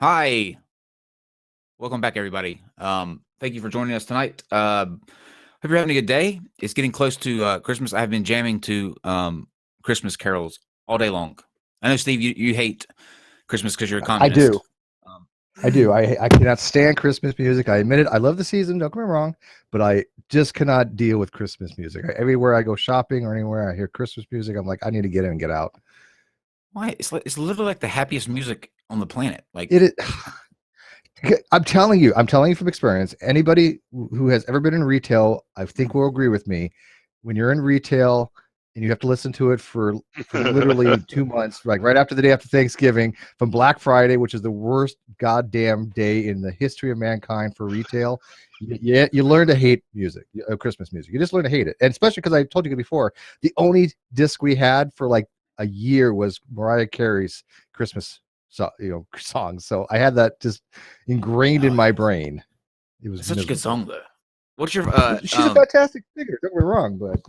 Hi, welcome back, everybody. Thank you for joining us tonight. Hope you're having a good day. It's getting close to Christmas. I've been jamming to Christmas carols all day long. I know, Steve, you hate Christmas because you're a I communist. do. Um, I do. I cannot stand Christmas music. I admit it. I love the season. Don't get me wrong, but I just cannot deal with Christmas music. Everywhere I go shopping or anywhere I hear Christmas music, I'm like, I need to get in and get out. why? It's literally like the happiest music on the planet. It Like, is. I'm telling you from experience. Anybody who has ever been in retail, I think will agree with me. When you're in retail and you have to listen to it for literally 2 months, like right after the day after Thanksgiving, from Black Friday, which is the worst goddamn day in the history of mankind for retail, you learn to hate music, Christmas music. You just learn to hate it, and especially because I told you before, the only disc we had for like a year was Mariah Carey's Christmas songs. So I had that just ingrained in oh, my brain. It was it's such a good miserable. song, though. What's your She's a fantastic singer. Don't get me wrong, but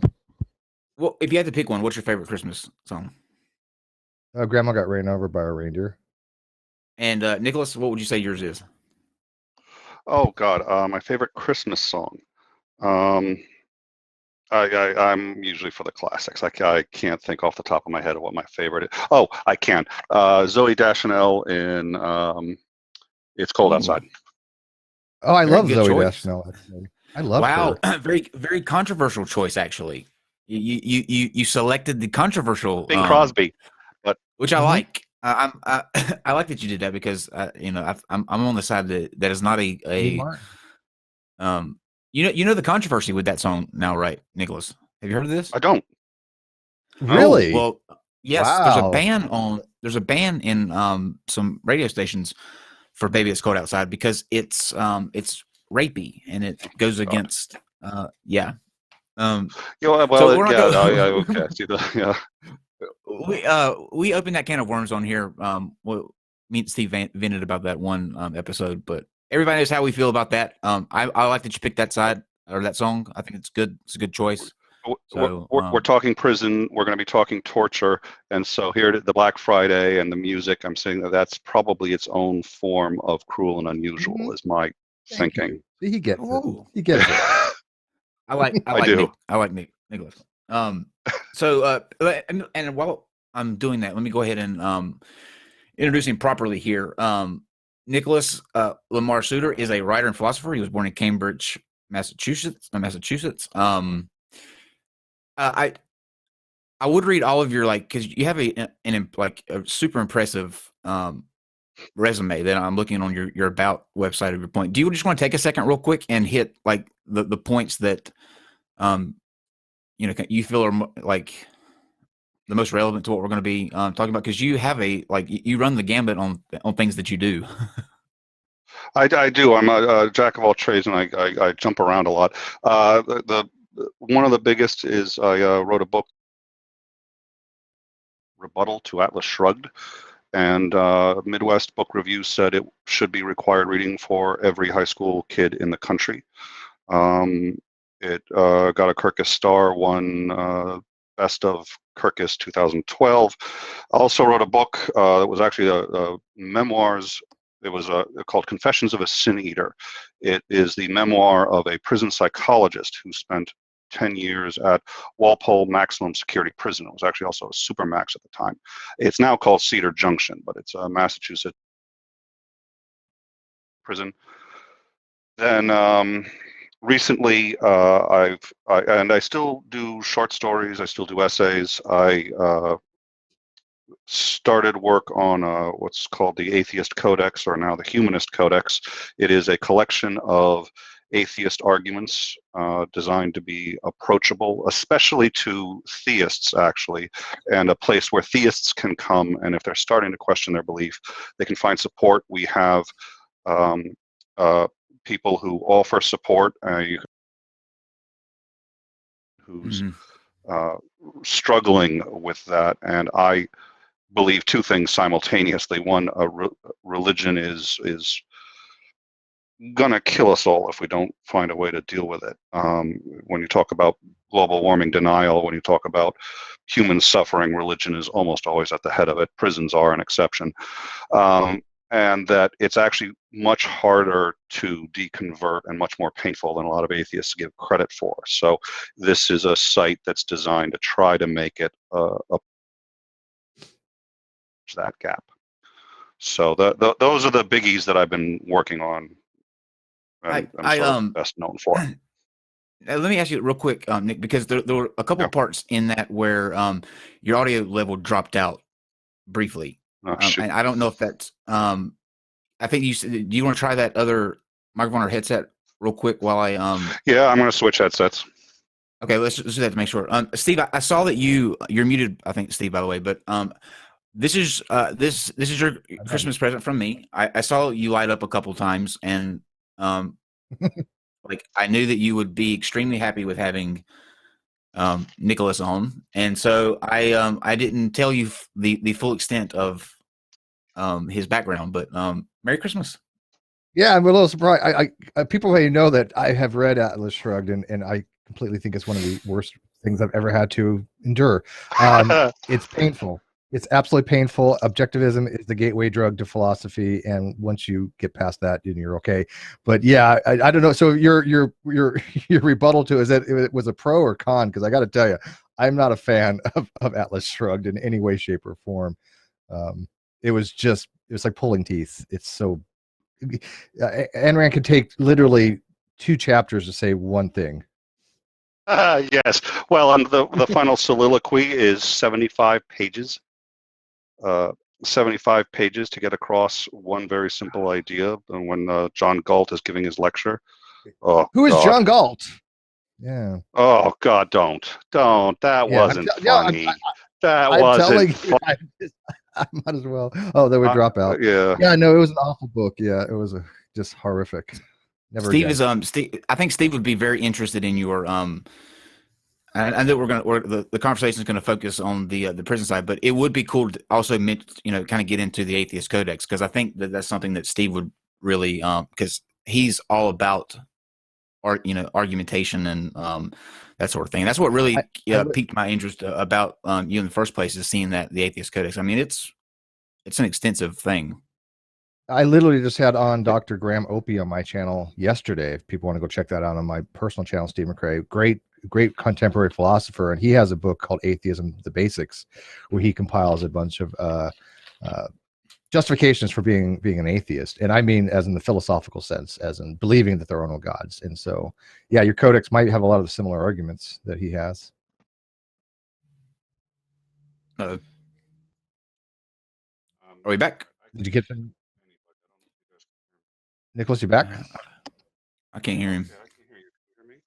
well, if you had to pick one, what's your favorite Christmas song? Grandma got ran over by a reindeer. And Nicholas, what would you say yours is? Oh God, my favorite Christmas song. Um, I'm usually for the classics. I can't think off the top of my head of what my favorite is. Oh, I can. Zoe Deschanel in "It's Cold Ooh, Outside." Oh, I very love good Zoe choice. Deschanel. Actually, I love Wow, her. very controversial choice, actually. You selected the controversial, Bing Crosby, but which I Mm-hmm. like. I like that you did that because I'm on the side that is not Steve a Martin. um you know the controversy with that song now, right, Nicholas? Have you heard of this? I don't. No. Oh Really? well, yes. Wow. There's a ban in some radio stations for "Baby It's Cold Outside" because it's rapey and it goes God. against yeah. Um, Yeah. so Well, we're not yeah. Yeah. going. Okay. I see the. Yeah. We opened that can of worms on here. Well, me and Steve vented about that one episode, but everybody knows how we feel about that. I like that you picked that side or that song. I think it's good. It's a good choice. We're, So we're talking prison. We're going to be talking torture, and so here the Black Friday and the music. I'm saying that that's probably its own form of cruel and Mm-hmm. unusual, is my Thank thinking. you. See, he gets it. ooh, He gets it. I I like do. Nicholas. Um, so and while I'm doing that, let me go ahead and introduce him properly here. Nicholas Lamar Soutter is a writer and philosopher. He was born in Cambridge, Massachusetts. I would read all of your because you have a super impressive resume that I'm looking on your about website of your point. Do you just want to take a second real quick and hit like the points that um you feel are like the most relevant to what we're going to be talking about? Because you have you run the gambit on things that you do. I do. I'm a jack of all trades, and I jump around a lot. One of the biggest is I wrote a book, Rebuttal to Atlas Shrugged, and Midwest Book Review said it should be required reading for every high school kid in the country. It got a Kirkus Star, won Best of Kirkus 2012. I also wrote a book that was actually a memoirs. It was called Confessions of a Sin Eater. It is the memoir of a prison psychologist who spent 10 years at Walpole Maximum Security Prison. It was actually also a supermax at the time. It's now called Cedar Junction, but it's a Massachusetts prison. Then recently, I still do short stories. I still do essays. I started work on what's called the Atheist Codex, or now the Humanist Codex. It is a collection of atheist arguments designed to be approachable, especially to theists, actually, and a place where theists can come, and if they're starting to question their belief, they can find support. We have um, uh, people who offer support, who's Mhm. uh, struggling with that, and I believe two things simultaneously. One, religion is gonna kill us all if we don't find a way to deal with it. When you talk about global warming denial, when you talk about human suffering, religion is almost always at the head of it. Prisons are an exception. Um, and that it's actually much harder to deconvert and much more painful than a lot of atheists give credit for. So this is a site that's designed to try to make it that gap. So those are the biggies that I've been working on, and I'm sort of best known for. Let me ask you real quick, Nick, because there were a couple parts in that where your audio level dropped out briefly. And I don't know if that's I think you said, do you want to try that other microphone or headset real quick while I Yeah, I'm going to switch headsets. Okay, let's do that to make sure. Steve, I saw that you're muted, I think, Steve, by the way, but this is your Christmas present from me. I saw you light up a couple times, and like I knew that you would be extremely happy with having Nicholas on, and so I didn't tell you the full extent of his background, but Merry Christmas. Yeah, I'm a little surprised. I people may know that I have read Atlas Shrugged, and I completely think it's one of the worst things I've ever had to endure. It's painful. It's absolutely painful. Objectivism is the gateway drug to philosophy, and once you get past that, you're okay. But yeah, I don't know. So your rebuttal to is that it was a pro or con? Because I got to tell you, I'm not a fan of Atlas Shrugged in any way, shape, or form. It was like pulling teeth. It's so. Ayn Rand could take literally 2 chapters to say one thing. Yes. Well, the final soliloquy is 75 pages. 75 pages to get across one very simple idea. And when John Galt is giving his lecture, who is John Galt? Yeah. Oh God, don't. That wasn't funny. That wasn't funny. I might as well. Oh, that would drop out. Yeah. No, it was an awful book. Yeah, it was just horrific. Never. Steve again. Steve. I think Steve would be very interested in your I know the conversation is going to focus on the prison side, but it would be cool to also kind of get into the Atheist Codex, because I think that's something that Steve would really because he's all about argumentation and that sort of thing. That's what really piqued my interest about you in the first place, is seeing that the Atheist Codex. I mean, it's an extensive thing. I literally just had on Dr. Graham Opie on my channel yesterday. If people want to go check that out on my personal channel, Steve McRae, great contemporary philosopher, and he has a book called Atheism: The Basics, where he compiles a bunch of justifications for being an atheist, and I mean as in the philosophical sense, as in believing that there are no gods. And so, yeah, your codex might have a lot of the similar arguments that he has. Are we back? Did you get them? Nicholas, you back? I can't hear him. Yeah, I can hear you. Can you hear me?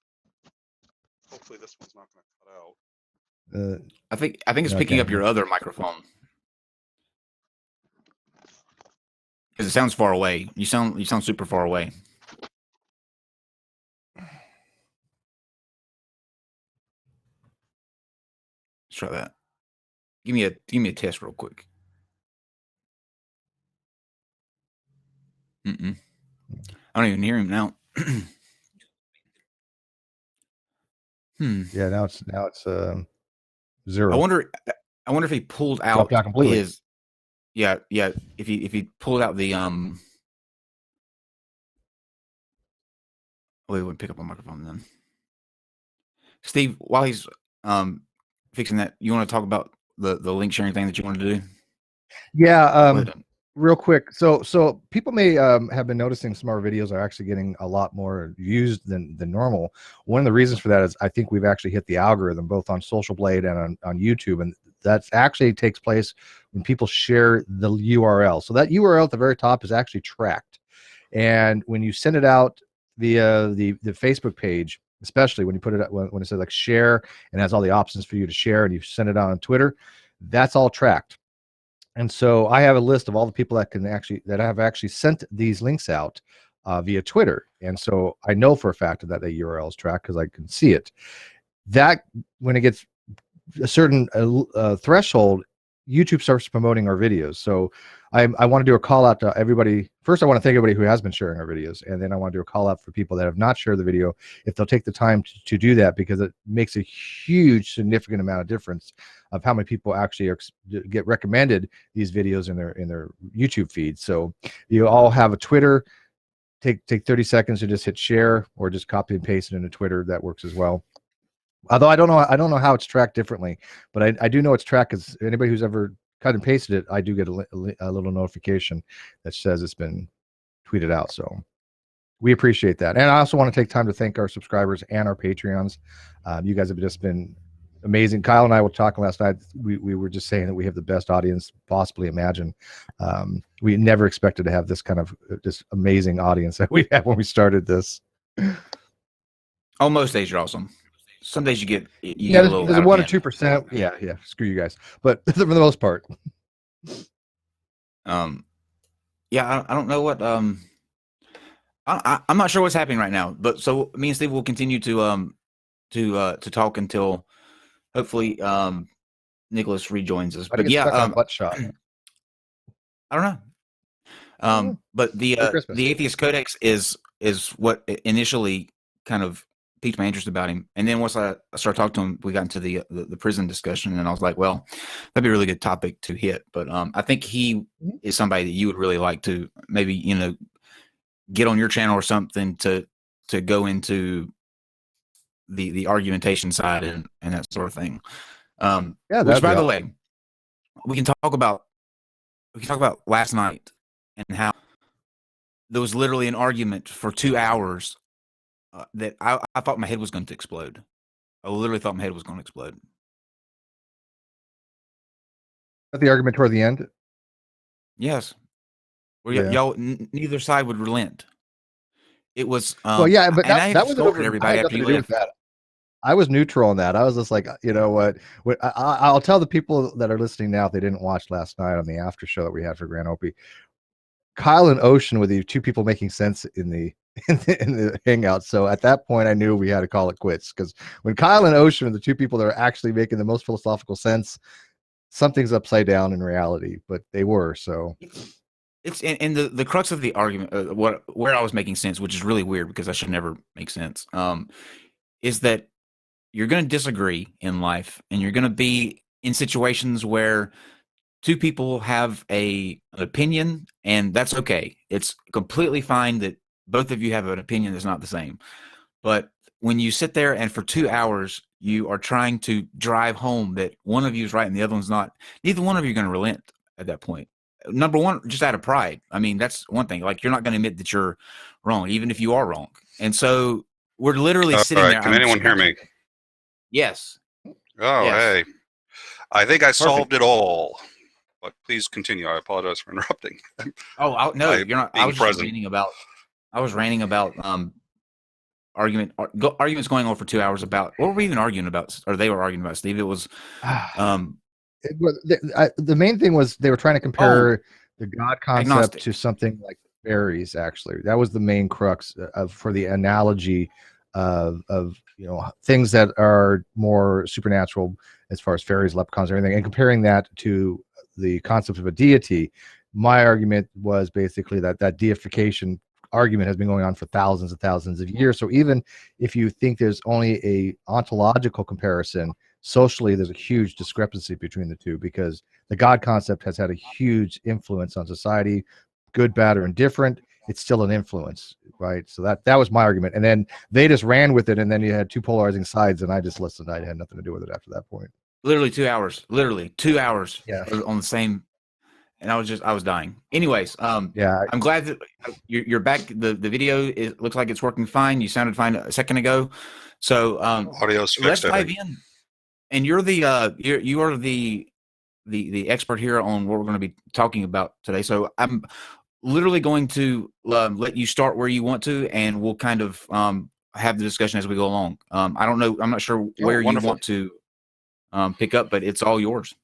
Hopefully this one's not going to cut out. I think it's picking up your other microphone, because it sounds far away. You sound super far away. Let's try that. Give me a test real quick. I don't even hear him now. Yeah, now it's 0. I wonder if he pulled out his. Yeah. If he pulled out the Oh, he wouldn't pick up a microphone then. Steve, while he's fixing that, you want to talk about the link sharing thing that you wanted to do? Yeah. Real quick. So people may have been noticing some of our videos are actually getting a lot more views than normal. One of the reasons for that is I think we've actually hit the algorithm both on Social Blade and on YouTube, and that actually takes place when people share the URL. So that URL at the very top is actually tracked, and when you send it out via the Facebook page, especially when you put it when it says like share and has all the options for you to share, and you send it out on Twitter, that's all tracked. And so I have a list of all the people that have actually sent these links out via Twitter. And so I know for a fact that the URL is tracked because I can see it. That when it gets a certain threshold, YouTube starts promoting our videos. So I want to do a call out to everybody. First, I want to thank everybody who has been sharing our videos, and then I want to do a call out for people that have not shared the video, if they'll take the time to do that, because it makes a huge, significant amount of difference of how many people actually get recommended these videos in their YouTube feed. So you all have a Twitter. Take 30 seconds to just hit share, or just copy and paste it into Twitter. That works as well. Although I don't know how it's tracked differently, but I do know it's tracked, because anybody who's ever cut and pasted it, I do get a little notification that says it's been tweeted out. So we appreciate that. And I also want to take time to thank our subscribers and our Patreons. You guys have just been amazing. Kyle and I were talking last night. We were just saying that we have the best audience possibly imagine. We never expected to have this kind of this amazing audience that we had when we started this. Oh, most days you're awesome. Some days you get yeah, a little there's 1 or 2%. Yeah, screw you guys. But for the most part, yeah, I don't know what I'm not sure what's happening right now. But so me and Steve will continue to talk until hopefully Nicholas rejoins us. But yeah, butt shot. I don't know. But the Atheist Codex is what initially kind of piqued my interest about him, and then once I started talking to him, we got into the prison discussion, and I was like, well, that'd be a really good topic to hit. But I think he is somebody that you would really like to maybe get on your channel or something to go into the argumentation side and that sort of thing. Yeah, which, by the way, we can talk about last night and how there was literally an argument for 2 hours that I thought my head was going to explode. I literally thought my head was going to explode. The argument toward the end? Yes. Where y'all, neither side would relent. It was well, yeah, but that was over everybody after you left. That. I was neutral on that. I was just like, you know what? I'll tell the people that are listening now, if they didn't watch last night on the after show that we had for Grand Opie, Kyle and Ocean were the two people making sense in the hangout. So at that point, I knew we had to call it quits, because when Kyle and Ocean are the two people that are actually making the most philosophical sense, something's upside down in reality. But they were. So it's and the crux of the argument, where I was making sense, which is really weird because I should never make sense, is that you're going to disagree in life, and you're going to be in situations where two people have an opinion, and that's okay. It's completely fine that both of you have an opinion that's not the same. But when you sit there and for 2 hours you are trying to drive home that one of you is right and the other one's not, neither one of you are going to relent at that point. Number one, just out of pride. I mean, that's one thing. Like, you're not going to admit that you're wrong, even if you are wrong. And so we're literally sitting there. Can anyone hear me? Yes. Oh, yes. Hey. I think I solved it all. But please continue. I apologize for interrupting. Oh, no, you're not. I was just ranting about. Arguments going on for 2 hours about what were we even arguing about, or they were arguing about, Steve? It was the main thing was they were trying to compare the God concept agnostic to something like fairies. Actually, that was the main crux for the analogy of things that are more supernatural, as far as fairies, leprechauns, everything, and comparing that to the concept of a deity. My argument was basically that deification argument has been going on for thousands and thousands of years. So even if you think there's only a ontological comparison, socially there's a huge discrepancy between the two, because the God concept has had a huge influence on society, good, bad, or indifferent. It's still an influence, right? So that was my argument, and then they just ran with it, and then you had two polarizing sides, and I just listened. I had nothing to do with it after that point. Literally 2 hours. Literally 2 hours. Yeah. On the same. And I was dying. Anyways, yeah, I'm glad that you're back. The video looks like it's working fine. You sounded fine a second ago. So audio's fixed. Let's dive in. And you're you are the expert here on what we're going to be talking about today. So I'm literally going to let you start where you want to, and we'll kind of have the discussion as we go along. I don't know. I'm not sure where you want to pick up, but it's all yours.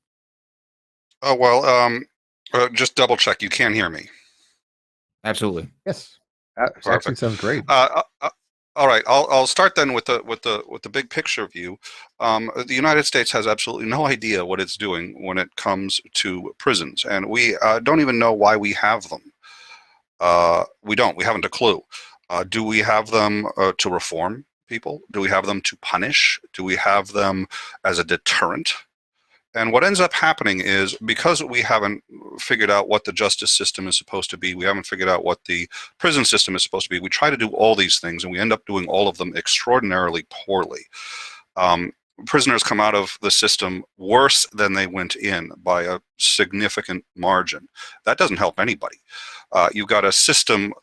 Oh, well, just double check. You can hear me. Absolutely. Yes. That actually sounds great. All right, I'll start then with the big picture view. The United States has absolutely no idea what it's doing when it comes to prisons, and we don't even know why we have them. We don't. We haven't a clue. Do we have them to reform people? Do we have them to punish? Do we have them as a deterrent? And what ends up happening is because we haven't figured out what the justice system is supposed to be, we haven't figured out what the prison system is supposed to be, we try to do all these things and we end up doing all of them extraordinarily poorly. Um, Prisoners come out of the system worse than they went in by a significant margin. That doesn't help anybody. You've got a system,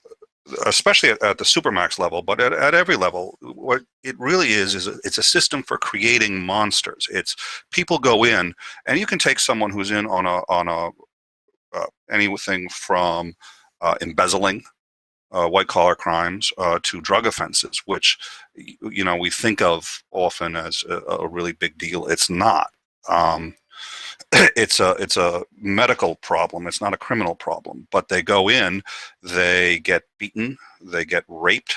especially at the supermax level, but at every level, what it really is it's a system for creating monsters. It's people go in, and you can take someone who's in on a anything from embezzling, white collar crimes, to drug offenses, which we think of often as a really big deal. It's not. Um, it's a medical problem. It's not a criminal problem. But they go in, they get beaten, they get raped.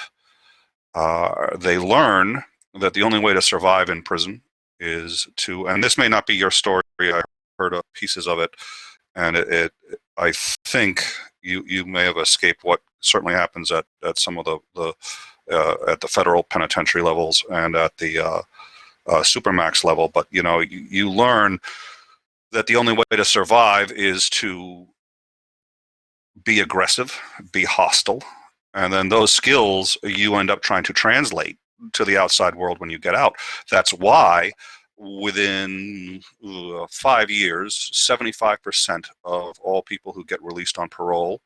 They learn that the only way to survive in prison is to, and this may not be your story. I heard pieces of it, and I think you may have escaped what certainly happens at some of the at the federal penitentiary levels and at the supermax level. But you learn that the only way to survive is to be aggressive, be hostile, and then those skills you end up trying to translate to the outside world when you get out. That's why within 5 years, 75% of all people who get released on parole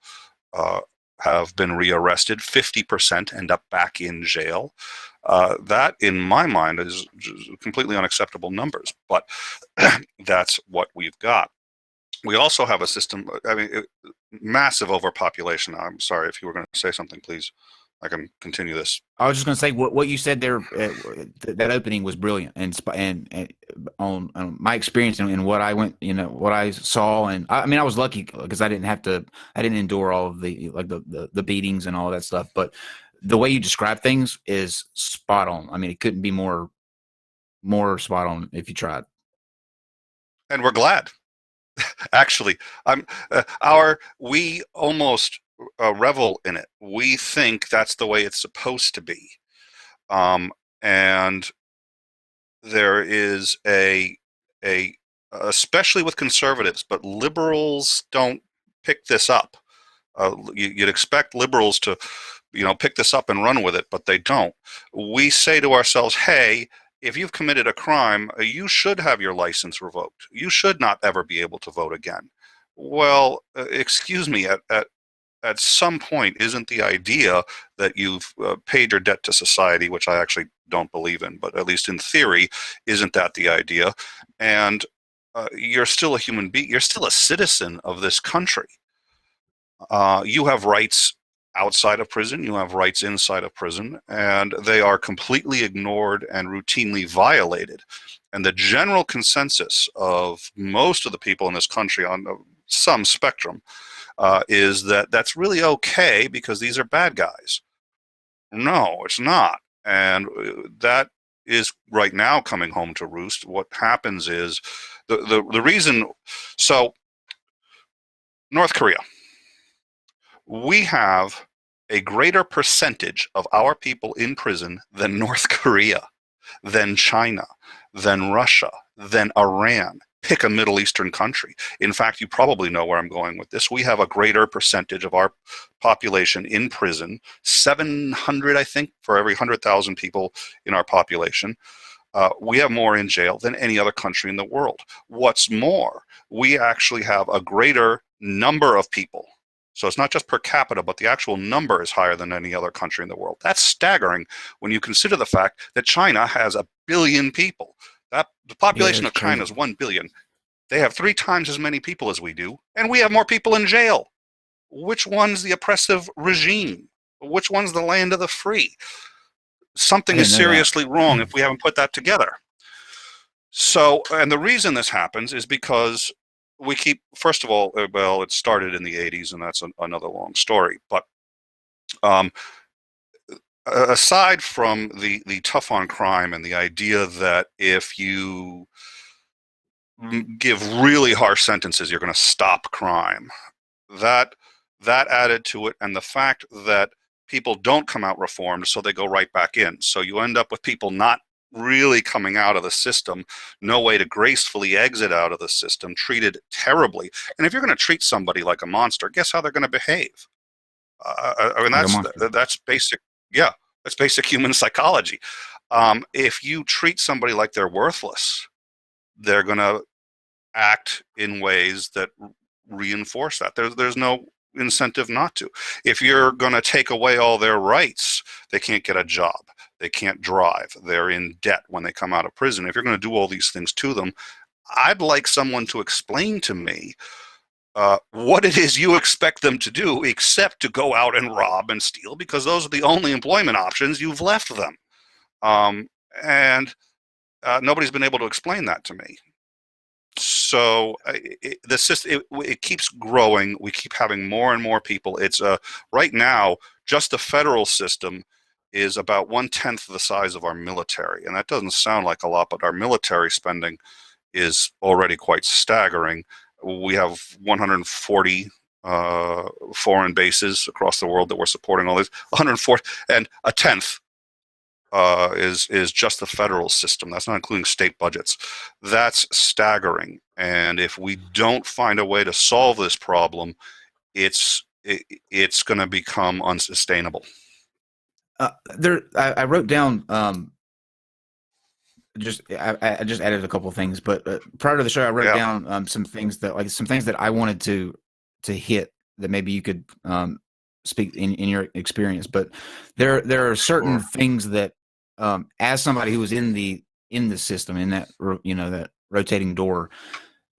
have been rearrested. 50% end up back in jail. That, in my mind, is completely unacceptable numbers, but that's what we've got. We also have a system, massive overpopulation. I'm sorry, if you were going to say something, please. I can continue this. I was just going to say what you said there. That opening was brilliant, and on my experience and what I went, what I saw, and I was lucky because I didn't endure all of the beatings and all that stuff. But the way you describe things is spot on. I mean, it couldn't be more spot on if you tried. And we're glad. Actually, we almost revel in it. We think that's the way it's supposed to be, and there is a especially with conservatives, but liberals don't pick this up. You'd expect liberals to, pick this up and run with it, but they don't. We say to ourselves, hey, if you've committed a crime, you should have your license revoked. You should not ever be able to vote again. Well, excuse me, at some point, isn't the idea that you've paid your debt to society, which I actually don't believe in, but at least in theory, isn't that the idea? And you're still a human being. You're still a citizen of this country. You have rights outside of prison, you have rights inside of prison, and they are completely ignored and routinely violated. And the general consensus of most of the people in this country on some spectrum is that that's really okay because these are bad guys. No, it's not. And that is right now coming home to roost. What happens is the reason, so North Korea, we have a greater percentage of our people in prison than North Korea, than China, than Russia, than Iran. Pick a Middle Eastern country. In fact, you probably know where I'm going with this. We have a greater percentage of our population in prison, 700, I think, for every 100,000 people in our population. We have more in jail than any other country in the world. What's more, we actually have a greater number of people. So it's not just per capita, but the actual number is higher than any other country in the world. That's staggering when you consider the fact that China has 1 billion people. The population of China is 1 billion. They have 3 times as many people as we do, and we have more people in jail. Which one's the oppressive regime? Which one's the land of the free? Something is seriously wrong if we haven't put that together. So, and the reason this happens is because we keep, first of all, well, it started in the 80s, and that's another long story. But aside from the tough on crime and the idea that if you give really harsh sentences, you're going to stop crime, that added to it, and the fact that people don't come out reformed, so they go right back in. So you end up with people not really coming out of the system, no way to gracefully exit out of the system, treated terribly. And if you're going to treat somebody like a monster, guess how they're going to behave? I mean, Like a monster. that's basic. Yeah, that's basic human psychology. If you treat somebody like they're worthless, they're going to act in ways that reinforce that. There's no incentive not to. If you're going to take away all their rights, they can't get a job, they can't drive, they're in debt when they come out of prison. If you're going to do all these things to them, I'd like someone to explain to me what it is you expect them to do, except to go out and rob and steal, because those are the only employment options you've left them. And nobody's been able to explain that to me. So the system, it keeps growing. We keep having more and more people. It's right now, just the federal system is about 1/10 the size of our military, and that doesn't sound like a lot, but our military spending is already quite staggering. We have 140 foreign bases across the world that we're supporting. All these 140, and 1/10 is just the federal system. That's not including state budgets. That's staggering. And if we don't find a way to solve this problem, it's going to become unsustainable. I wrote down I just added a couple of things, but prior to the show, I wrote down some things that I wanted to hit that maybe you could speak in your experience. But there are certain things that as somebody who was in the system, in that that rotating door,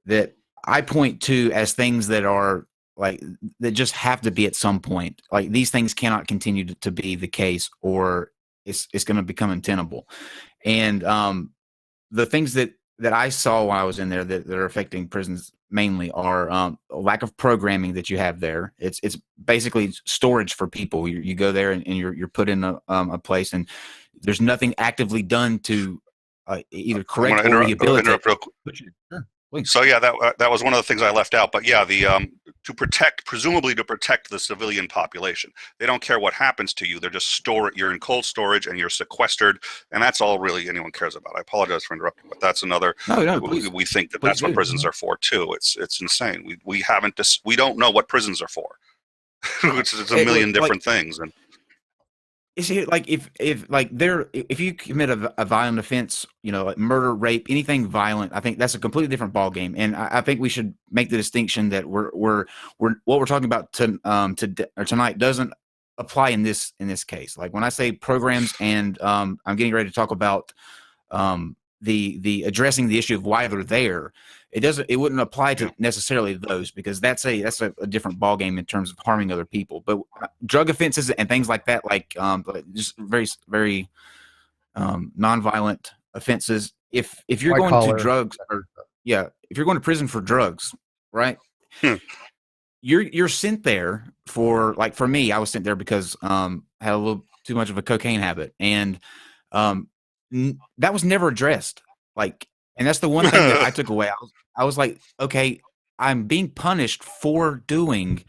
that I point to as things that are like that just have to be at some point. Like these things cannot continue to be the case, or it's going to become untenable. And the things that I saw while I was in there that are affecting prisons mainly are a lack of programming that you have there. It's basically storage for people. You go there and you're put in a place, and there's nothing actively done to either correct or rehabilitate. So yeah, that was one of the things I left out. But yeah, the presumably to protect the civilian population. They don't care what happens to you. They're just you're in cold storage and you're sequestered, and that's all really anyone cares about. I apologize for interrupting, but that's another. We think that's what prisons are for too. It's insane. We don't know what prisons are for. It's a million different things. And is it like if you commit a violent offense, like murder, rape, anything violent, I think that's a completely different ball game. And I think we should make the distinction that we're what we're talking about tonight doesn't apply in this case. Like when I say programs, and I'm getting ready to talk about the addressing the issue of why they're there. It wouldn't apply to necessarily those, because that's a different ball game in terms of harming other people. But drug offenses and things like that, like just very, very nonviolent offenses. If you're going to drugs, if you're going to prison for drugs, right? You're sent there for, like, for me, I was sent there because I had a little too much of a cocaine habit, and that was never addressed. Like, and that's the one thing that I took away. I was like, okay, I'm being punished for doing,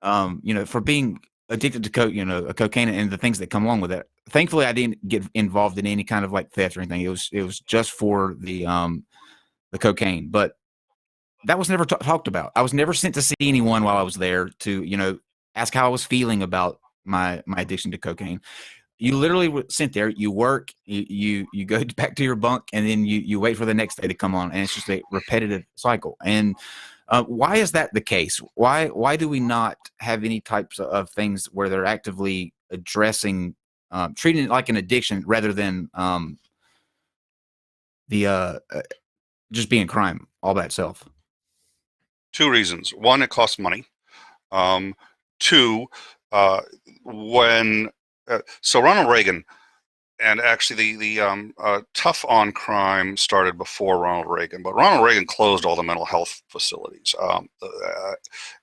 for being addicted to cocaine and the things that come along with it. Thankfully, I didn't get involved in any kind of like theft or anything. It was just for the cocaine, but that was never talked about. I was never sent to see anyone while I was there to, ask how I was feeling about my addiction to cocaine. You literally were sent there. You work, you go back to your bunk, and then you wait for the next day to come on, and it's just a repetitive cycle. And why is that the case? Why do we not have any types of things where they're actively addressing, treating it like an addiction rather than just being crime all by itself? Two reasons. One, it costs money. Two, so Ronald Reagan, and actually the tough on crime started before Ronald Reagan, but Ronald Reagan closed all the mental health facilities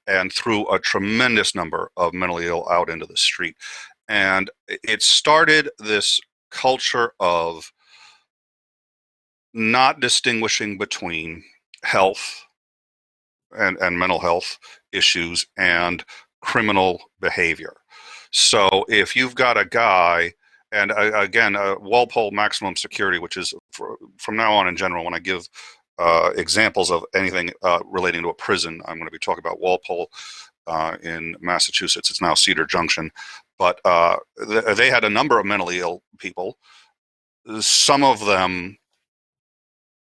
and threw a tremendous number of mentally ill out into the street. And it started this culture of not distinguishing between health and mental health issues and criminal behavior. So if you've got a guy, and again, Walpole maximum security, which is from now on in general, when I give examples of anything relating to a prison, I'm going to be talking about Walpole in Massachusetts. It's now Cedar Junction. But they had a number of mentally ill people. Some of them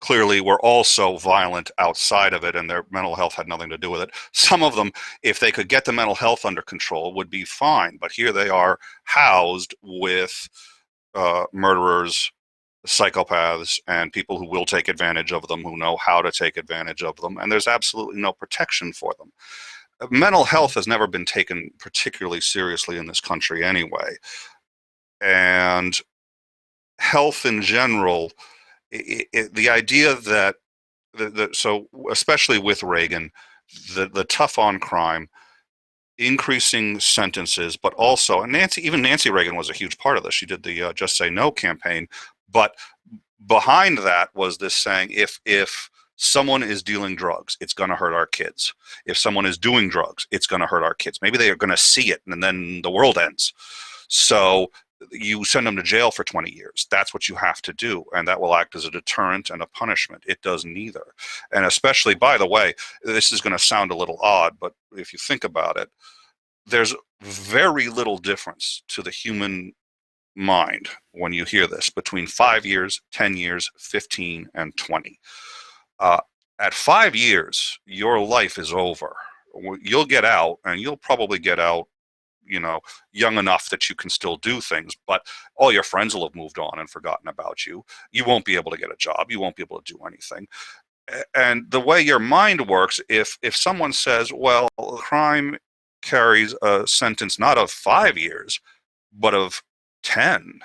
clearly were also violent outside of it, and their mental health had nothing to do with it. Some of them, if they could get the mental health under control, would be fine. But here they are housed with murderers, psychopaths, and people who will take advantage of them, who know how to take advantage of them, and there's absolutely no protection for them. Mental health has never been taken particularly seriously in this country anyway. And health in general, the idea that, so especially with Reagan, the tough on crime, increasing sentences, but also, and even Nancy Reagan was a huge part of this. She did the Just Say No campaign. But behind that was this saying, if someone is dealing drugs, it's going to hurt our kids. If someone is doing drugs, it's going to hurt our kids. Maybe they are going to see it, and then the world ends. So you send them to jail for 20 years. That's what you have to do, and that will act as a deterrent and a punishment. It does neither. And especially, by the way, this is going to sound a little odd, but if you think about it, there's very little difference to the human mind when you hear this between 5 years, 10 years, 15, and 20. At 5 years, your life is over. You'll get out, and you'll probably get out, young enough that you can still do things, but all your friends will have moved on and forgotten about you. You won't be able to get a job. You won't be able to do anything. And the way your mind works, if someone says, well, crime carries a sentence not of 5 years, but of 10,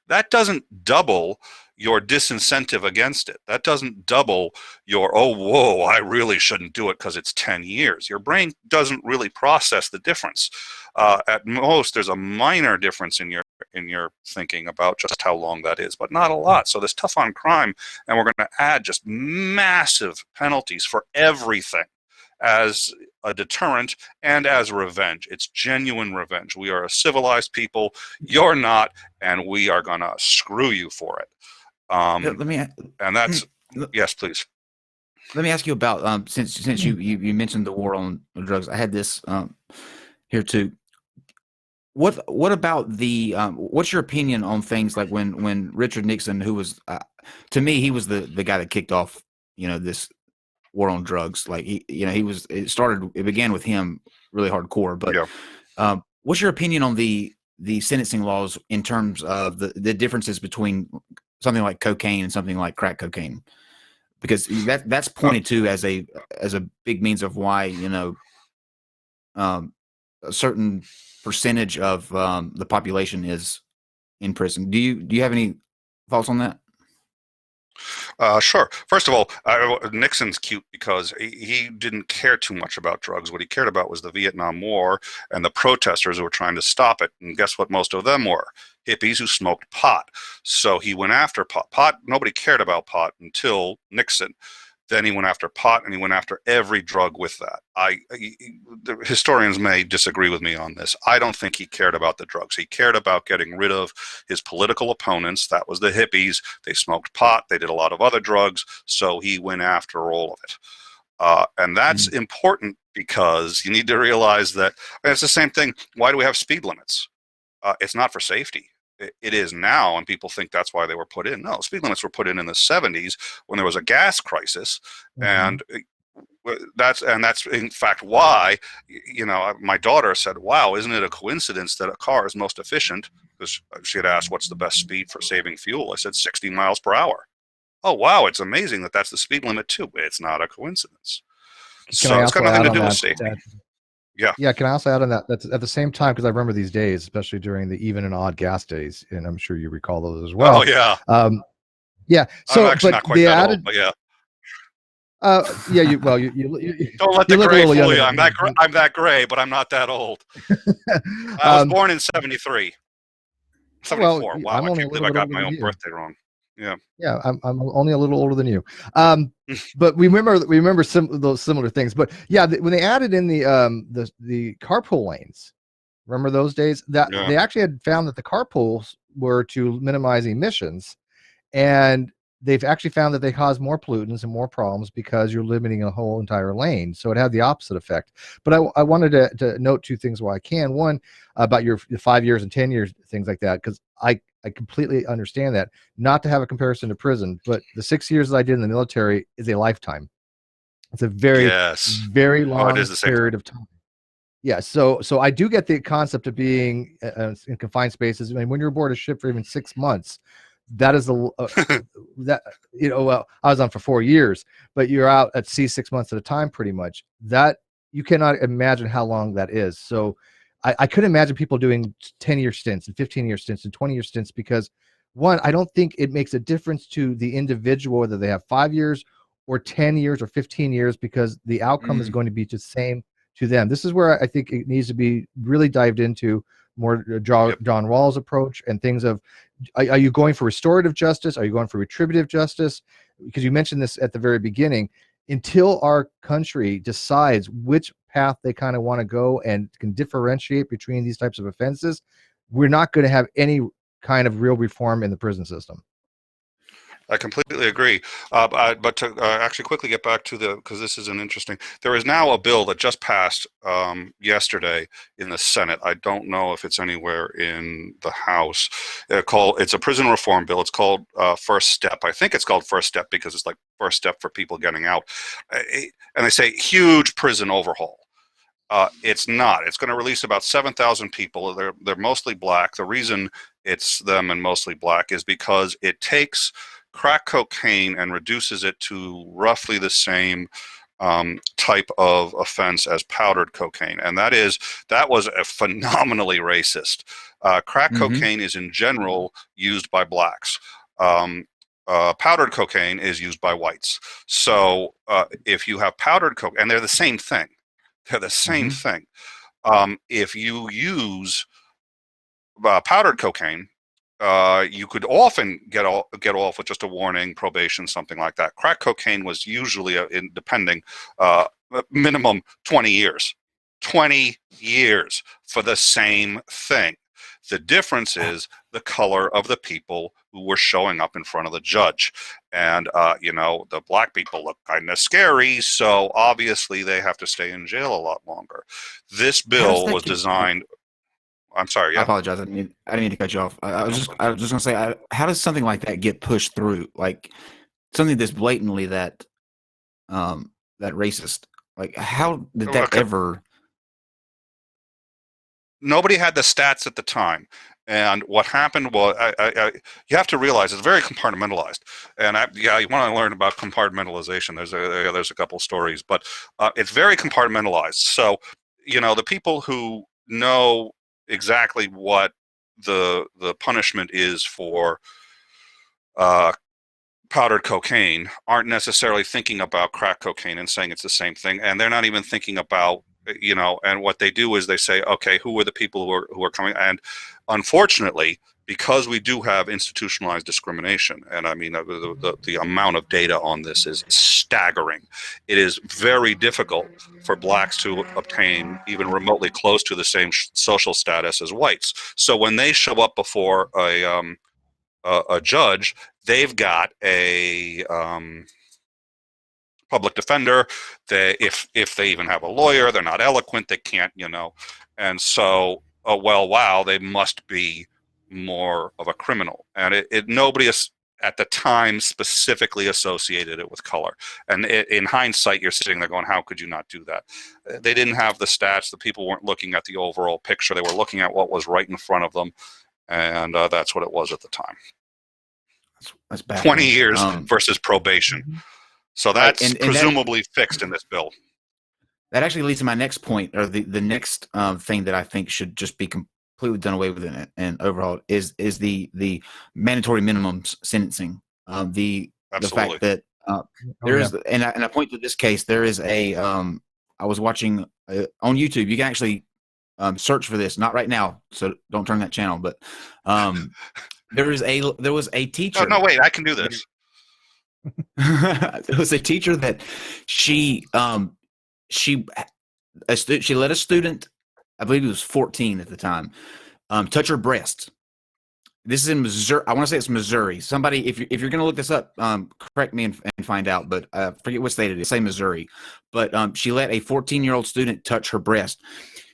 that doesn't double your disincentive against it. That doesn't double your, oh, whoa, I really shouldn't do it because it's 10 years. Your brain doesn't really process the difference. At most, there's a minor difference in your thinking about just how long that is, but not a lot. So this tough on crime, and we're going to add just massive penalties for everything as a deterrent and as revenge. It's genuine revenge. We are a civilized people. You're not, and we are going to screw you for it. Let me, and that's, yes, please. Let me ask you about, since you mentioned the war on drugs, I had this here too. What about the, what's your opinion on things like when Richard Nixon, who was, to me, he was the guy that kicked off, this war on drugs. Like it began with him really hardcore, but yeah. What's your opinion on the sentencing laws in terms of the differences between something like cocaine and something like crack cocaine? Because that's pointed to as a big means of why, a certain percentage of the population is in prison. Do you have any thoughts on that? Sure. First of all, Nixon's cute because he didn't care too much about drugs. What he cared about was the Vietnam War and the protesters who were trying to stop it. And guess what most of them were? Hippies who smoked pot. So he went after pot. Nobody cared about pot until Nixon. Then he went after pot, and he went after every drug with that. The historians may disagree with me on this. I don't think he cared about the drugs. He cared about getting rid of his political opponents. That was the hippies. They smoked pot. They did a lot of other drugs. So he went after all of it. And that's important because you need to realize that, and it's the same thing. Why do we have speed limits? It's not for safety. It is now, and people think that's why they were put in. No, speed limits were put in the 70s when there was a gas crisis, and that's in fact why, my daughter said, "Wow, isn't it a coincidence that a car is most efficient?" Because she had asked, "What's the best speed for saving fuel?" I said, 60 miles per hour. Oh, wow, it's amazing that that's the speed limit too. It's not a coincidence. So it's got nothing to do with safety. Yeah, can I also add on that? That's at the same time, because I remember these days, especially during the even and odd gas days, and I'm sure you recall those as well. Oh yeah. Yeah. So, I'm actually but not quite they that added, old, but yeah. Yeah, you Don't let you the look a gray little fool younger you. than me. I'm that gray, but I'm not that old. I was um, born in 73. well, 74. Wow, I'm I only a can't believe little I bit got older my than own you. birthday wrong. Yeah. Yeah, I'm only a little older than you. But we remember those similar things. But yeah, when they added in the carpool lanes, remember those days? That Yeah. they actually had found that the carpools were to minimize emissions, and they've actually found that they cause more pollutants and more problems because you're limiting a whole entire lane. So it had the opposite effect. But I wanted to note two things while I can. One, about your 5 years and 10 years, things like that, because I completely understand that. Not to have a comparison to prison, but the 6 years that I did in the military is a lifetime. It's a very, Yes. very Oh, it is long the same period thing. of time. Yeah, so I do get the concept of being in confined spaces. I mean, when you're aboard a ship for even 6 months, that is the that well, I was on for 4 years, but you're out at sea 6 months at a time, pretty much. That you cannot imagine how long that is. So I couldn't imagine people doing 10-year stints and 15-year stints and 20-year stints because one, I don't think it makes a difference to the individual whether they have 5 years or 10 years or 15 years because the outcome is going to be the same to them. This is where I think it needs to be really dived into more. Yep. John Rawls' approach and things of, are you going for restorative justice? Are you going for retributive justice? Because you mentioned this at the very beginning. Until our country decides which path they kind of want to go and can differentiate between these types of offenses, we're not going to have any kind of real reform in the prison system. I completely agree. But to actually quickly get back to because this is an interesting, there is now a bill that just passed yesterday in the Senate. I don't know if it's anywhere in the House. It's a prison reform bill. It's called First Step. I think it's called First Step because it's like first step for people getting out. And they say huge prison overhaul. It's not. It's going to release about 7,000 people. They're mostly black. The reason it's them and mostly black is because it takes crack cocaine and reduces it to roughly the same type of offense as powdered cocaine, and that was a phenomenally racist. Crack cocaine is in general used by blacks. Powdered cocaine is used by whites. So if you have powdered coke, and they're the same thing. They're the same thing. If you use powdered cocaine, you could often get off with just a warning, probation, something like that. Crack cocaine was usually, depending, minimum 20 years. 20 years for the same thing. The difference is the color of the people who were showing up in front of the judge. And, the black people look kind of scary, so obviously they have to stay in jail a lot longer. This How does bill that was get? designed. I'm sorry, I yeah? apologize. I didn't mean to cut you off. I was just gonna say, how does something like that get pushed through? Like something that's blatantly that racist. Like how did that Okay. ever? Nobody had the stats at the time. And what happened was, you have to realize it's very compartmentalized. And you want to learn about compartmentalization. There's a couple stories, but it's very compartmentalized. So, the people who know exactly what the punishment is for uh, powdered cocaine aren't necessarily thinking about crack cocaine and saying it's the same thing, and they're not even thinking about, and what they do is they say, okay, who are the people who are coming? And unfortunately, because we do have institutionalized discrimination, and I mean the amount of data on this is staggering. It is very difficult for blacks to obtain even remotely close to the same social status as whites. So when they show up before a judge, they've got a public defender. If they even have a lawyer, they're not eloquent. They can't, and so, well, wow, they must be more of a criminal. And nobody is at the time specifically associated it with color. And in hindsight, you're sitting there going, how could you not do that? They didn't have the stats. The people weren't looking at the overall picture. They were looking at what was right in front of them. And that's what it was at the time. That's 20 baffling. years versus probation. So Right, that's and that presumably fixed in this bill. that actually leads to my next point, or the next thing that I think should just be completely done away with and overhauled is the mandatory minimums sentencing. The Absolutely. fact that There is, and I point to this case. There is a I was watching on YouTube. You can actually search for this. Not right now, so don't turn that channel. But there was a teacher. No, wait, I can do this. There was a teacher that she let a student, I believe he was 14 at the time, touch her breast. This is in Missouri. I want to say it's Missouri. Somebody, if you're going to look this up, correct me and find out. But forget what state it is. Say Missouri. But she let a 14-year-old student touch her breast.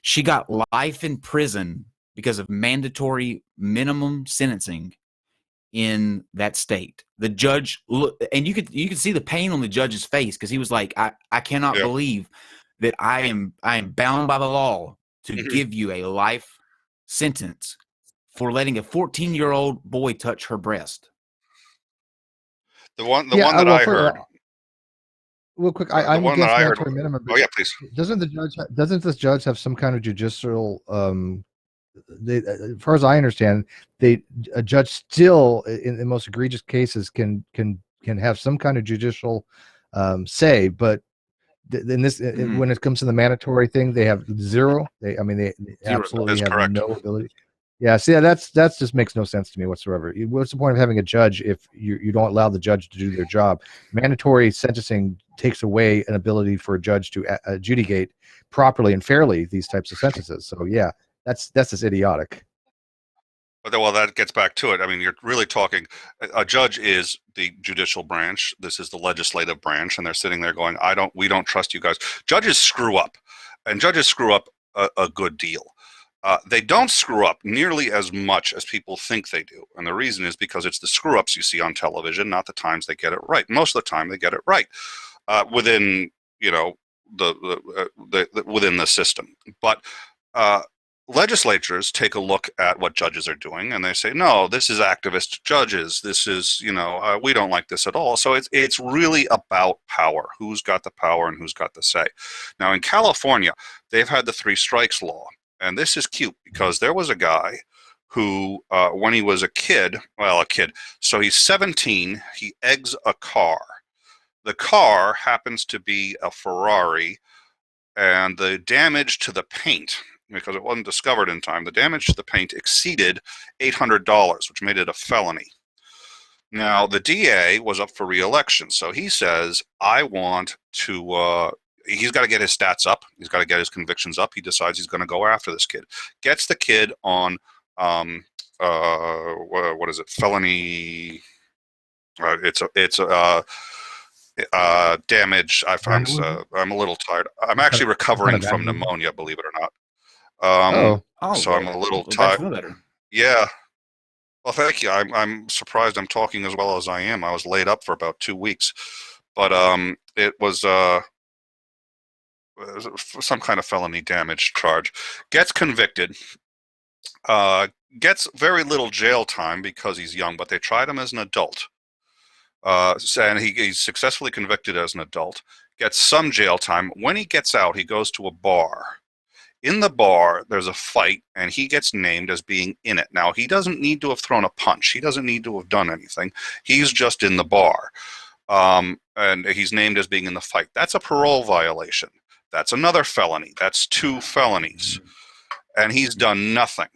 She got life in prison because of mandatory minimum sentencing in that state. The judge and you could see the pain on the judge's face, because he was like, I cannot believe that I am bound by the law to give you a life sentence for letting a 14-year-old boy touch her breast. The one that I heard. Real quick, I'm against mandatory minimum. Oh yeah, please. Doesn't the judge have some kind of judicial? As far as I understand, a judge still, in the most egregious cases, can have some kind of judicial say, but in this, when it comes to the mandatory thing, they have zero. They absolutely have correct. No ability. Yeah, see, that just makes no sense to me whatsoever. What's the point of having a judge if you don't allow the judge to do their job? Mandatory sentencing takes away an ability for a judge to adjudicate properly and fairly these types of sentences. So yeah, that's just idiotic. Well, that gets back to it. I mean, you're really talking. A judge is the judicial branch. This is the legislative branch, and they're sitting there going, we don't trust you guys." Judges screw up, and judges screw up a good deal. They don't screw up nearly as much as people think they do. And the reason is because it's the screw ups you see on television, not the times they get it right. Most of the time they get it right within, within the system. But legislatures take a look at what judges are doing and they say, no, this is activist judges. This is, we don't like this at all. So it's really about power. Who's got the power and who's got the say. Now in California, they've had the 3 strikes law. And this is cute because there was a guy who, when he was a kid, so he's 17, he eggs a car. The car happens to be a Ferrari, and the damage to the paint, because it wasn't discovered in time, the damage to the paint exceeded $800, which made it a felony. Now, the DA was up for re-election, so he says, I want to... he's got to get his stats up. He's got to get his convictions up. He decides he's going to go after this kid. Gets the kid on, what is it? Felony. It's damage. I'm a little tired. I'm actually recovering from pneumonia, believe it or not. So I'm a little tired. Yeah. Well, thank you. I'm surprised I'm talking as well as I am. I was laid up for about 2 weeks, but it was some kind of felony damage charge. Gets convicted. Gets very little jail time because he's young, but they tried him as an adult. And he's successfully convicted as an adult. Gets some jail time. When he gets out, he goes to a bar. In the bar, there's a fight, and he gets named as being in it. Now, he doesn't need to have thrown a punch. He doesn't need to have done anything. He's just in the bar. And he's named as being in the fight. That's a parole violation. That's another felony. That's 2 felonies. And he's done nothing.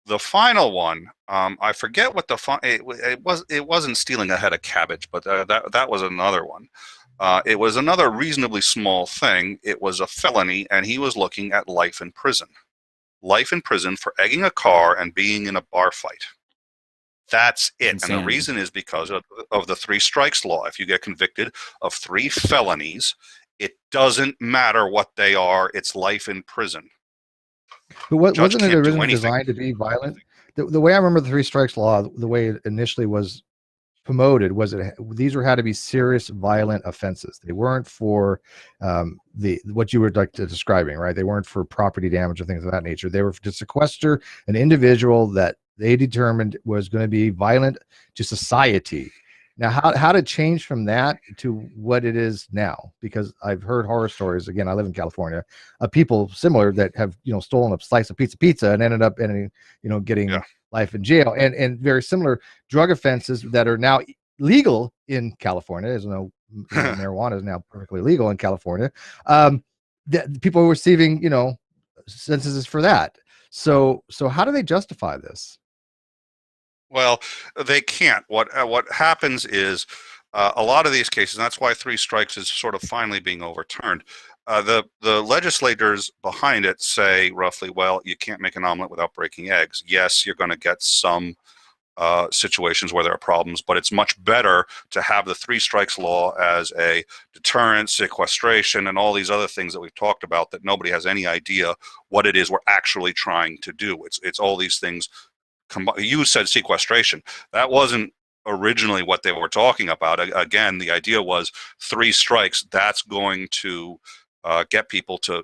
The final one, I forget what it wasn't stealing a head of cabbage, but that was another one. It was another reasonably small thing. It was a felony, and he was looking at life in prison. Life in prison for egging a car and being in a bar fight. That's it. Insane. And the reason is because of the 3 strikes law. If you get convicted of 3 felonies, it doesn't matter what they are. It's life in prison. But wasn't it originally designed to be violent? The way I remember the 3 strikes law, the way it initially was promoted, was these had to be serious violent offenses. They weren't for what you were describing, right? They weren't for property damage or things of that nature. They were to sequester an individual that they determined was going to be violent to society. Now, how to change from that to what it is now? Because I've heard horror stories. Again, I live in California, of people similar that have stolen a slice of pizza and ended up getting life in jail, and very similar drug offenses that are now legal in California, as though marijuana is now perfectly legal in California. People were receiving, sentences for that. So how do they justify this? Well, they can't. What happens is a lot of these cases, and that's why 3 strikes is sort of finally being overturned. The legislators behind it say roughly, well, you can't make an omelet without breaking eggs. Yes, you're going to get some situations where there are problems, but it's much better to have the 3 strikes law as a deterrent, sequestration, and all these other things that we've talked about that nobody has any idea what it is we're actually trying to do. It's all these things. You said sequestration. That wasn't originally what they were talking about. Again, the idea was 3 strikes. That's going to get people to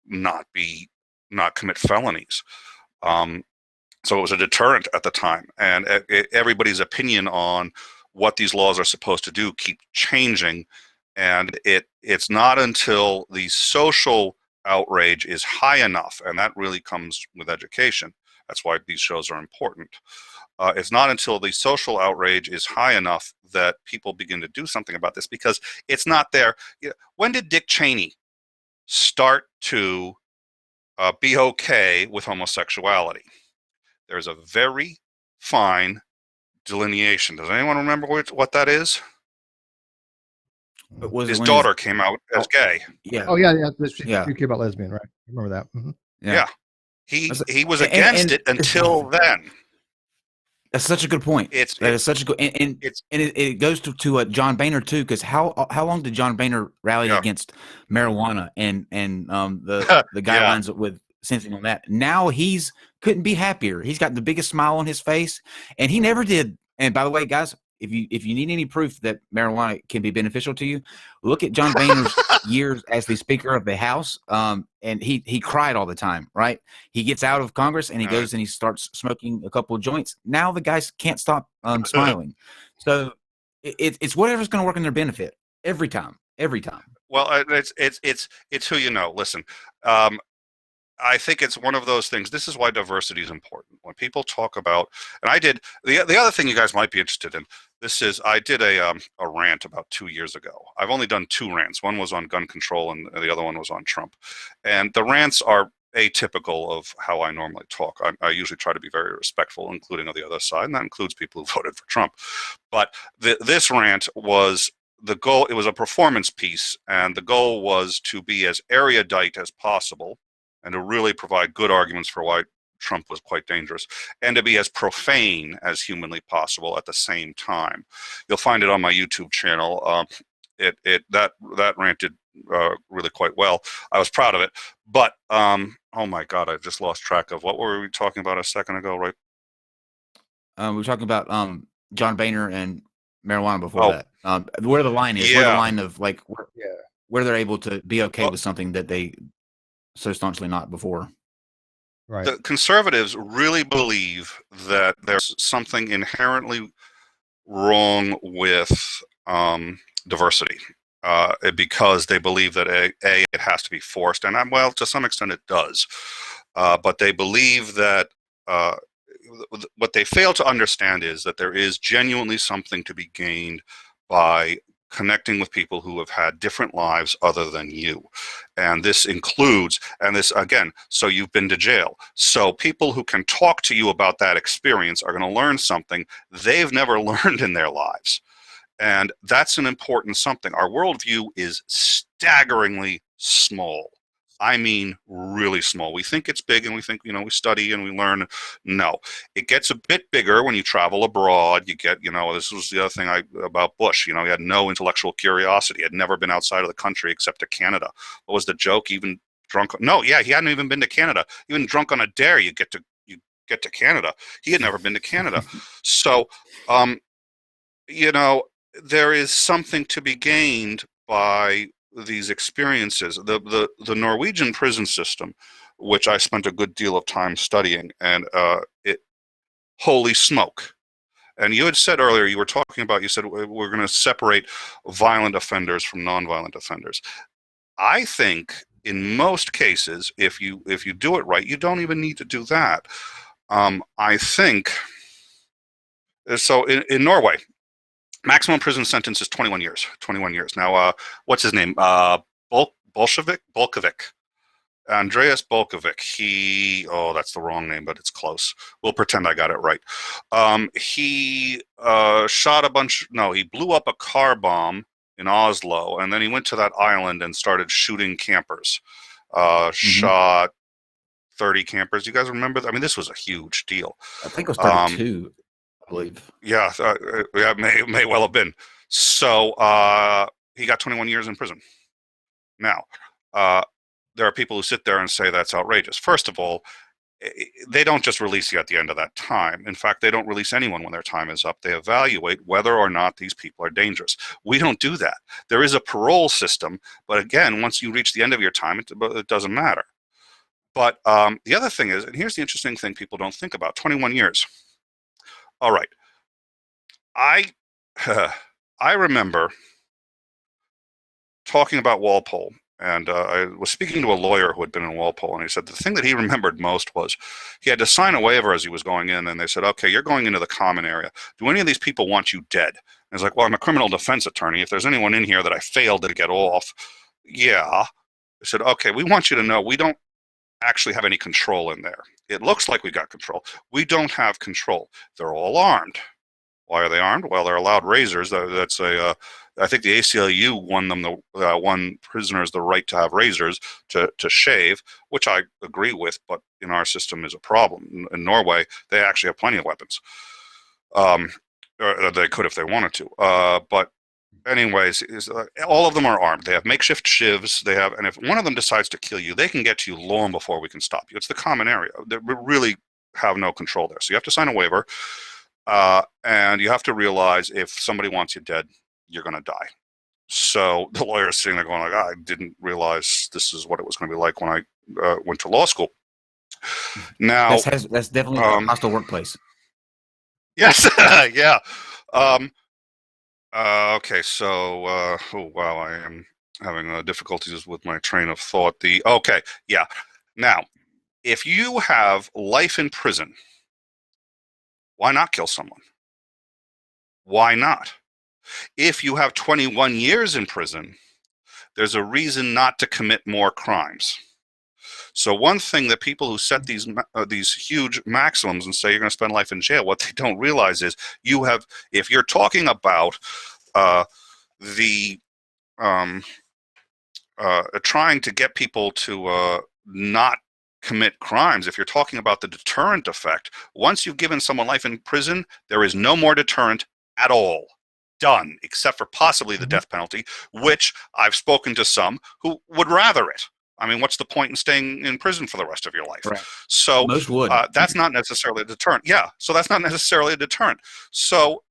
not commit felonies. So it was a deterrent at the time, and everybody's opinion on what these laws are supposed to do keep changing, and it's not until the social outrage is high enough, and that really comes with education. That's why these shows are important. It's not until the social outrage is high enough that people begin to do something about this, because it's not there. When did Dick Cheney start to be okay with homosexuality? There's a very fine delineation. Does anyone remember what that is? His daughter came out as gay. Yeah. Oh yeah. She came out lesbian, right? I remember that. Mm-hmm. Yeah. He was against it until then. That's such a good point. That is such a good, and it goes to John Boehner too, because how long did John Boehner rally against marijuana and the guidelines with sentencing on that? Now he's couldn't be happier. He's got the biggest smile on his face, and he never did. And by the way, guys, if you need any proof that marijuana can be beneficial to you, look at John Boehner's years as the Speaker of the House. And he cried all the time, right? He gets out of Congress and he goes and he starts smoking a couple of joints. Now the guys can't stop smiling. So it's whatever's going to work in their benefit every time. Well, it's who you know. Listen, I think it's one of those things. This is why diversity is important. When people talk about, and I did the other thing you guys might be interested in. This is I did a rant about 2 years ago. I've only done 2 rants. One was on gun control, and the other one was on Trump. And the rants are atypical of how I normally talk. I usually try to be very respectful, including on the other side, and that includes people who voted for Trump. But this rant was the goal. It was a performance piece, and the goal was to be as erudite as possible, and to really provide good arguments for why Trump was quite dangerous, and to be as profane as humanly possible at the same time. You'll find it on my YouTube channel. That rant did really quite well. I was proud of it. But oh my God, I just lost track of what were we talking about a second ago, right? We were talking about John Boehner and marijuana before that. Where the line is, where the line of like where they're able to be okay with something that they so staunchly not before. Right. The conservatives really believe that there's something inherently wrong with diversity because they believe that it has to be forced, and well, to some extent it does. But they believe that what they fail to understand is that there is genuinely something to be gained by connecting with people who have had different lives other than you. And this includes, and this again, so you've been to jail. So people who can talk to you about that experience are going to learn something they've never learned in their lives. And that's an important something. Our worldview is staggeringly small. I mean, really small. We think it's big, and we think, we study and we learn. No, it gets a bit bigger when you travel abroad. You get, this was the other thing about Bush. He had no intellectual curiosity. He had never been outside of the country except to Canada. What was the joke? Even drunk? No, he hadn't even been to Canada. Even drunk on a dare, you get to Canada. He had never been to Canada. So, there is something to be gained by these experiences. The Norwegian prison system, which I spent a good deal of time studying, and holy smoke. And you had said earlier, you said we're going to separate violent offenders from nonviolent offenders. I think in most cases, if you do it right, you don't even need to do that. I think so. In Norway, Maximum prison sentence is 21 years. 21 years. Now, what's his name? Bolshevik? Andreas Bolkovic. That's the wrong name, but it's close. We'll pretend I got it right. He he blew up a car bomb in Oslo, and then he went to that island and started shooting campers. Shot 30 campers. You guys remember that? I mean, this was a huge deal. I think it was 32, I believe. Yeah, may well have been. So he got 21 years in prison. Now, there are people who sit there and say that's outrageous. First of all, they don't just release you at the end of that time. In fact, they don't release anyone when their time is up. They evaluate whether or not these people are dangerous. We don't do that. There is a parole system, but again, once you reach the end of your time, it doesn't matter. But the other thing is, and here's the interesting thing people don't think about, 21 years. All right. I remember talking about Walpole, and I was speaking to a lawyer who had been in Walpole, and he said the thing that he remembered most was he had to sign a waiver as he was going in, and they said, okay, you're going into the common area. Do any of these people want you dead? And he's like, well, I'm a criminal defense attorney. If there's anyone in here that I failed to get off, yeah. I said, okay, we want you to know we don't actually have any control in there. It looks like we got control. We don't have control. They're all armed. Why are they armed? Well, they're allowed razors. I think the ACLU won prisoners the right to have razors to shave, which I agree with, but in our system is a problem. In Norway, they actually have plenty of weapons. They could if they wanted to. But anyways, all of them are armed. They have makeshift shivs. And if one of them decides to kill you, they can get to you long before we can stop you. It's the common area. They really have no control there. So you have to sign a waiver. And you have to realize if somebody wants you dead, you're going to die. So the lawyer is sitting there going like, I didn't realize this is what it was going to be like when I went to law school. Now that's definitely a hostile workplace. Yes, yeah. Okay, so oh wow, I am having difficulties with my train of thought. Now, if you have life in prison, why not kill someone? Why not? If you have 21 years in prison, there's a reason not to commit more crimes. So one thing that people who set these huge maximums and say you're going to spend life in jail, what they don't realize is if you're talking about trying to get people to not commit crimes, if you're talking about the deterrent effect, once you've given someone life in prison, there is no more deterrent at all. Done, except for possibly the death penalty, which I've spoken to some who would rather it. I mean, what's the point in staying in prison for the rest of your life? Right. So most would. That's not necessarily a deterrent. Yeah, so that's not necessarily a deterrent. So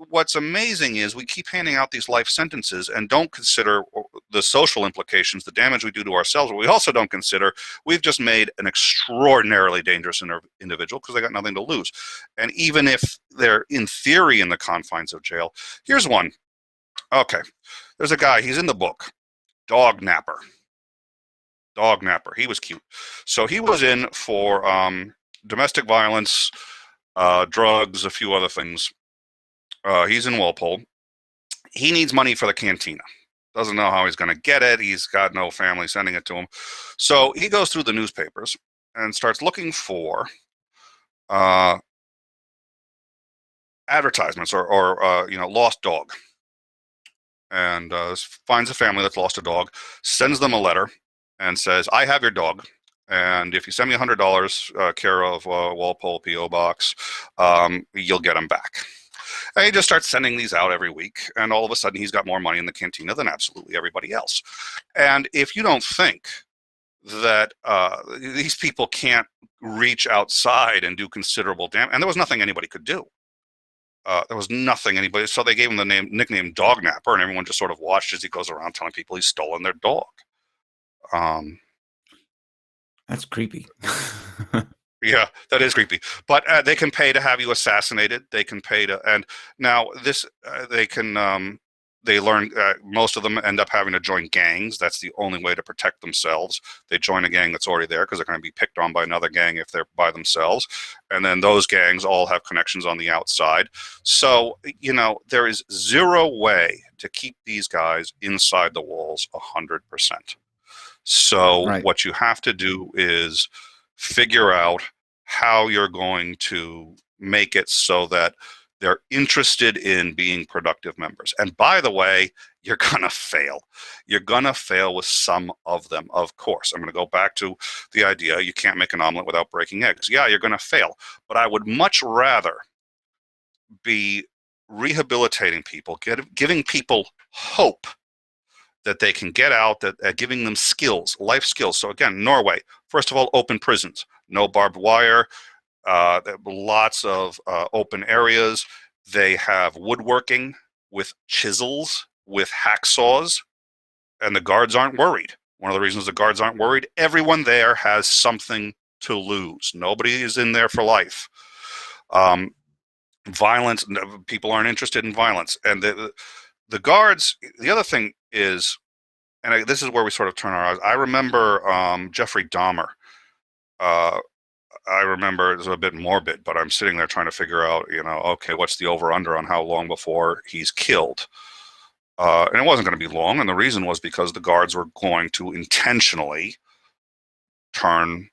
what's amazing is we keep handing out these life sentences and don't consider the social implications, the damage we do to ourselves. But we also don't consider we've just made an extraordinarily dangerous individual because they got nothing to lose. And even if they're in theory in the confines of jail, here's one. Okay, there's a guy, he's in the book, Dog Napper. Dog Napper, he was cute. So he was in for domestic violence, drugs, a few other things. He's in Walpole. He needs money for the cantina. Doesn't know how he's going to get it. He's got no family sending it to him. So he goes through the newspapers and starts looking for advertisements or lost dog. And finds a family that's lost a dog, sends them a letter and says, I have your dog. And if you send me $100 care of Walpole P.O. Box, you'll get him back. And he just starts sending these out every week, and all of a sudden he's got more money in the cantina than absolutely everybody else. And if you don't think that these people can't reach outside and do considerable damage, and there was nothing anybody could do. So they gave him the nickname Dog Napper, and everyone just sort of watched as he goes around telling people he's stolen their dog. That's creepy. Yeah, that is creepy. But they can pay to have you assassinated. They can pay to, and now this they can they learn, most of them end up having to join gangs. That's the only way to protect themselves. They join a gang that's already there because they're going to be picked on by another gang if they're by themselves. And then those gangs all have connections on the outside. So, there is zero way to keep these guys inside the walls 100%. So Right. what you have to do is figure out how you're going to make it so that they're interested in being productive members. And by the way, you're going to fail. You're going to fail with some of them, of course. I'm going to go back to the idea you can't make an omelet without breaking eggs. Yeah, you're going to fail. But I would much rather be rehabilitating people, giving people hope that they can get out, that giving them skills, life skills. So again, Norway, first of all, open prisons, no barbed wire, lots of open areas. They have woodworking with chisels, with hacksaws, and the guards aren't worried. One of the reasons the guards aren't worried, everyone there has something to lose. Nobody is in there for life. Violence, people aren't interested in violence. And the guards, the other thing is, and this is where we sort of turn our eyes. I remember Jeffrey Dahmer. I remember, it's a bit morbid, but I'm sitting there trying to figure out, okay, what's the over-under on how long before he's killed? And it wasn't going to be long, and the reason was because the guards were going to intentionally turn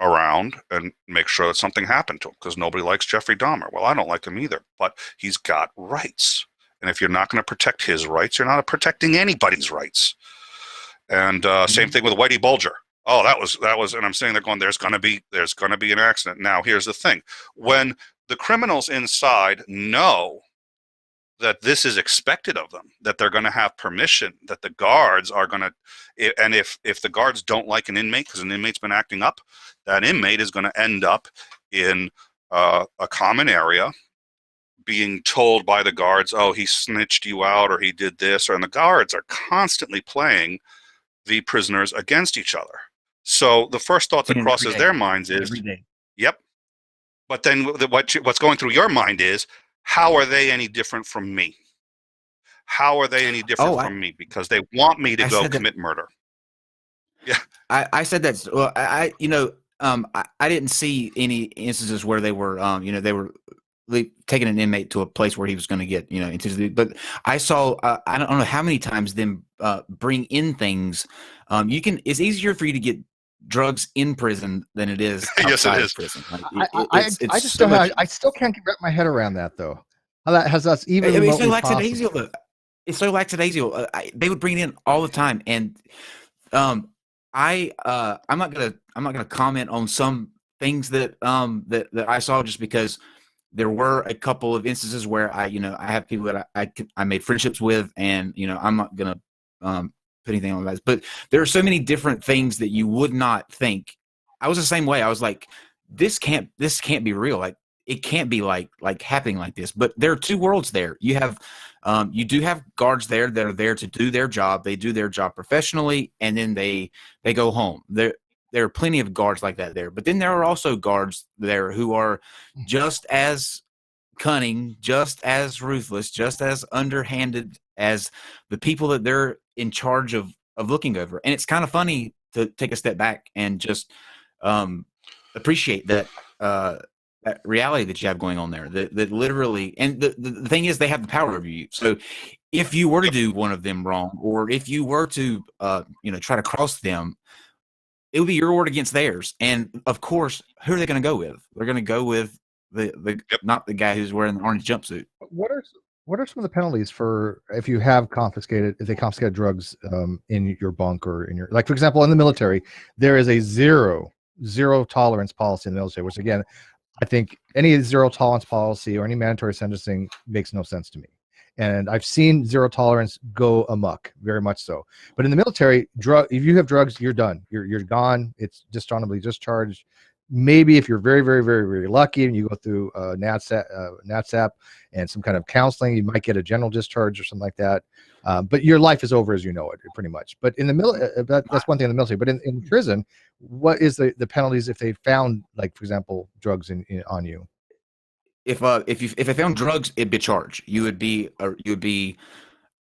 around and make sure that something happened to him, because nobody likes Jeffrey Dahmer. Well, I don't like him either, but he's got rights. And if you're not going to protect his rights, you're not protecting anybody's rights. And same thing with Whitey Bulger. Oh, that was, and I'm sitting there going, there's going to be an accident. Now, here's the thing. When the criminals inside know that this is expected of them, that they're going to have permission, that the guards are going to, and if the guards don't like an inmate because an inmate's been acting up, that inmate is going to end up in a common area being told by the guards, oh, he snitched you out or he did this, and the guards are constantly playing the prisoners against each other. So the first thought that crosses their minds is, yep. But then what's going through your mind is, how are they any different from me? How are they any different from me? Because they want me to go commit murder. Yeah. I said that. Well, I didn't see any instances where they were, they were taking an inmate to a place where he was going to get, into, but I saw, I don't know how many times them bring in things. It's easier for you to get drugs in prison than it is outside of prison. Like, I still can't wrap my head around that though. How that has us even. It's so lackadaisical. It's so lackadaisical. They would bring it in all the time, and I'm not gonna comment on some things that that I saw, just because there were a couple of instances where I have people that I made friendships with, and I'm not gonna put anything on that. But there are so many different things that you would not think. I was the same way. I was like, this can't be real. Like, it can't be like happening like this. But there are two worlds there. You have you do have guards there that are there to do their job. They do their job professionally, and then they go home. There are plenty of guards like that there. But then there are also guards there who are just as cunning, just as ruthless, just as underhanded as the people that they're in charge of looking over. And it's kind of funny to take a step back and just appreciate that that reality that you have going on there. That literally, and the thing is, they have the power over you. So if you were to do one of them wrong, or if you were to try to cross them, it would be your word against theirs. And of course, who are they going to go with? They're going to go with not the guy who's wearing the orange jumpsuit. What are some of the penalties for if you have if they confiscated drugs in your bunk or in your, like, for example, in the military, there is a zero tolerance policy in the military, which again, I think any zero tolerance policy or any mandatory sentencing makes no sense to me. And I've seen zero tolerance go amok, very much so. But in the military, if you have drugs, you're done. You're gone. It's dishonorably discharged. Maybe if you're very, very, very, very lucky and you go through NATSAP and some kind of counseling, you might get a general discharge or something like that. But your life is over as you know it, pretty much. But in the that's one thing in the military. But in prison, what is the penalties if they found, like, for example, drugs on you? If I found drugs, it'd be a charge. You would be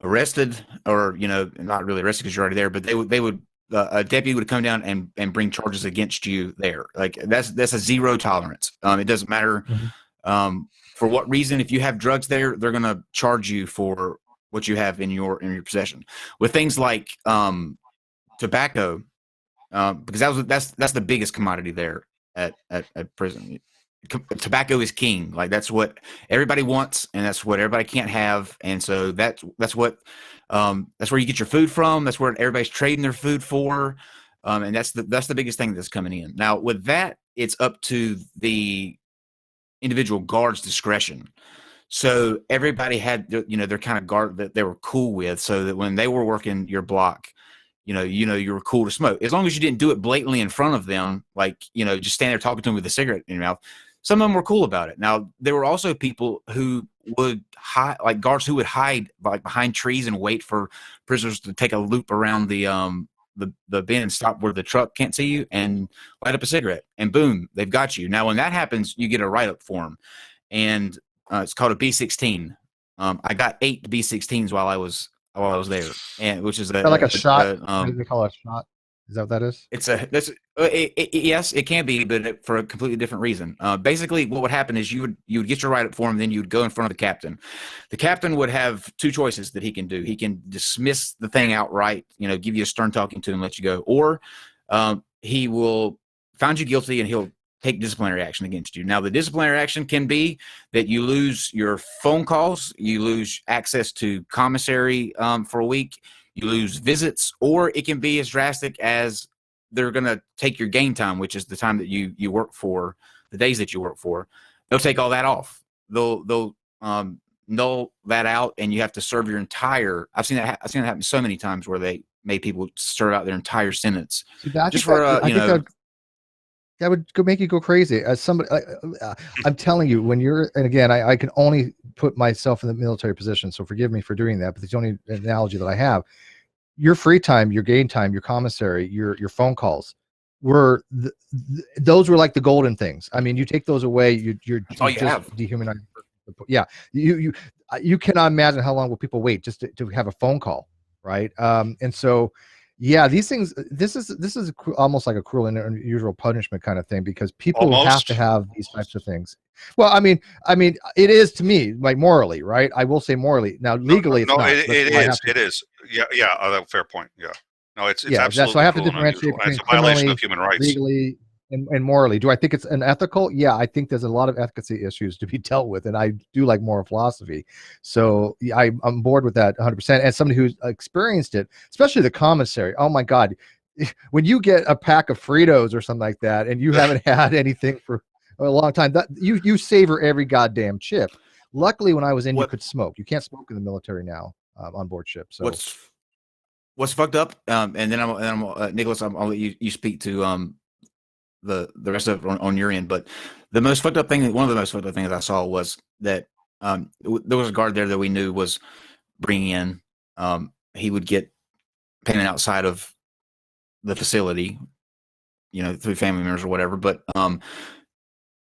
arrested, or not really arrested because you're already there, but they would a deputy would come down and bring charges against you there. Like that's a zero tolerance. It doesn't matter for what reason. If you have drugs there, they're going to charge you for what you have in your possession. With things like tobacco, because that's the biggest commodity there at prison. Tobacco is king. Like that's what everybody wants, and that's what everybody can't have. And so that's where you get your food from. That's where everybody's trading their food for. And that's the biggest thing that's coming in. Now with that, it's up to the individual guard's discretion. So everybody had their kind of guard that they were cool with, so that when they were working your block, you were cool to smoke, as long as you didn't do it blatantly in front of them, like just stand there talking to them with a cigarette in your mouth. Some of them were cool about it. Now there were also people who would hide, like guards who would hide like behind trees and wait for prisoners to take a loop around the bin and stop where the truck can't see you and light up a cigarette, and boom, they've got you. Now when that happens, you get a write-up form, and it's called a B-16. I got 8 B-16s while I was there, and which is like a shot. They call it a shot. Is that what that is? Yes, it can be, but for a completely different reason. Basically, what would happen is you would get your write-up form, and then you would go in front of the captain. The captain would have 2 choices that he can do. He can dismiss the thing outright, give you a stern talking to and let you go, or he will find you guilty and he'll take disciplinary action against you. Now, the disciplinary action can be that you lose your phone calls, you lose access to commissary for a week, you lose visits, or it can be as drastic as they're going to take your game time, which is the time that you work for, the days that you work for. They'll take all that off. They'll null that out, and you have to serve your entire. I've seen that happen so many times where they made people serve out their entire sentence just for that would make you go crazy. As somebody, I'm telling you, when you're, and again, I can only put myself in the military position, so forgive me for doing that, but it's the only analogy that I have. Your free time, your game time, your commissary, your phone calls those were like the golden things. I mean, you take those away, you're just dehumanizing. Yeah, you cannot imagine how long will people wait just to have a phone call, right? And so. Yeah, these things. This is almost like a cruel and unusual punishment kind of thing, because people have to have these types of things. Well, I mean, it is to me, like morally, right? I will say morally. Now, legally, it's not. It is. Yeah. Fair point. Yeah. No, it's absolutely. So I have to differentiate between it's a violation of human rights. Legally and morally. Do I think it's unethical? Yeah, I think there's a lot of efficacy issues to be dealt with, and I do like moral philosophy. So I'm on board with that 100%. As somebody who's experienced it, especially the commissary, oh my God, when you get a pack of Fritos or something like that, and you haven't had anything for a long time, that you savor every goddamn chip. Luckily, when I was in, you could smoke. You can't smoke in the military now on board ship. So what's fucked up, and then I'm Nicholas, I'll let you speak to the rest of it on your end, but the most fucked up thing, one of the most fucked up things I saw was that there was a guard there that we knew was bringing in. He would get painted outside of the facility, through family members or whatever, but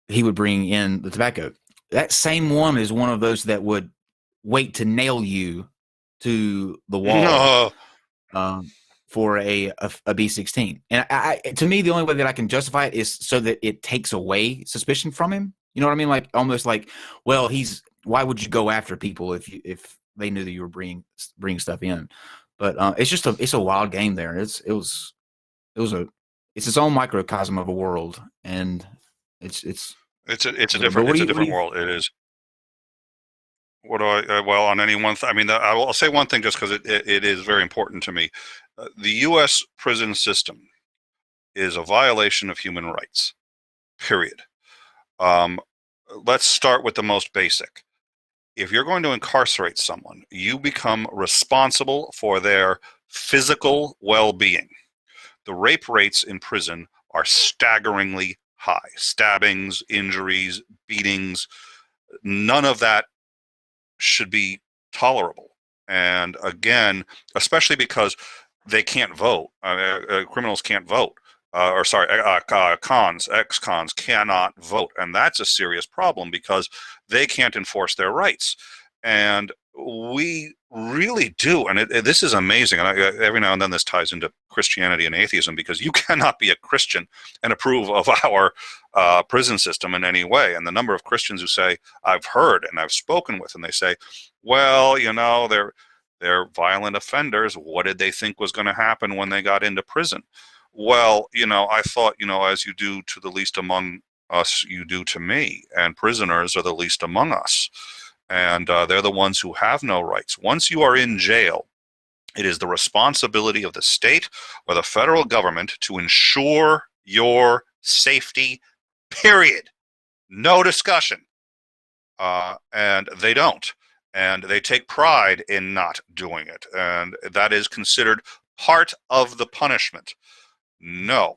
he would bring in the tobacco. That same one is one of those that would wait to nail you to the wall. No. For a B-16. And to me, the only way that I can justify it is so that it takes away suspicion from him. You know what I mean? Like almost like, well, why would you go after people if they knew that you were bringing stuff in? But it's a wild game there. It's its own microcosm of a world, and it's a different world. It is. What do I? Well, on any one thing, I mean, I'll say one thing just because it is very important to me. The U.S. prison system is a violation of human rights. Period. Let's start with the most basic. If you're going to incarcerate someone, you become responsible for their physical well-being. The rape rates in prison are staggeringly high. Stabbings, injuries, beatings, none of that should be tolerable. And again, especially because they can't vote. Criminals can't vote. Ex-cons cannot vote. And that's a serious problem because they can't enforce their rights. And we really do, and this is amazing. And every now and then this ties into Christianity and atheism, because you cannot be a Christian and approve of our prison system in any way. And the number of Christians who say, I've heard and I've spoken with, and they say, well, they're violent offenders. What did they think was going to happen when they got into prison? Well, I thought, as you do to the least among us, you do to me, and prisoners are the least among us. And they're the ones who have no rights. Once you are in jail, it is the responsibility of the state or the federal government to ensure your safety, period. No discussion. And they don't. And they take pride in not doing it. And that is considered part of the punishment. No.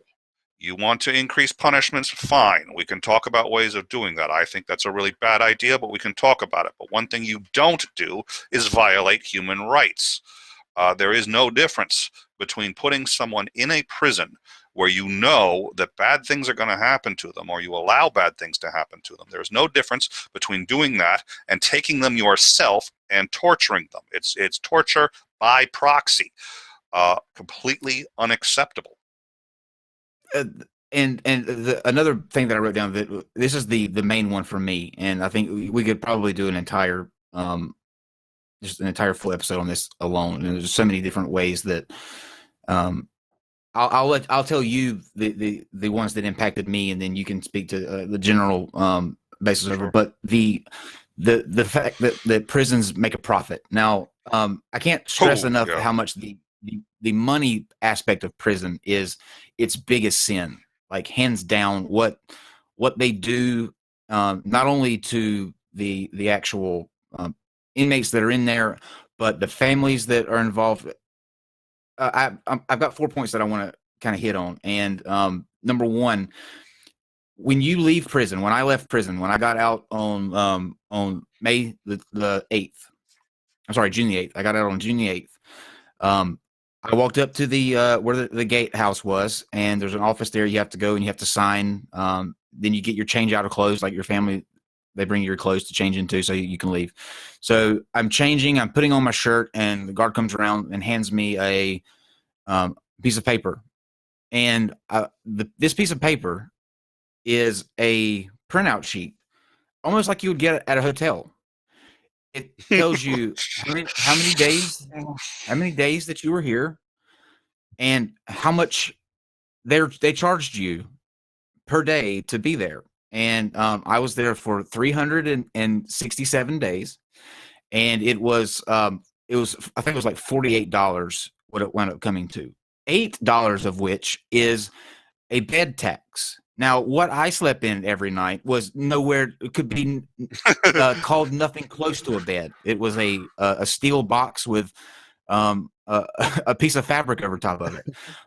You want to increase punishments? Fine. We can talk about ways of doing that. I think that's a really bad idea, but we can talk about it. But one thing you don't do is violate human rights. There is no difference between putting someone in a prison where you know that bad things are going to happen to them, or you allow bad things to happen to them. There's no difference between doing that and taking them yourself and torturing them. It's torture by proxy. Completely unacceptable. Another thing that I wrote down, that this is the main one for me, and I think we could probably do an entire just an entire full episode on this alone. And there's so many different ways that I'll tell you the ones that impacted me, and then you can speak to the general basis of it. But the fact that prisons make a profit. Now, I can't stress enough how much the money aspect of prison is its biggest sin. Like, hands down, what they do, not only to the actual inmates that are in there, but the families that are involved. I've got 4 points that I want to kind of hit on. And number one, when you leave prison, when I left prison, when I got out on May the 8th, I'm sorry, June the 8th. I got out on June the 8th. I walked up to the where the gatehouse was, and there's an office there. You have to go and you have to sign. Then you get your change out of clothes, like your family. They bring you your clothes to change into so you can leave. So I'm changing. I'm putting on my shirt, and the guard comes around and hands me a piece of paper. And this piece of paper is a printout sheet, almost like you would get at a hotel. It tells you how many days that you were here, and how much they charged you per day to be there. And I was there for 367 days, and it was I think it was like $48 what it wound up coming to. $8 of which is a bed tax. Now, what I slept in every night was nowhere. It could be called nothing close to a bed. It was a steel box with a piece of fabric over top of it.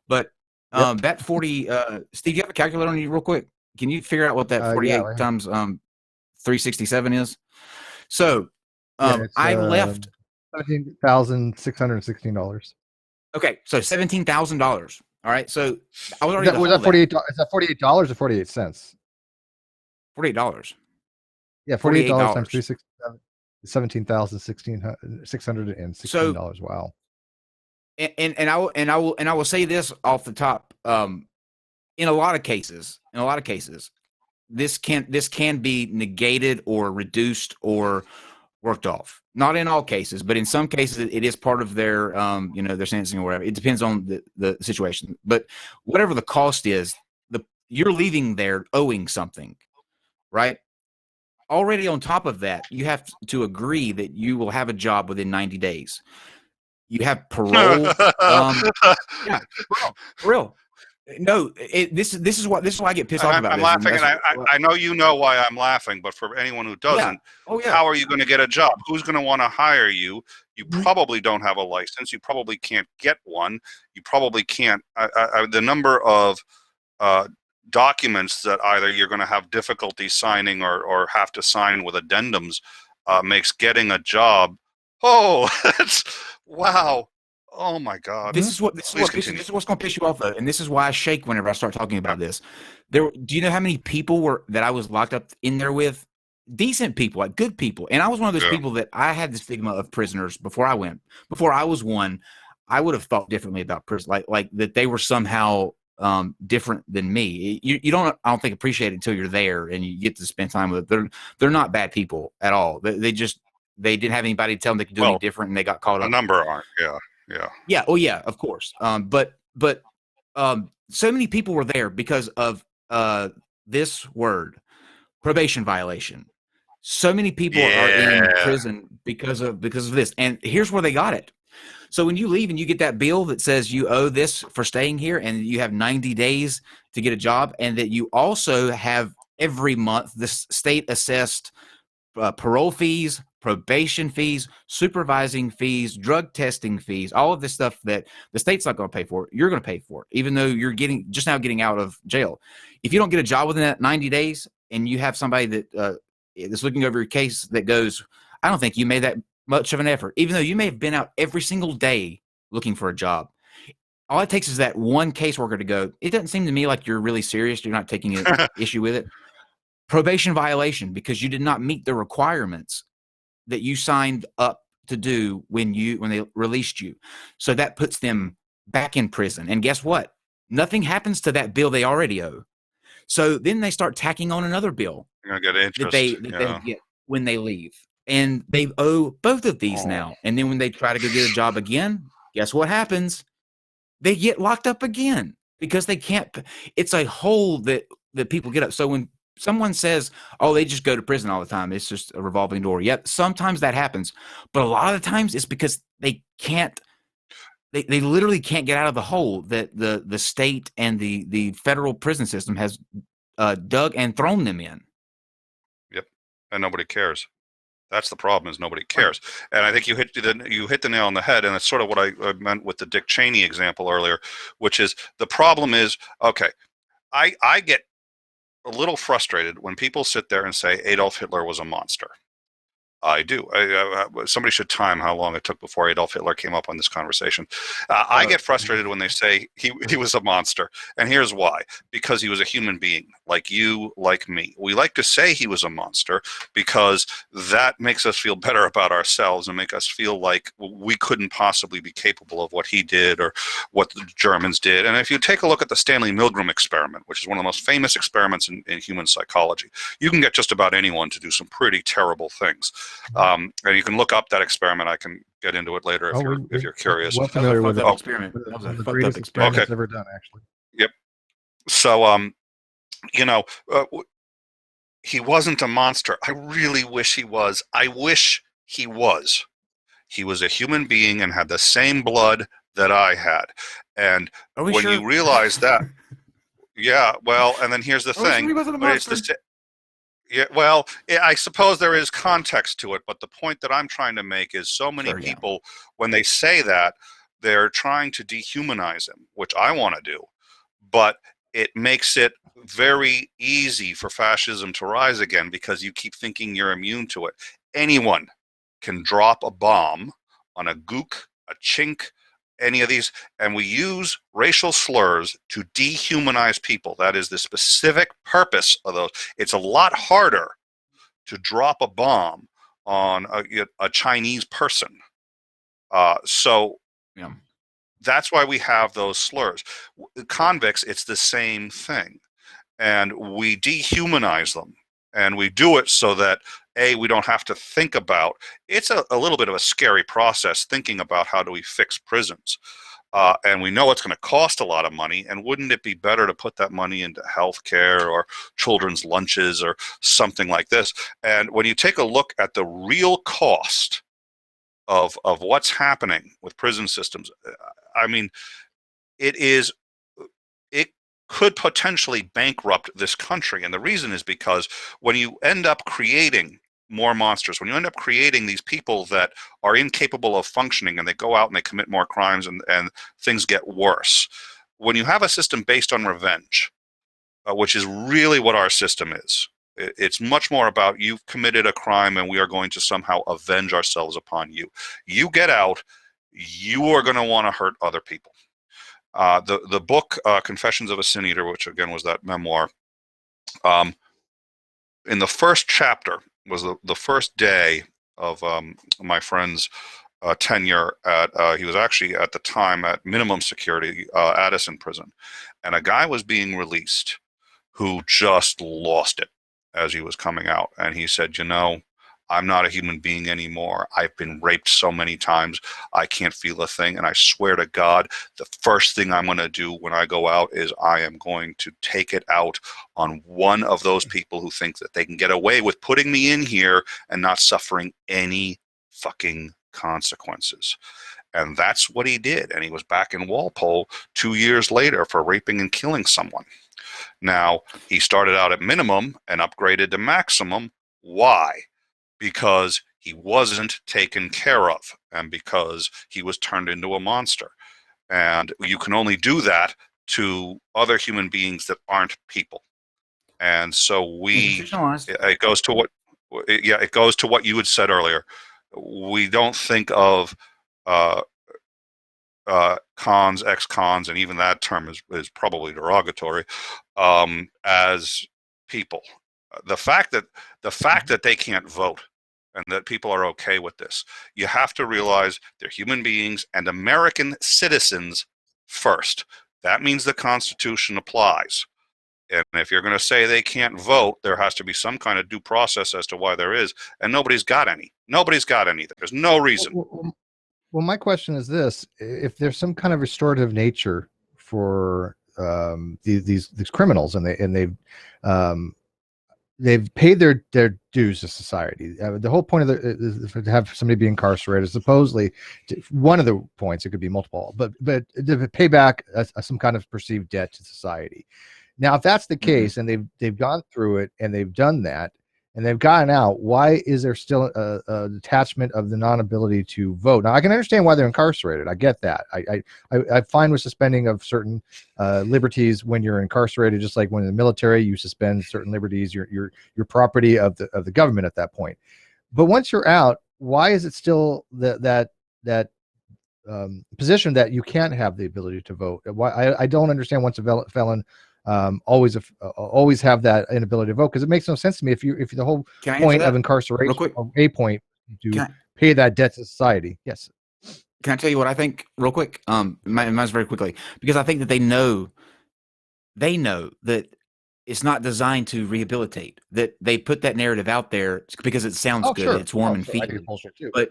But that 40, Steve, you have a calculator on you real quick? Can you figure out what that 48 times 367 is? So I left $17,616. Okay, so $17,000. All right, so I was already. Was that $48? Is that $48 or 48 cents? $48. Yeah, $48 times 367 is $17,616. Wow. And I will say this off the top. In a lot of cases, this can be negated or reduced or worked off. Not in all cases, but in some cases it is part of their their sentencing or whatever. It depends on the situation. But whatever the cost is, you're leaving there owing something, right? Already on top of that, you have to agree that you will have a job within 90 days. You have parole. Yeah, for real. No, this is why I get pissed off about I'm this. laughing, and I know you know why I'm laughing, but for anyone who doesn't, how are you going to get a job? Who's going to want to hire you? You probably don't have a license. You probably can't get one. You probably can't. The number of documents that either you're going to have difficulty signing or have to sign with addendums makes getting a job. Oh, that's wow. Oh my God! This is what's going to piss you off, though, and this is why I shake whenever I start talking about this. Do you know how many people that I was locked up in there with? decent people, like good people. And I was one of those Yeah. people that I had the stigma of prisoners before I went. Before I was one, I would have thought differently about prison, like that they were somehow different than me. You don't, I don't think, appreciate it until you're there and you get to spend time with it. They're not bad people at all. They just, they didn't have anybody to tell them they could do any different, and they got caught A up. number aren't. Yeah. Yeah. Oh yeah, of course. But so many people were there because of this word, probation violation. So many people are in prison because of this. And here's where they got it. So when you leave and you get that bill that says you owe this for staying here, and you have 90 days to get a job, and that you also have every month the state assessed parole fees, probation fees, supervising fees, drug testing fees, all of this stuff that the state's not going to pay for, you're going to pay for it, even though you're just now getting out of jail. If you don't get a job within that 90 days and you have somebody that is looking over your case that goes, I don't think you made that much of an effort, even though you may have been out every single day looking for a job. All it takes is that one caseworker to go, it doesn't seem to me like you're really serious. You're not taking an issue with it. Probation violation, because you did not meet the requirements that you signed up to do when they released you. So that puts them back in prison. And guess what? Nothing happens to that bill they already owe. So then they start tacking on another bill You're gonna get interest. they get when they leave. And they owe both of these now. And then when they try to go get a job again, guess what happens? They get locked up again because they can't. It's a hole that people get up. So when someone says, oh, they just go to prison all the time, it's just a revolving door. Yep, sometimes that happens. But a lot of the times it's because they can't. They literally can't get out of the hole that the state and the federal prison system has dug and thrown them in. Yep, and nobody cares. That's the problem, is nobody cares. And I think you hit the nail on the head, and it's sort of what I meant with the Dick Cheney example earlier, which is the problem is, okay, I get a little frustrated when people sit there and say Adolf Hitler was a monster. I do. Somebody should time how long it took before Adolf Hitler came up on this conversation. I get frustrated when they say he was a monster. And here's why. Because he was a human being, like you, like me. We like to say he was a monster because that makes us feel better about ourselves and make us feel like we couldn't possibly be capable of what he did or what the Germans did. And if you take a look at the Stanley Milgram experiment, which is one of the most famous experiments in human psychology, you can get just about anyone to do some pretty terrible things. And you can look up that experiment. I can get into it later if you're curious. Well familiar with that it. experiment. That was a the fucked greatest up experiment experiment. ever done, actually. Yep. So, he wasn't a monster. I really wish he was. I wish he was. He was a human being and had the same blood that I had. And when you realize that, yeah, well, and then here's the thing. He wasn't a monster. Yeah, well, I suppose there is context to it, but the point that I'm trying to make is so many people, when they say that, they're trying to dehumanize him, which I want to do, but it makes it very easy for fascism to rise again because you keep thinking you're immune to it. Anyone can drop a bomb on a gook, a chink, any of these, and we use racial slurs to dehumanize people. That is the specific purpose of those. It's a lot harder to drop a bomb on a Chinese person. So that's why we have those slurs. Convicts, it's the same thing. And we dehumanize them. And we do it so that, we don't have to think about, it's a little bit of a scary process thinking about how do we fix prisons. And we know it's going to cost a lot of money, and wouldn't it be better to put that money into health care or children's lunches or something like this? And when you take a look at the real cost of what's happening with prison systems, I mean, it could potentially bankrupt this country. And the reason is because when you end up creating more monsters, when you end up creating these people that are incapable of functioning and they go out and they commit more crimes and things get worse, when you have a system based on revenge, which is really what our system is, it's much more about you've committed a crime and we are going to somehow avenge ourselves upon you. You get out, you are going to want to hurt other people. The book Confessions of a Sin Eater, which again was that memoir, in the first chapter, was the first day of my friend's tenure at, he was actually at the time at minimum security Addison prison, and a guy was being released who just lost it as he was coming out. And he said, I'm not a human being anymore. I've been raped so many times. I can't feel a thing. And I swear to God, the first thing I'm going to do when I go out is I am going to take it out on one of those people who think that they can get away with putting me in here and not suffering any fucking consequences. And that's what he did. And he was back in Walpole 2 years later for raping and killing someone. Now, he started out at minimum and upgraded to maximum. Why? Because he wasn't taken care of and because he was turned into a monster. And you can only do that to other human beings that aren't people. And so it goes to what you had said earlier. We don't think of cons, ex-cons, and even that term is probably derogatory, as people. The fact that they can't vote and that people are okay with this, you have to realize they're human beings and American citizens first. That means the Constitution applies. And if you're going to say they can't vote, there has to be some kind of due process as to why there is. And nobody's got any. Nobody's got any. There's no reason. Well, my question is this: if there's some kind of restorative nature for these criminals, and they've paid their dues to society. The whole point of is to have somebody be incarcerated. Supposedly, one of the points, it could be multiple, but to pay back some kind of perceived debt to society. Now, if that's the case, and they've gone through it and they've done that and they've gotten out, why is there still a detachment of the non-ability to vote? Now, I can understand why they're incarcerated. I get that. I find with suspending of certain liberties when you're incarcerated, just like when in the military you suspend certain liberties, you're property of the government at that point. But once you're out, why is it still that position that you can't have the ability to vote? Why I don't understand once a felon always have that inability to vote, because it makes no sense to me if the whole point of incarceration, a point to pay that debt to society. Yes. Can I tell you what I think real quick? Mine's very quickly, because I think that they know that it's not designed to rehabilitate, that they put that narrative out there because it sounds good. Sure. It's warm and feeling. But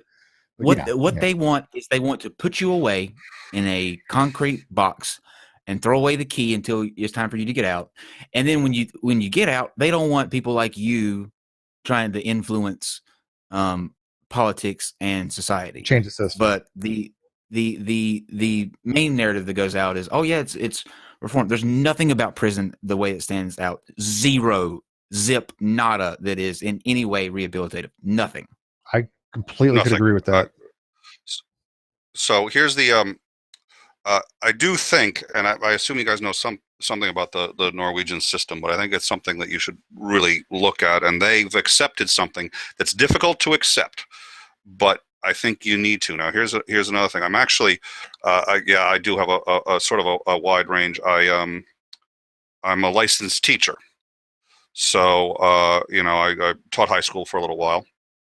what they want is they want to put you away in a concrete box and throw away the key until it's time for you to get out. And then when you get out, they don't want people like you trying to influence politics and society. Change the system. But the main narrative that goes out is, oh yeah, it's reform. There's nothing about prison the way it stands out. Zero, zip, nada that is in any way rehabilitative. Nothing. I completely could agree with that. So here's the I do think, and I assume you guys know something about the Norwegian system, but I think it's something that you should really look at. And they've accepted something that's difficult to accept, but I think you need to. Now, here's another thing. I'm actually, I do have a sort of a wide range. I'm a licensed teacher, so I taught high school for a little while.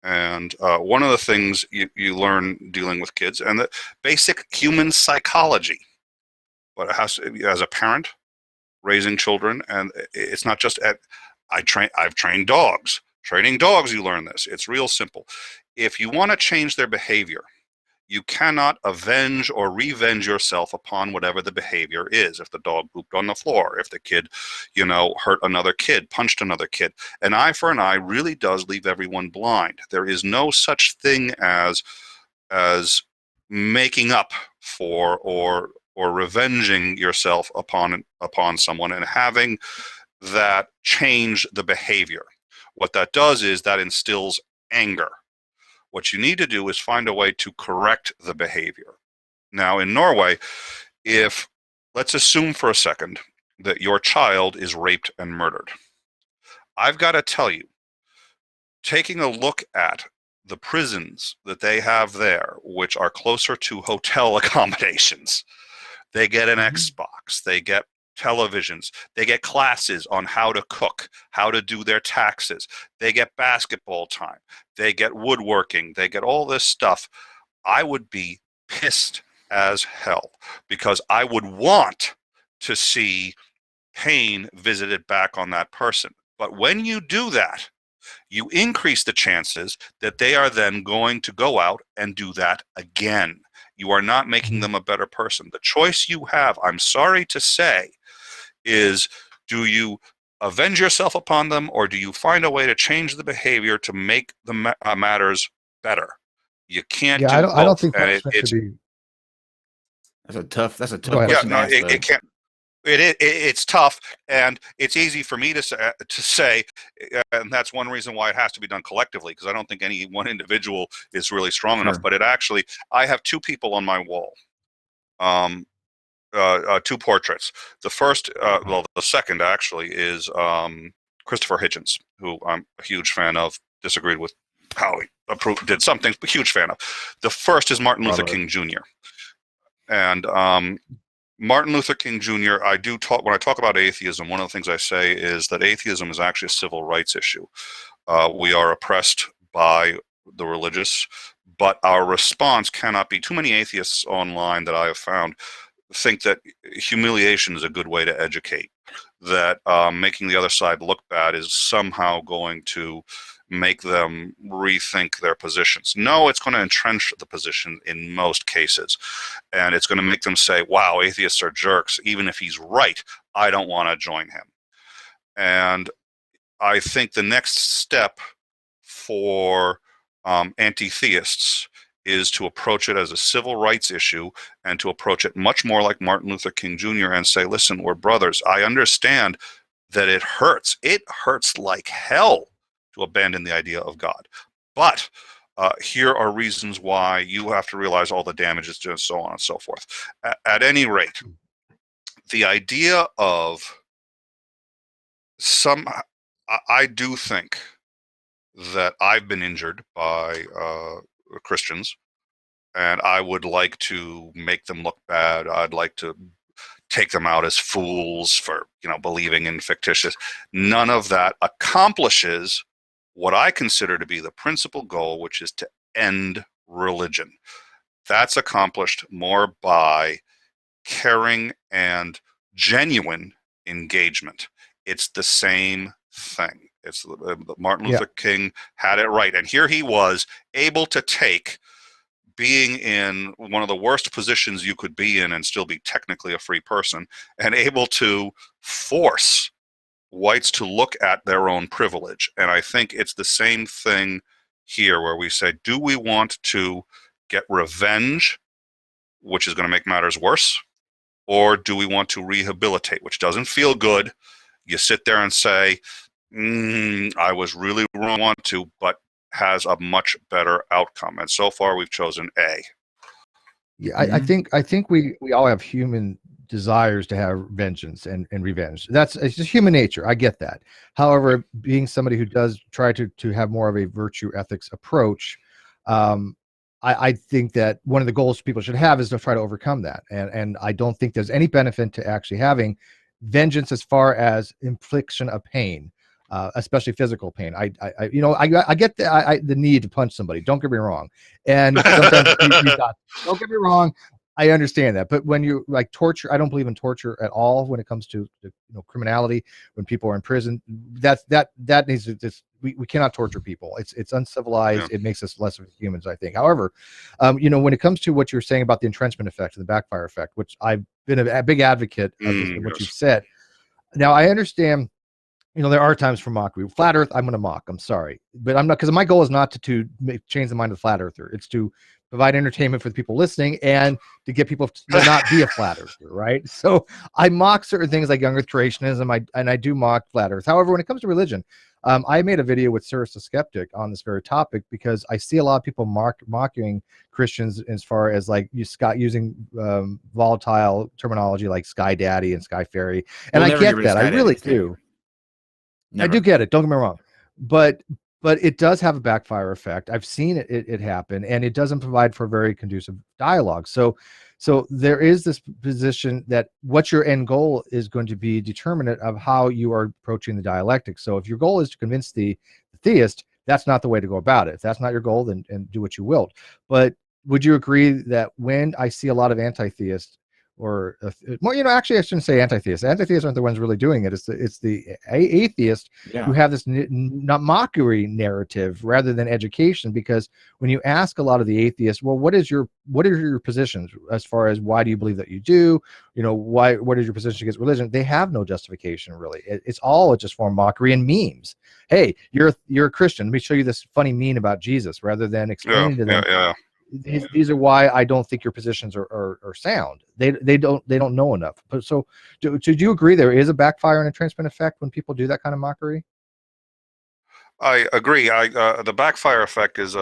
And one of the things you learn dealing with kids, and the basic human psychology, but it has as a parent raising children, and it's not just I've trained dogs. Training dogs, you learn this. It's real simple. If you want to change their behavior, you cannot avenge or revenge yourself upon whatever the behavior is. If the dog pooped on the floor, if the kid, hurt another kid, punched another kid, an eye for an eye really does leave everyone blind. There is no such thing as making up for or revenging yourself upon someone and having that change the behavior. What that does is that instills anger. What you need to do is find a way to correct the behavior. Now, in Norway, let's assume for a second that your child is raped and murdered. I've got to tell you, taking a look at the prisons that they have there, which are closer to hotel accommodations, they get an Xbox, they get televisions. They get classes on how to cook, how to do their taxes. They get basketball time. They get woodworking. They get all this stuff. I would be pissed as hell because I would want to see pain visited back on that person. But when you do that, you increase the chances that they are then going to go out and do that again. You are not making them a better person. The choice you have, I'm sorry to say, is do you avenge yourself upon them, or do you find a way to change the behavior to make the matters better? You can't do both. I don't think and punishment should be. That's a tough Go ahead. question to no, ask, it can't. It's tough, and it's easy for me to say, and that's one reason why it has to be done collectively, because I don't think any one individual is really strong enough. But I have two people on my wall, two portraits. The first, the second actually is Christopher Hitchens, who I'm a huge fan of. Disagreed with how he did some things, but huge fan of. The first is Martin Luther King Jr. And Martin Luther King Jr., when I talk about atheism, one of the things I say is that atheism is actually a civil rights issue. We are oppressed by the religious, but our response cannot be. Too many atheists online that I have found think that humiliation is a good way to educate, that making the other side look bad is somehow going to make them rethink their positions. No, it's going to entrench the position in most cases. And it's going to make them say, wow, atheists are jerks. Even if he's right, I don't want to join him. And I think the next step for anti-theists is to approach it as a civil rights issue and to approach it much more like Martin Luther King Jr. and say, listen, we're brothers. I understand that it hurts. It hurts like hell to abandon the idea of God. But here are reasons why you have to realize all the damage it's doing, so on and so forth. At any rate, the idea of I do think that I've been injured by Christians, and I would like to make them look bad. I'd like to take them out as fools for, believing in fictitious. None of that accomplishes what I consider to be the principal goal, which is to end religion. That's accomplished more by caring and genuine engagement. It's the same thing. It's Martin Luther King had it right. And here he was able to take being in one of the worst positions you could be in and still be technically a free person, and able to force whites to look at their own privilege. And I think it's the same thing here, where we say, do we want to get revenge, which is going to make matters worse, or do we want to rehabilitate, which doesn't feel good? You sit there and say, I was really wrong, want to, but has a much better outcome. And so far we've chosen A. Yeah, I think we all have human desires to have vengeance and revenge. It's just human nature. I get that. However, being somebody who does try to have more of a virtue ethics approach, I think that one of the goals people should have is to try to overcome that. And I don't think there's any benefit to actually having vengeance as far as infliction of pain, especially physical pain. I get the need to punch somebody. Don't get me wrong. And sometimes don't get me wrong. I understand that, but when you like torture, I don't believe in torture at all when it comes to criminality. When people are in prison, that needs to just, we cannot torture people. It's uncivilized. It makes us less of humans, I think. However, when it comes to what you're saying about the entrenchment effect and the backfire effect, which I've been a big advocate of what you've said. Now I understand. There are times for mockery. Flat Earth, I'm going to mock. I'm sorry, but I'm not, because my goal is not to change the mind of the flat earther. It's to provide entertainment for the people listening and to get people to not be a flat earther, right? So I mock certain things like young earth creationism, and I do mock flat Earth. However, when it comes to religion, I made a video with Cyrus the Skeptic on this very topic because I see a lot of people mocking Christians as far as like using volatile terminology like Sky Daddy and Sky Fairy, and I get that. I really do. Never. I do get it. Don't get me wrong, but it does have a backfire effect. I've seen it happen, and it doesn't provide for very conducive dialogue. So So there is this position that what your end goal is going to be determinant of how you are approaching the dialectic. So if your goal is to convince the theist, that's not the way to go about it. If that's not your goal, then and do what you will. But would you agree that when I see a lot of anti-theists, or well, actually, I shouldn't say anti-theists. Anti-theists aren't the ones really doing it. It's the atheists who have this not mockery narrative rather than education. Because when you ask a lot of the atheists, well, what are your positions as far as why do you believe that you do? What is your position against religion? They have no justification really. It's all just form mockery and memes. Hey, you're a Christian. Let me show you this funny meme about Jesus, rather than explaining to them. These are why I don't think your positions are sound. They don't know enough. But so, do you agree there is a backfire and entrenchment effect when people do that kind of mockery? I agree. The backfire effect is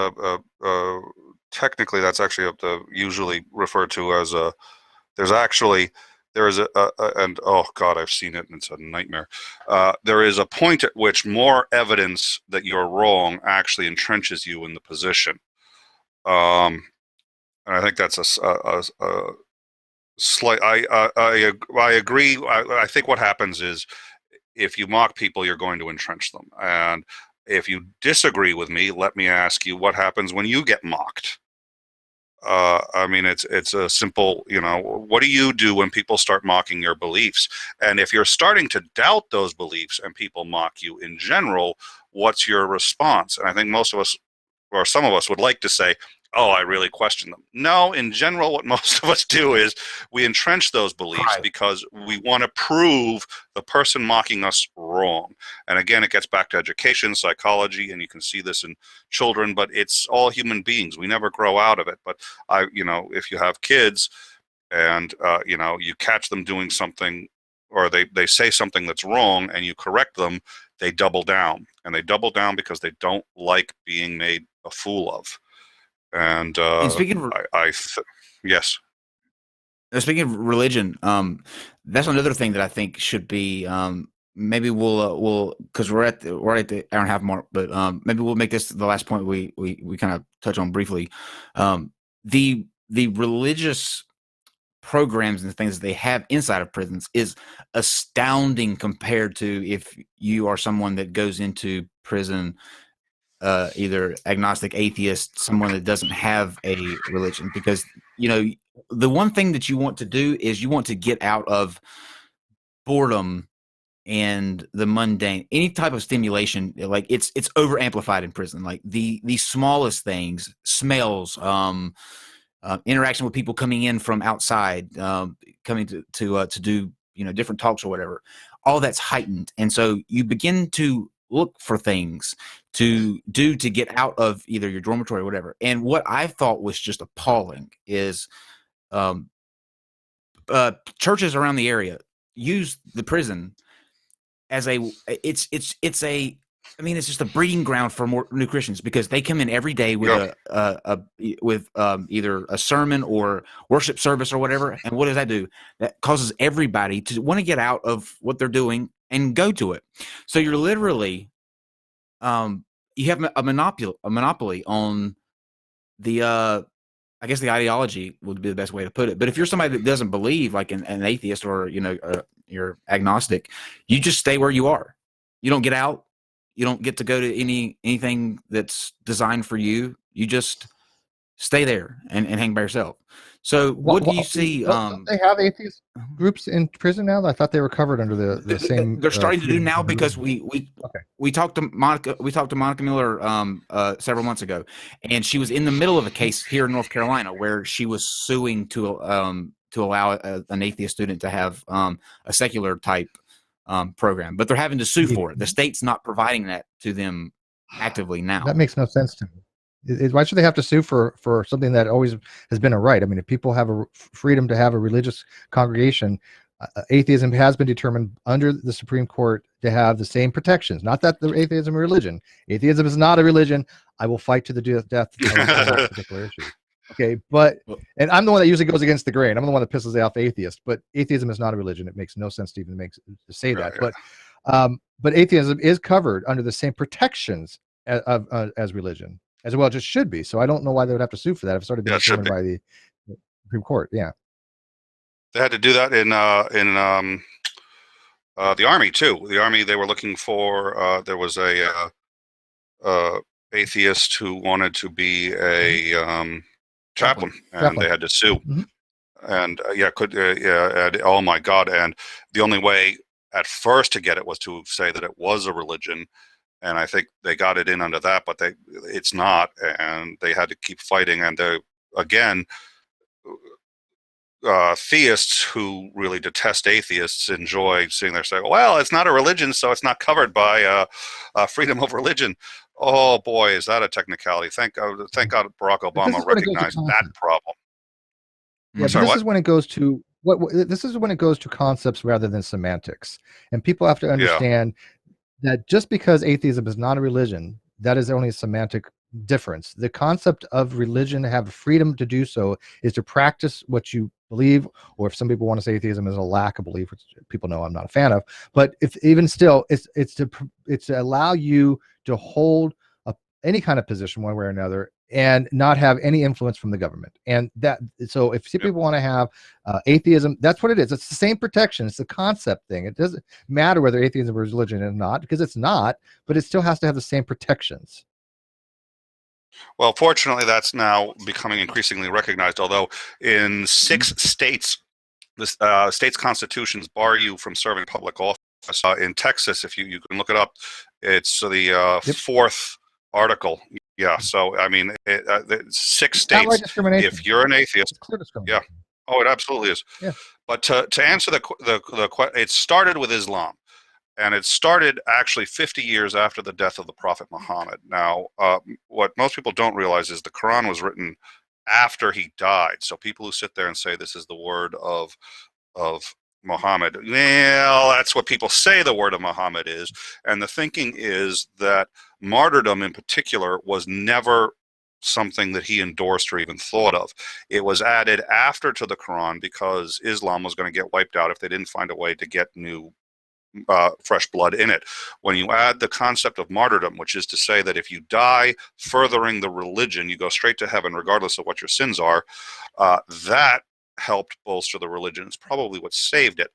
technically that's actually usually referred to as a. There is and oh God, I've seen it and it's a nightmare. There is a point at which more evidence that you're wrong actually entrenches you in the position. And I think that's a slight. I agree. I think what happens is if you mock people, you're going to entrench them. And if you disagree with me, let me ask you what happens when you get mocked. I mean, it's a simple, what do you do when people start mocking your beliefs? And if you're starting to doubt those beliefs and people mock you in general, what's your response? And I think most of us, or some of us, would like to say, oh, I really question them. No, in general, what most of us do is we entrench those beliefs because we want to prove the person mocking us wrong. And again, it gets back to education, psychology, and you can see this in children, but it's all human beings. We never grow out of it. But if you have kids and, you catch them doing something, or they say something that's wrong and you correct them, they double down. And they double down because they don't like being made a fool of. And speaking of, yes. Speaking of religion, that's another thing that I think should be. Maybe we'll because we're at the hour and a half mark, but maybe we'll make this the last point we kind of touch on briefly. The religious programs and things that they have inside of prisons is astounding compared to if you are someone that goes into prison. Either agnostic, atheist, someone that doesn't have a religion, because the one thing that you want to do is you want to get out of boredom and the mundane. Any type of stimulation, like it's over amplified in prison. Like the smallest things, smells, interaction with people coming in from outside, coming to do different talks or whatever. All that's heightened, and so you begin to look for things to do to get out of either your dormitory or whatever. And what I thought was just appalling is churches around the area use the prison as it's just a breeding ground for more new Christians, because they come in every day with either a sermon or worship service or whatever. And what does that do? That causes everybody to want to get out of what they're doing and go to it. So you're literally, you have a monopoly on the, I guess the ideology would be the best way to put it. But if you're somebody that doesn't believe, like an atheist, or you're agnostic, you just stay where you are. You don't get out. You don't get to go to anything that's designed for you. You just stay there and hang by yourself. So what do you see? Don't they have atheist groups in prison now? I thought they were covered under the same. They're starting to do now, because we talked to Monica. We talked to Monica Miller several months ago, and she was in the middle of a case here in North Carolina where she was suing to allow an atheist student to have a secular type program, but they're having to sue for it. The state's not providing that to them actively now. That makes no sense to me. Why should they have to sue for something that always has been a right? I mean, if people have a freedom to have a religious congregation, atheism has been determined under the Supreme Court to have the same protections. Not that the atheism is a religion. Atheism is not a religion. I will fight to the death on that particular issue. Okay, and I'm the one that usually goes against the grain. I'm the one that pisses off atheists. But atheism is not a religion. It makes no sense to even say that. Yeah. But atheism is covered under the same protections as religion. As well, just should be. So I don't know why they would have to sue for that if it's already been determined by the Supreme Court. Yeah. They had to do that in the Army too. The Army, they were looking for. There was a atheist who wanted to be a chaplain, and they had to sue. Mm-hmm. And oh my God! And the only way at first to get it was to say that it was a religion, and I think they got it in under that, but it's not, and they had to keep fighting. And again, theists who really detest atheists enjoy seeing there saying, well, it's not a religion, so it's not covered by freedom of religion. Oh boy, is that a technicality. Thank God Barack Obama recognized that problem. Yeah, but this is when it goes to this is when it goes to concepts rather than semantics. And people have to understand that just because atheism is not a religion, that is only a semantic difference. The concept of religion, have freedom to do so, is to practice what you believe, or if some people want to say atheism is a lack of belief, which people know I'm not a fan of, but if even still, it's to allow you to hold any kind of position one way or another and not have any influence from the government. And that, so if people want to have atheism, that's what it is. It's the same protection. It's the concept thing. It doesn't matter whether atheism is religion or not, because it's not, but it still has to have the same protections. Well, fortunately, that's now becoming increasingly recognized, although in 6 states, the state's constitutions bar you from serving public office. In Texas, if you can look it up, it's the 4th article. Yeah, so I mean, 6 states. If you're an atheist, yeah, oh, it absolutely is. Yeah. But to answer the question, it started with Islam, and it started actually 50 years after the death of the Prophet Muhammad. Now, what most people don't realize is the Quran was written after he died. So people who sit there and say this is the word of Muhammad, well, that's what people say the word of Muhammad is. And the thinking is that martyrdom in particular was never something that he endorsed or even thought of. It was added after to the Quran because Islam was going to get wiped out if they didn't find a way to get new fresh blood in it. When you add the concept of martyrdom, which is to say that if you die furthering the religion, you go straight to heaven regardless of what your sins are, that helped bolster the religion. It's probably what saved it.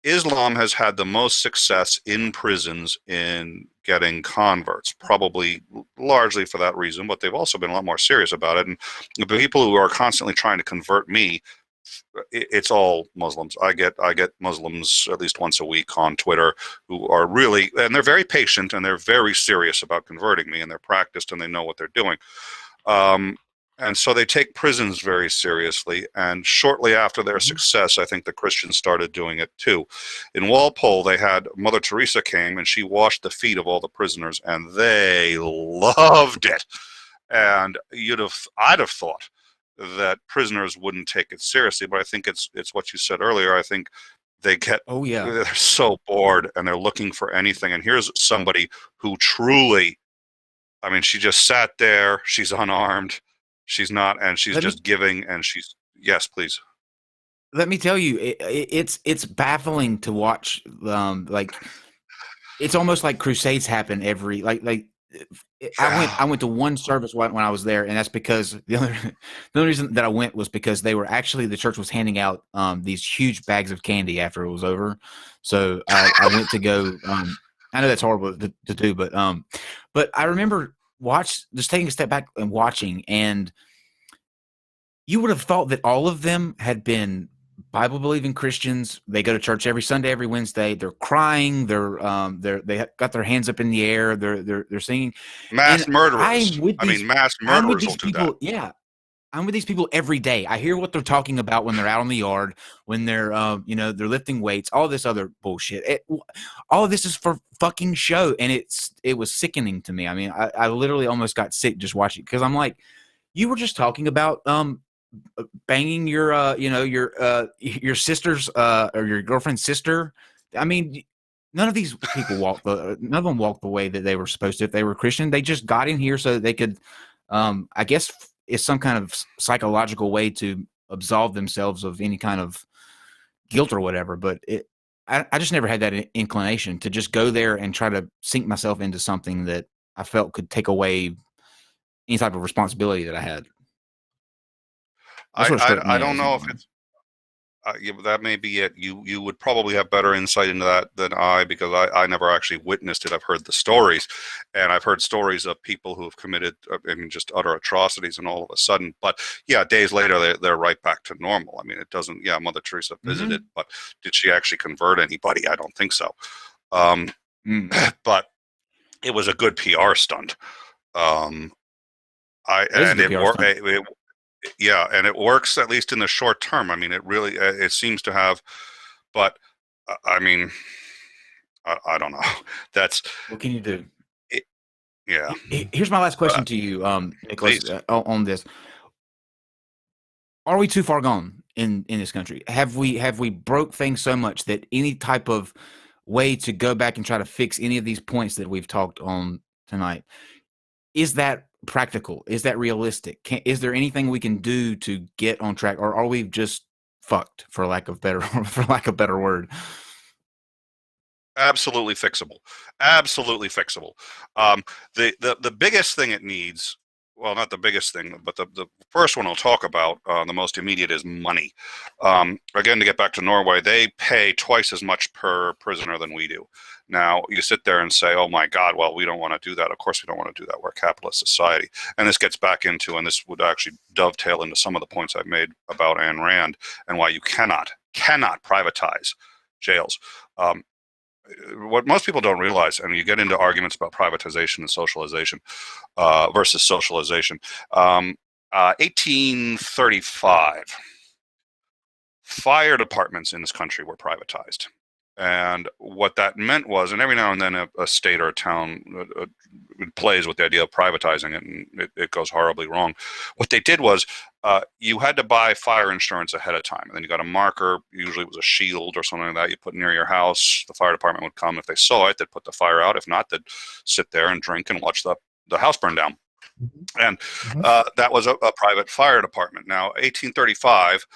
Islam has had the most success in prisons in getting converts, probably largely for that reason, but they've also been a lot more serious about it. And the people who are constantly trying to convert me, it's all Muslims. I get Muslims at least once a week on Twitter who are really, and they're very patient and they're very serious about converting me, and they're practiced and they know what they're doing. And so they take prisons very seriously. And shortly after their success, I think the Christians started doing it too. In Walpole, they had Mother Teresa came and she washed the feet of all the prisoners, and they loved it. And I'd have thought that prisoners wouldn't take it seriously, but I think it's what you said earlier. I think they get, they're so bored and they're looking for anything. And here's somebody who truly, I mean, she just sat there, she's unarmed, she's not, and she's just giving, and she's, yes, please. Let me tell you, it's baffling to watch. Like, it's almost like crusades happen every I went to one service when I was there, and that's because the only reason that I went was because they were actually, the church was handing out these huge bags of candy after it was over. So I went to go. I know that's horrible to do, but I remember just taking a step back and watching, and you would have thought that all of them had been Bible-believing Christians. They go to church every Sunday, every Wednesday. They're crying. They got their hands up in the air. They're singing. Mass murderers. Mass murderers will do that. Yeah, I'm with these people every day. I hear what they're talking about when they're out in the yard, when they're they're lifting weights, all this other bullshit. All of this is for fucking show, and it was sickening to me. I mean, I literally almost got sick just watching it, because I'm like, you were just talking about banging your sister's or your girlfriend's sister. I mean, none of these people none of them walked the way that they were supposed to if they were Christian. They just got in here so that they could, I guess it's some kind of psychological way to absolve themselves of any kind of guilt or whatever. But I just never had that inclination to just go there and try to sink myself into something that I felt could take away any type of responsibility that I had. I don't know if it's, that may be it. You would probably have better insight into that than I, because I never actually witnessed it. I've heard the stories, and I've heard stories of people who have committed, I mean, just utter atrocities, and all of a sudden, but yeah, days later they're right back to normal. I mean, it doesn't. Yeah, Mother Teresa visited, but did she actually convert anybody? I don't think so. But it was a good PR stunt. Yeah, and it works, at least in the short term. I mean, it really, it seems to have, but I mean, I don't know. That's what can you do? Yeah. Here's my last question to you, Nicholas, on this. Are we too far gone in this country? Have we broke things so much that any type of way to go back and try to fix any of these points that we've talked on tonight, is that practical? Is that realistic? Is there anything we can do to get on track, or are we just fucked, for lack of better word? Absolutely fixable. Absolutely fixable. The biggest thing it needs, well, not the biggest thing, but the first one I'll talk about, the most immediate, is money. Again, to get back to Norway, they pay twice as much per prisoner than we do. Now, you sit there and say, oh my God, well, we don't want to do that. Of course we don't want to do that. We're a capitalist society. And this gets back into, and this would actually dovetail into some of the points I've made about Ayn Rand and why you cannot privatize jails. What most people don't realize, and you get into arguments about privatization and socialization versus socialization. 1835, fire departments in this country were privatized. And what that meant was, and every now and then a state or a town plays with the idea of privatizing it, and it goes horribly wrong. What they did was, you had to buy fire insurance ahead of time, and then you got a marker. Usually it was a shield or something like that you put near your house. The fire department would come. If they saw it, they'd put the fire out. If not, they'd sit there and drink and watch the house burn down. And that was a private fire department. Now, 1835,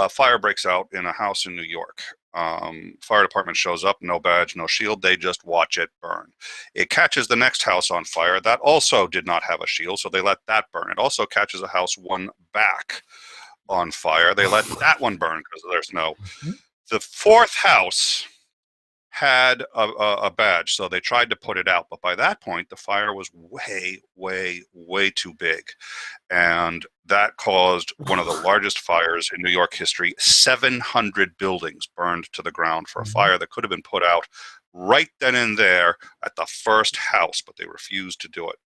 fire breaks out in a house in New York. Fire department shows up, no badge, no shield. They just watch it burn. It catches the next house on fire. That also did not have a shield, so they let that burn. It also catches a house one back on fire. They let that one burn because there's no. The fourth house had a badge, so they tried to put it out. But by that point, the fire was way, way, way too big. And that caused one of the largest fires in New York history. 700 buildings burned to the ground for a fire that could have been put out right then and there at the first house, but they refused to do it.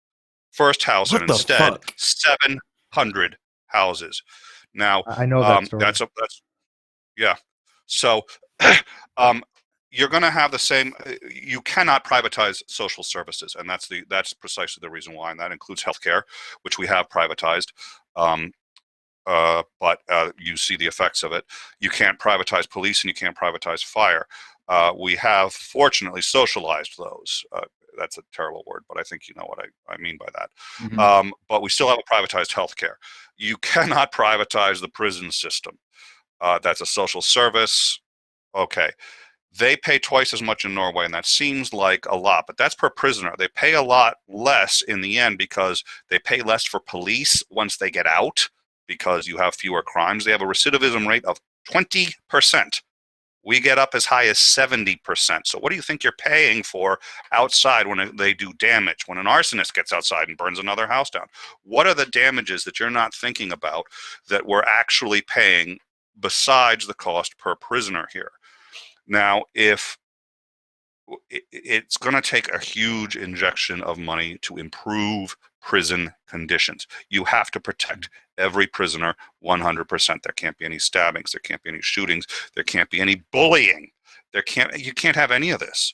First house, and instead 700 houses. Now, I know that story. That's yeah. So, you're going to have the same. You cannot privatize social services, and that's precisely the reason why, and that includes healthcare, which we have privatized. But you see the effects of it. You can't privatize police, and you can't privatize fire. We have, fortunately, socialized those. That's a terrible word, but I think you know what I mean by that. But we still have a privatized healthcare. You cannot privatize the prison system. That's a social service. Okay. They pay twice as much in Norway, and that seems like a lot, but that's per prisoner. They pay a lot less in the end because they pay less for police once they get out, because you have fewer crimes. They have a recidivism rate of 20%. We get up as high as 70%. So what do you think you're paying for outside when they do damage? When an arsonist gets outside and burns another house down, what are the damages that you're not thinking about that we're actually paying besides the cost per prisoner here? Now, if it's going to take a huge injection of money to improve prison conditions, you have to protect every prisoner 100%. There can't be any stabbings. There can't be any shootings. There can't be any bullying. You can't have any of this.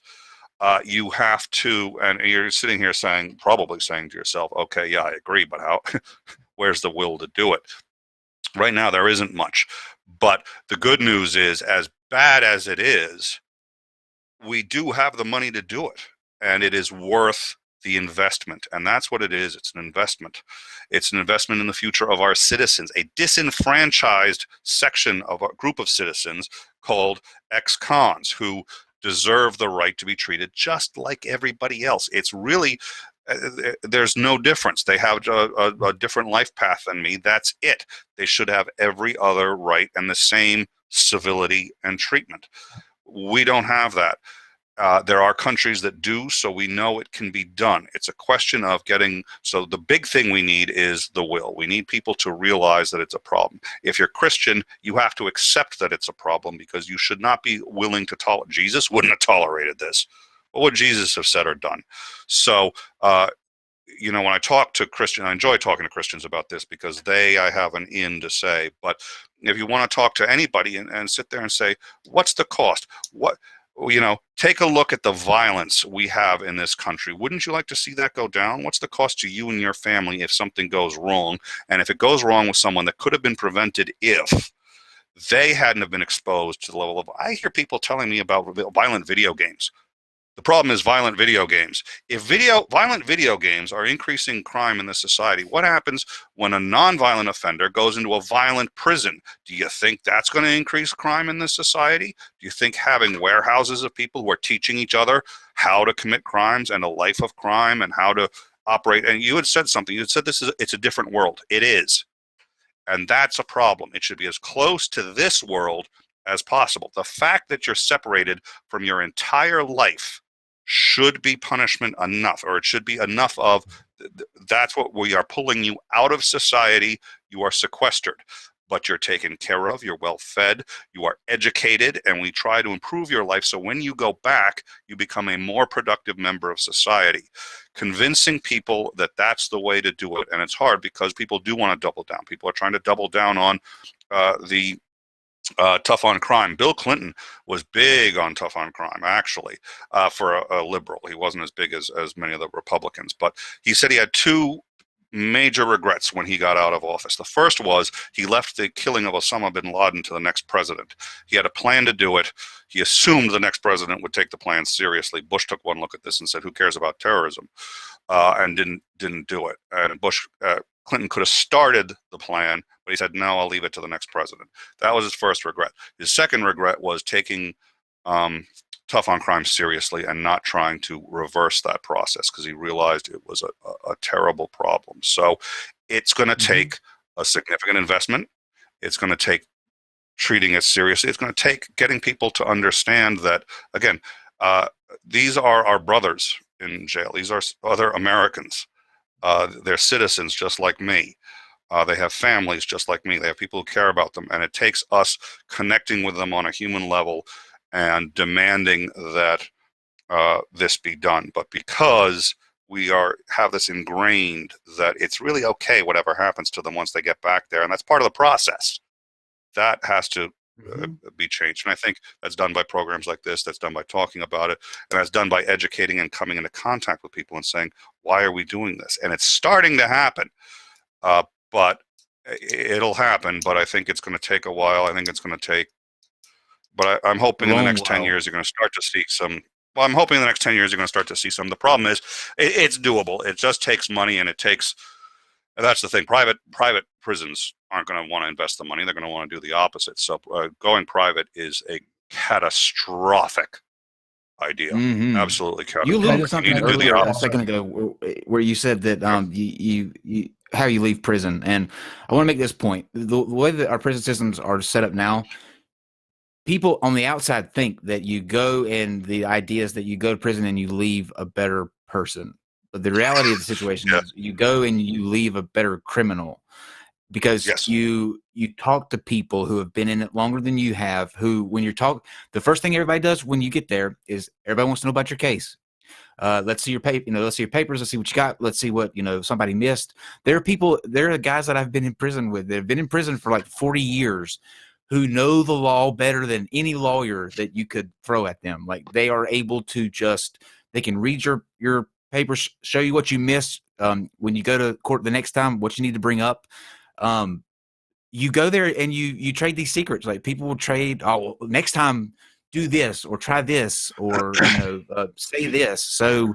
You have to, and you're sitting here probably saying to yourself, okay, yeah, I agree, but how? Where's the will to do it? Right now, there isn't much. But the good news is, as bad as it is, we do have the money to do it, and it is worth the investment. And that's what it is. It's an investment. It's an investment in the future of our citizens, a disenfranchised section of a group of citizens called ex-cons, who deserve the right to be treated just like everybody else. It's really, there's no difference. They have a different life path than me. That's it. They should have every other right and the same civility and treatment. We don't have that. There are countries that do, so we know it can be done. It's a question of getting, so the big thing we need is the will. We need people to realize that it's a problem. If you're Christian, you have to accept that it's a problem, because you should not be willing to tolerate. Jesus wouldn't have tolerated this. What would Jesus have said or done? So, you know, when I talk to Christians, I enjoy talking to Christians about this, because I have an in to say. But if you want to talk to anybody and sit there and say, what's the cost? You know, take a look at the violence we have in this country. Wouldn't you like to see that go down? What's the cost to you and your family if something goes wrong? And if it goes wrong with someone that could have been prevented if they hadn't have been exposed to the level of, I hear people telling me about violent video games. The problem is violent video games. If violent video games are increasing crime in this society, what happens when a nonviolent offender goes into a violent prison? Do you think that's going to increase crime in this society? Do you think having warehouses of people who are teaching each other how to commit crimes and a life of crime and how to operate? And you had said something. You had said it's a different world. It is. And that's a problem. It should be as close to this world as possible. The fact that you're separated from your entire life should be punishment enough, or it should be enough of, that's what we are pulling you out of society. You are sequestered, but you're taken care of, you're well fed, you are educated, and we try to improve your life so when you go back, you become a more productive member of society. Convincing people that that's the way to do it, and it's hard because people do want to double down. People are trying to double down on the tough on crime. Bill Clinton was big on tough on crime, actually, for a liberal. He wasn't as big as many of the Republicans, but he said he had two major regrets when he got out of office. The first was he left the killing of Osama bin Laden to the next president. He had a plan to do it. He assumed the next president would take the plan seriously. Bush took one look at this and said, who cares about terrorism? And didn't do it. And Clinton could have started the plan, but he said, no, I'll leave it to the next president. That was his first regret. His second regret was taking tough on crime seriously and not trying to reverse that process, because he realized it was a terrible problem. So it's going to take a significant investment. It's going to take treating it seriously. It's going to take getting people to understand that, again, these are our brothers in jail. These are other Americans. They're citizens just like me. They have families just like me. They have people who care about them. And it takes us connecting with them on a human level and demanding that this be done. But because we have this ingrained that it's really okay whatever happens to them once they get back there, and that's part of the process, that has to be changed. And I think that's done by programs like this, that's done by talking about it, and that's done by educating and coming into contact with people and saying, why are we doing this? And it's starting to happen, but it'll happen, but I think it's going to take a while. I think it's going to take, but I'm hoping in the next 10 years you're going to start to see some. Well, I'm hoping in the next 10 years you're going to start to see some. The problem is it's doable. It just takes money, and that's the thing. Private prisons aren't going to want to invest the money. They're going to want to do the opposite. So going private is a catastrophic idea. Absolutely catastrophic. You alluded to something earlier a second ago where you said that you how you leave prison, and I want to make this point. The way that our prison systems are set up now, people on the outside think that you go, and the idea is that you go to prison and you leave a better person. But the reality of the situation is you go and you leave a better criminal, because you talk to people who have been in it longer than you have, who, when you're the first thing everybody does when you get there is everybody wants to know about your case. Let's see your paper, let's see your papers. Let's see what you got. Let's see what, somebody missed. There are guys that I've been in prison with that have been in prison for like 40 years who know the law better than any lawyer that you could throw at them. Like, they are able to they can read your papers, show you what you missed. When you go to court the next time, what you need to bring up. You go there and you trade these secrets. Like, people will trade, next time do this or try this or say this. So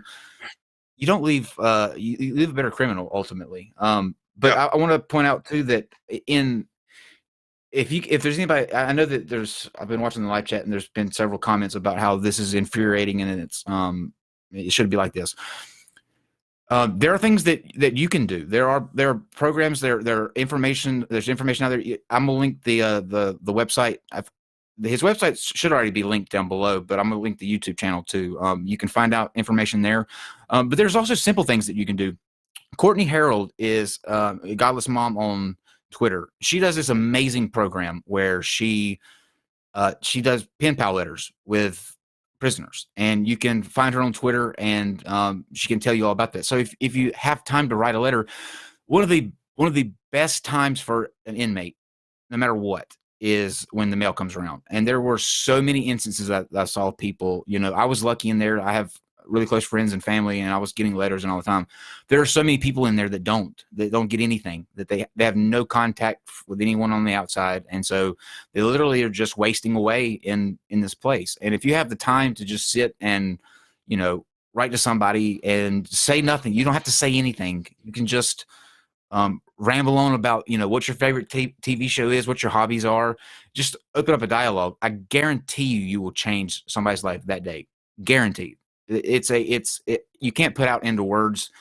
you don't leave you leave a better criminal ultimately. But I want to point out too that if there's anybody, I know that I've been watching the live chat and there's been several comments about how this is infuriating and it should be like this. There are things that you can do. There are programs. There are information. There's information out there. I'm gonna link the website. his website should already be linked down below, but I'm going to link the YouTube channel too. You can find out information there. But there's also simple things that you can do. Courtney Harold is a Godless Mom on Twitter. She does this amazing program where she does pen pal letters with prisoners, and you can find her on Twitter, and she can tell you all about that. So if you have time to write a letter, one of the best times for an inmate, no matter what, is when the mail comes around. And there were so many instances that I saw people, I was lucky in there. I have really close friends and family, and I was getting letters and all the time. There are so many people in there that don't get anything, that they have no contact with anyone on the outside. And so they literally are just wasting away in this place. And if you have the time to just sit and, write to somebody and say nothing, you don't have to say anything. You can just ramble on about, what your favorite TV show is, what your hobbies are. Just open up a dialogue. I guarantee you will change somebody's life that day. Guaranteed. You can't put out into words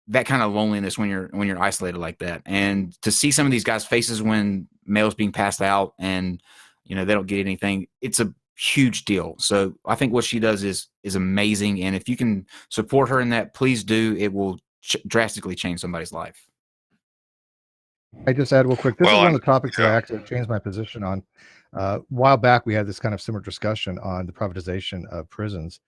that kind of loneliness when you're isolated like that. And to see some of these guys' faces when mail's being passed out and they don't get anything, it's a huge deal. So I think what she does is amazing. And if you can support her in that, please do. It will drastically change somebody's life. I just add real quick. This is one of the topics that I actually changed my position on. A while back, we had this kind of similar discussion on the privatization of prisons,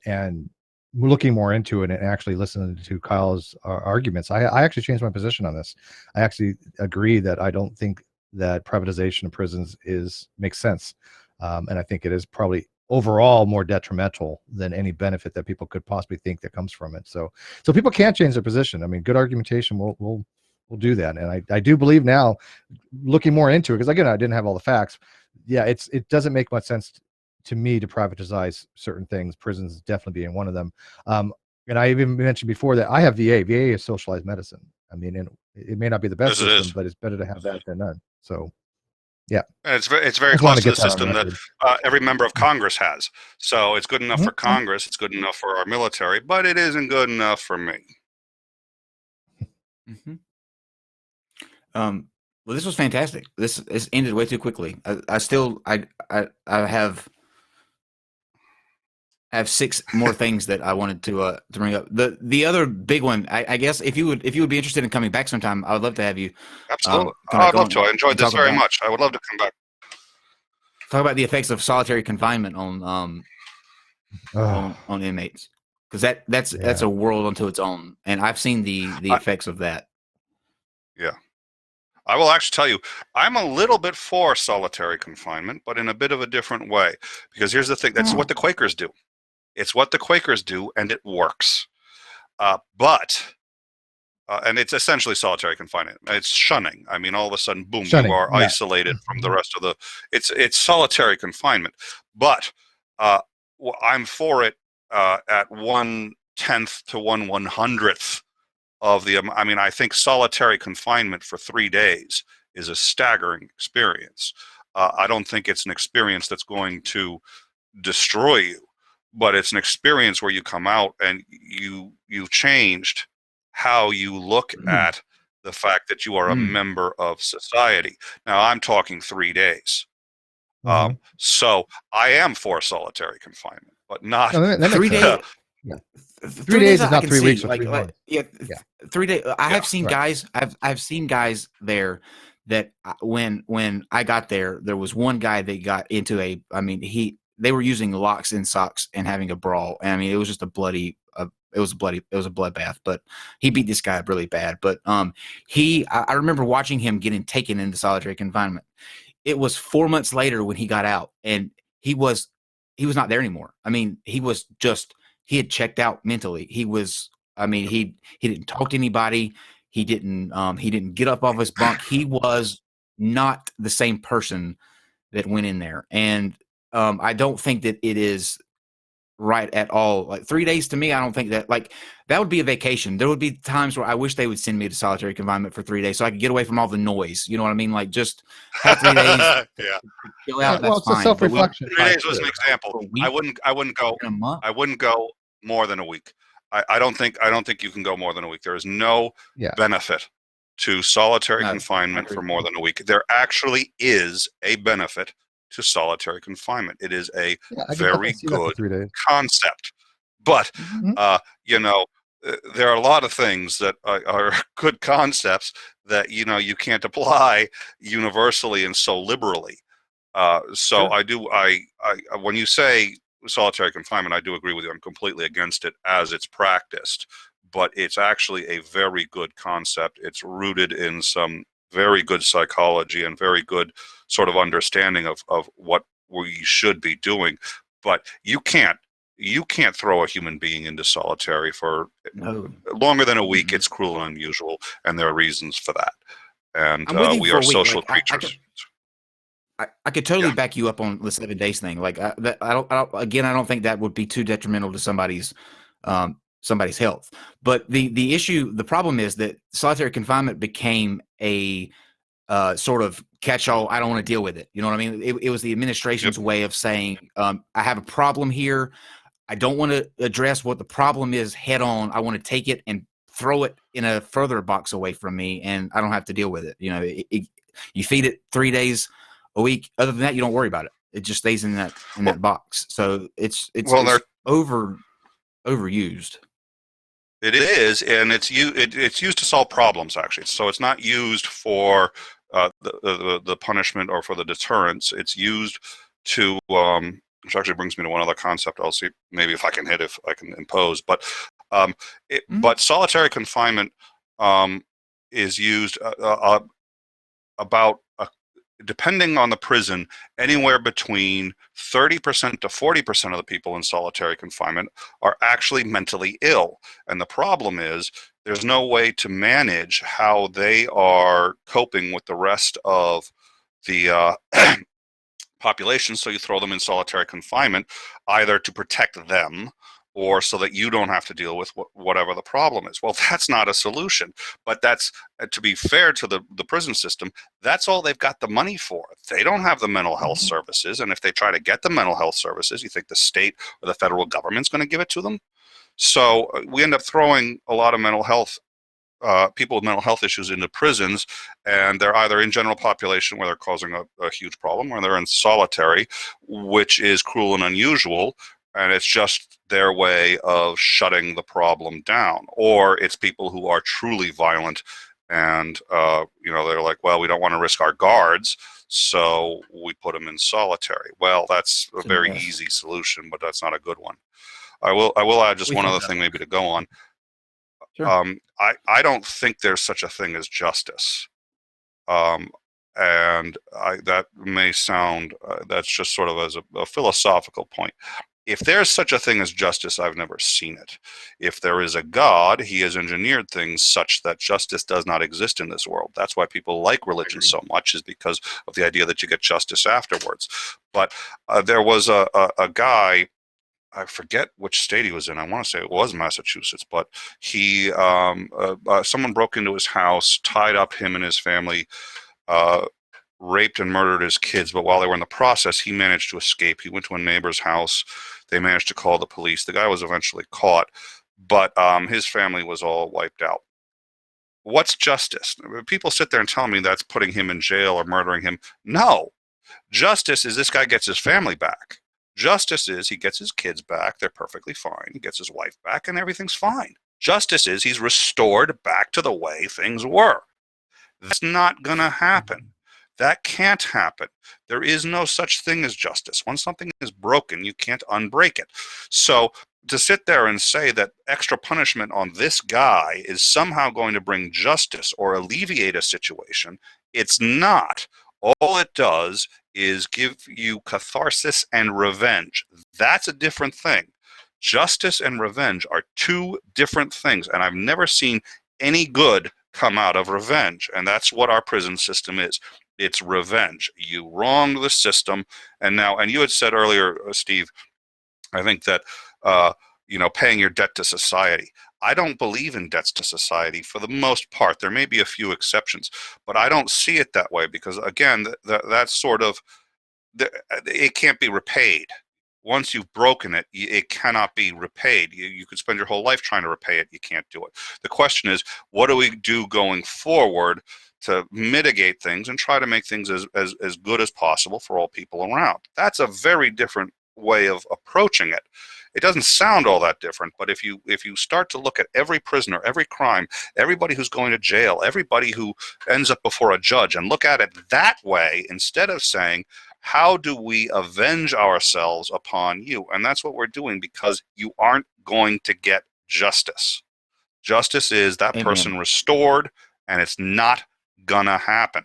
and we're looking more into it and actually listening to Kyle's arguments. I actually changed my position on this. I actually agree that I don't think that privatization of prisons makes sense, and I think it is probably overall more detrimental than any benefit that people could possibly think that comes from it. So people can change their position. I mean, good argumentation will do that. And I do believe now, looking more into it, because again, I didn't have all the facts. Yeah, it doesn't make much sense to me to privatize certain things, prisons definitely being one of them. And I even mentioned before that I have VA. VA is socialized medicine. I mean, and it may not be the best system, but it's better to have that than none. So, yeah. And it's very close to the system that every member of Congress has. So it's good enough for Congress. It's good enough for our military, but it isn't good enough for me. Mm-hmm. Well, this was fantastic. This ended way too quickly. I have 6 more things that I wanted to bring up. The other big one, I guess, if you would be interested in coming back sometime, I would love to have you. Absolutely, I'd love to. I enjoyed this very much. I would love to come back. Talk about the effects of solitary confinement on inmates, because that's a world unto its own, and I've seen the effects of that. Yeah. I will actually tell you, I'm a little bit for solitary confinement, but in a bit of a different way. Because here's the thing, that's what the Quakers do. It's what the Quakers do, and it works. And it's essentially solitary confinement. It's shunning. I mean, all of a sudden, boom, you are isolated from the rest of the... It's solitary confinement. But I'm for it at 1/10 to 1/100th of the, I mean, I think solitary confinement for 3 days is a staggering experience. I don't think it's an experience that's going to destroy you, but it's an experience where you come out and you've changed how you look at the fact that you are a member of society. Now, I'm talking 3 days. So I am for solitary confinement, but not 3 days. Yeah. 3 days is not 3 weeks or 3 months. 3 days. I have seen guys. I've seen guys there that when I got there, there was one guy that got into they were using locks in socks and having a brawl. And I mean, it was just a bloodbath. But he beat this guy up really bad. But I remember watching him getting taken into solitary confinement. It was 4 months later when he got out, and he was not there anymore. I mean, he had checked out mentally. He didn't talk to anybody. He didn't get up off his bunk. He was not the same person that went in there. And I don't think that it is right at all. Like 3 days to me, I don't think that that would be a vacation. There would be times where I wish they would send me to solitary confinement for 3 days so I could get away from all the noise. You know what I mean? Like just have 3 days. Chill out. That's it's a self-reflection. 3 days was an example. I wouldn't go more than a week. I don't think you can go more than a week. There is no benefit to solitary confinement for more than a week. There actually is a benefit to solitary confinement. It is a Yeah, I can very see that for good 3 days. concept. But, Mhm. you know, there are a lot of things that are good concepts that, you know, you can't apply universally and so liberally. So Sure. I do, when you say solitary confinement, I do agree with you. I'm completely against it as it's practiced, but it's actually a very good concept. It's rooted in some very good psychology and very good sort of understanding of what we should be doing. But you can't throw a human being into solitary for No. longer than a week. Mm-mm. It's cruel and unusual, and there are reasons for that. And I'm with you we for are a week. social Like I could creatures. I could totally Yeah. back you up on the 7 days thing. Like I don't again I don't think that would be too detrimental to somebody's health. But the problem is that solitary confinement became a sort of catch-all. I don't want to deal with it. You know what I mean? It was the Yep. administration's way of saying, I have a problem here. I don't want to address what the problem is head on. I want to take it and throw it in a further box away from me, and I don't have to deal with it. You know, you feed it 3 days a week. Other than that, you don't worry about it. It just stays in Well, that box. So well, it's overused. it is, and it's used to solve problems actually. So it's not used for the punishment or for the deterrence. It's used to which actually brings me to one other concept. I'll see maybe if I can hit if I can impose, but um, Mhm. solitary confinement is used about depending on the prison, anywhere between 30% to 40% of the people in solitary confinement are actually mentally ill. And the problem is there's no way to manage how they are coping with the rest of the population, so you throw them in solitary confinement, either to protect them or so that you don't have to deal with whatever the problem is. Well, that's not a solution. But that's, to be fair to the prison system, that's all they've got the money for. They don't have the mental health Mhm. services. And if they try to get the mental health services, you think the state or the federal government's going to give it to them? So we end up throwing a lot of mental health people with mental health issues into prisons, and they're either in general population where they're causing a huge problem, or they're in solitary, which is cruel and unusual, and it's just their way of shutting the problem down. Or it's people who are truly violent, and you know, they're like, well, we don't want to risk our guards, so we put them in solitary. Well, that's a It's a very mess. easy solution, but that's not a good one. I will add just We one think other that'll thing maybe work. to go on. Sure. I don't think there's such a thing as justice. Um, and that may sound, that's just sort of as a philosophical point. If there's such a thing as justice, I've never seen it. If there is a God, he has engineered things such that justice does not exist in this world. That's why people like religion Agreed. so much, is because of the idea that you get justice afterwards. But there was a guy, I forget which state he was in. I want to say it was Massachusetts, but someone broke into his house, tied up him and his family, uh, raped and murdered his kids. But while they were in the process, he managed to escape. He went to a neighbor's house. They managed to call the police. The guy was eventually caught, but his family was all wiped out. What's justice? People sit there and tell me that's putting him in jail or murdering him. No, justice is this guy gets his family back. Justice is he gets his kids back. They're perfectly fine. He gets his wife back and everything's fine. Justice is he's restored back to the way things were. That's not going to happen. Mhm. That can't happen. There is no such thing as justice. Once something is broken, you can't unbreak it. So to sit there and say that extra punishment on this guy is somehow going to bring justice or alleviate a situation, it's not. All it does is give you catharsis and revenge. That's a different thing. Justice and revenge are two different things, and I've never seen any good come out of revenge. And that's what our prison system is. It's revenge. You wrong the system. And you had said earlier, Steve, I think that, uh, paying your debt to society. I don't believe in debts to society for the most part. There may be a few exceptions, but I don't see it that way because, again, that's sort of, it can't be repaid. Once you've broken it, it cannot be repaid. You could spend your whole life trying to repay it. You can't do it. The question is, what do we do going forward to mitigate things and try to make things as good as possible for all people around. That's a very different way of approaching it. It doesn't sound all that different, but if you start to look at every prisoner, every crime, everybody who's going to jail, everybody who ends up before a judge, and look at it that way instead of saying, how do we avenge ourselves upon you? And that's what we're doing, because you aren't going to get justice. Justice is that Amen. person restored, and it's not gonna happen.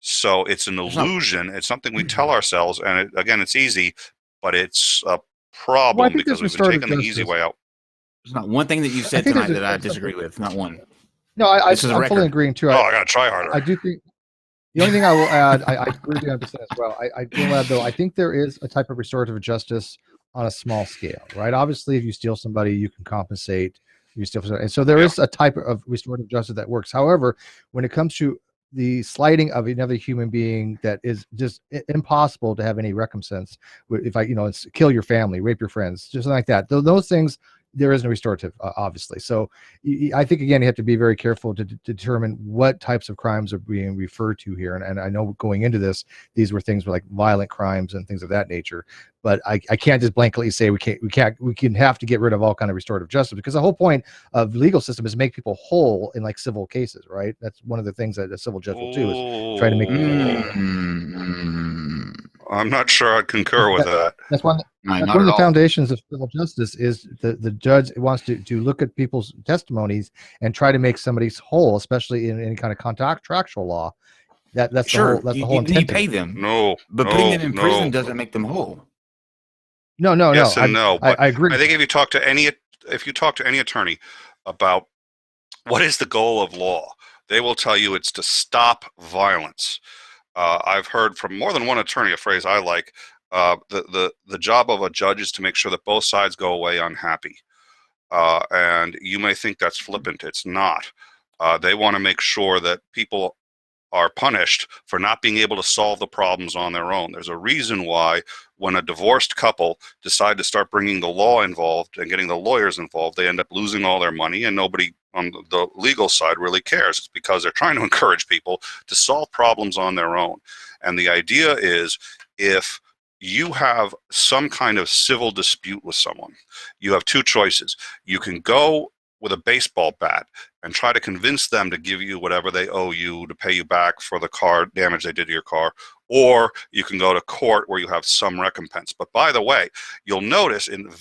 So it's an illusion. It's something we tell ourselves, and again, it's easy, but it's a problem because we've been taking the easy way out. There's not one thing that you've said tonight that I disagree with. Not one. No, I'm fully agreeing too. I gotta try harder. I do think the only thing I will add, I agree with you on this as well. I will add, though, I think there is a type of restorative justice on a small scale, right? Obviously, if you steal somebody, you can compensate. You steal, and so there is a type of restorative justice that works. However, when it comes to the slighting of another human being, that is just impossible to have any recompense. If it's kill your family, rape your friends, just like that. Those things, there is no restorative, obviously. So I think, again, you have to be very careful to determine what types of crimes are being referred to here. And I know going into this, these were things like violent crimes and things of that nature. But I can't just blankly say we can have to get rid of all kind of restorative justice, because the whole point of the legal system is to make people whole in like civil cases, right? That's one of the things that a civil judge will do, is try to make people whole. I'm not sure I'd concur with that. That's one of the foundations of civil justice, is the judge wants to look at people's testimonies and try to make somebody whole, especially in any kind of contractual law. That's sure. The whole intent. You pay them. But putting them in prison doesn't make them whole. No. Yes and no. I agree. I think if you talk to any attorney about what is the goal of law, they will tell you it's to stop violence. I've heard from more than one attorney a phrase I like. The job of a judge is to make sure that both sides go away unhappy. And you may think that's flippant. It's not. They want to make sure that people are punished for not being able to solve the problems on their own. There's a reason why when a divorced couple decide to start bringing the law involved and getting the lawyers involved, they end up losing all their money, and nobody on the legal side really cares. It's because they're trying to encourage people to solve problems on their own. And the idea is, if you have some kind of civil dispute with someone, you have two choices. You can go with a baseball bat and try to convince them to give you whatever they owe you to pay you back for the car damage they did to your car, or you can go to court where you have some recompense. But by the way, you'll notice in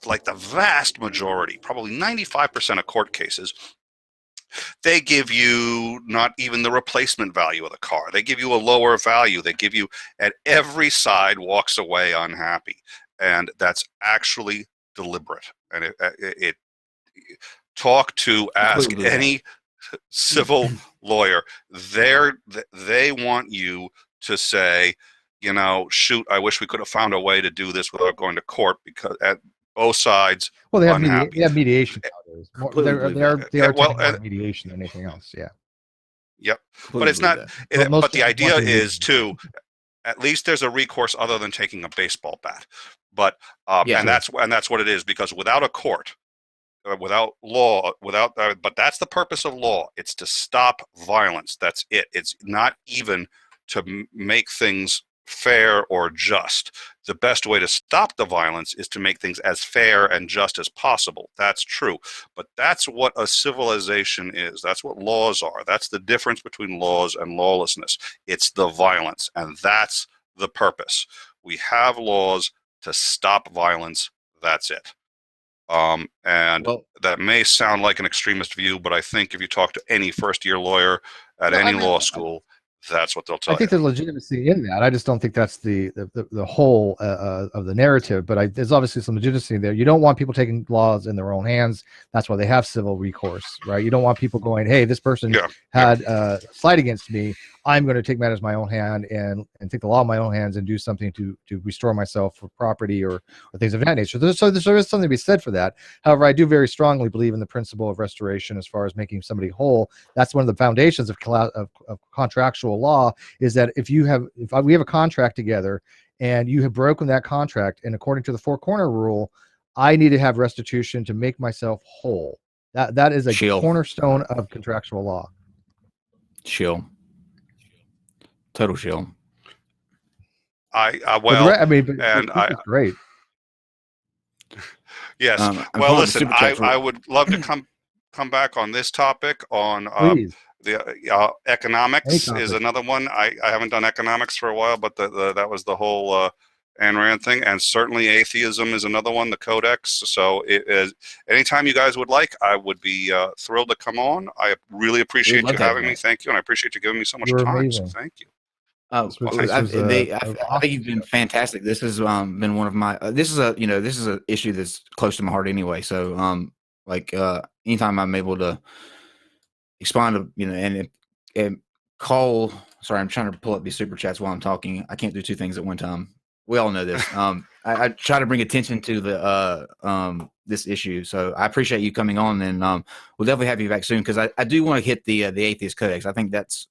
like the vast majority, probably 95% of court cases, they give you not even the replacement value of the car. They give you a lower value. They give you, and every side walks away unhappy. And that's actually deliberate. And ask any civil lawyer. They want you to say, shoot, I wish we could have found a way to do this without going to court, because at both sides, well, they have mediation. They are more mediation than anything else. Yeah. Yep. But it's not. But the idea is too. At least there's a recourse other than taking a baseball bat. But that's what it is, because without a court, without law, but that's the purpose of law. It's to stop violence. That's it. It's not even to make things fair or just. The best way to stop the violence is to make things as fair and just as possible. That's true. But that's what a civilization is. That's what laws are. That's the difference between laws and lawlessness. It's the violence, and that's the purpose. We have laws to stop violence. That's it. That may sound like an extremist view, but I think if you talk to any first-year lawyer at any law school, that's what they'll tell you. I think there's legitimacy in that. I just don't think that's the whole of the narrative. But there's obviously some legitimacy there. You don't want people taking laws in their own hands. That's why they have civil recourse, right? You don't want people going, "Hey, this person had slight against me. I'm going to take matters in my own hand and take the law in my own hands and do something to restore myself for property or things of that nature." So there is something to be said for that. However, I do very strongly believe in the principle of restoration as far as making somebody whole. That's one of the foundations of contractual law, is that if we have a contract together and you have broken that contract, and according to the four corner rule, I need to have restitution to make myself whole. That is a cornerstone of contractual law. Shill. Total shill. Well, I mean, but and this is great. Yes. I'm Well, pulling up the listen, super chats I would love to come back on this topic on Please, the economics any is topic. another one. I haven't done economics for a while, but that was the whole Ayn Rand thing, and certainly atheism is another one. The Codex. So it is anytime you guys would like, I would be thrilled to come on. I really appreciate love you to have having you me. back. Thank you, and I appreciate you giving me so much You're time. So amazing. thank you. Oh, This thank was I awesome think you've been fantastic. This has been one of my. This is a issue that's close to my heart anyway. So anytime I'm able to expound, and call. Sorry, I'm trying to pull up these super chats while I'm talking. I can't do two things at one time. We all know this. I try to bring attention to the this issue. So I appreciate you coming on, and we'll definitely have you back soon because I do want to hit the Atheist Codex. I think that's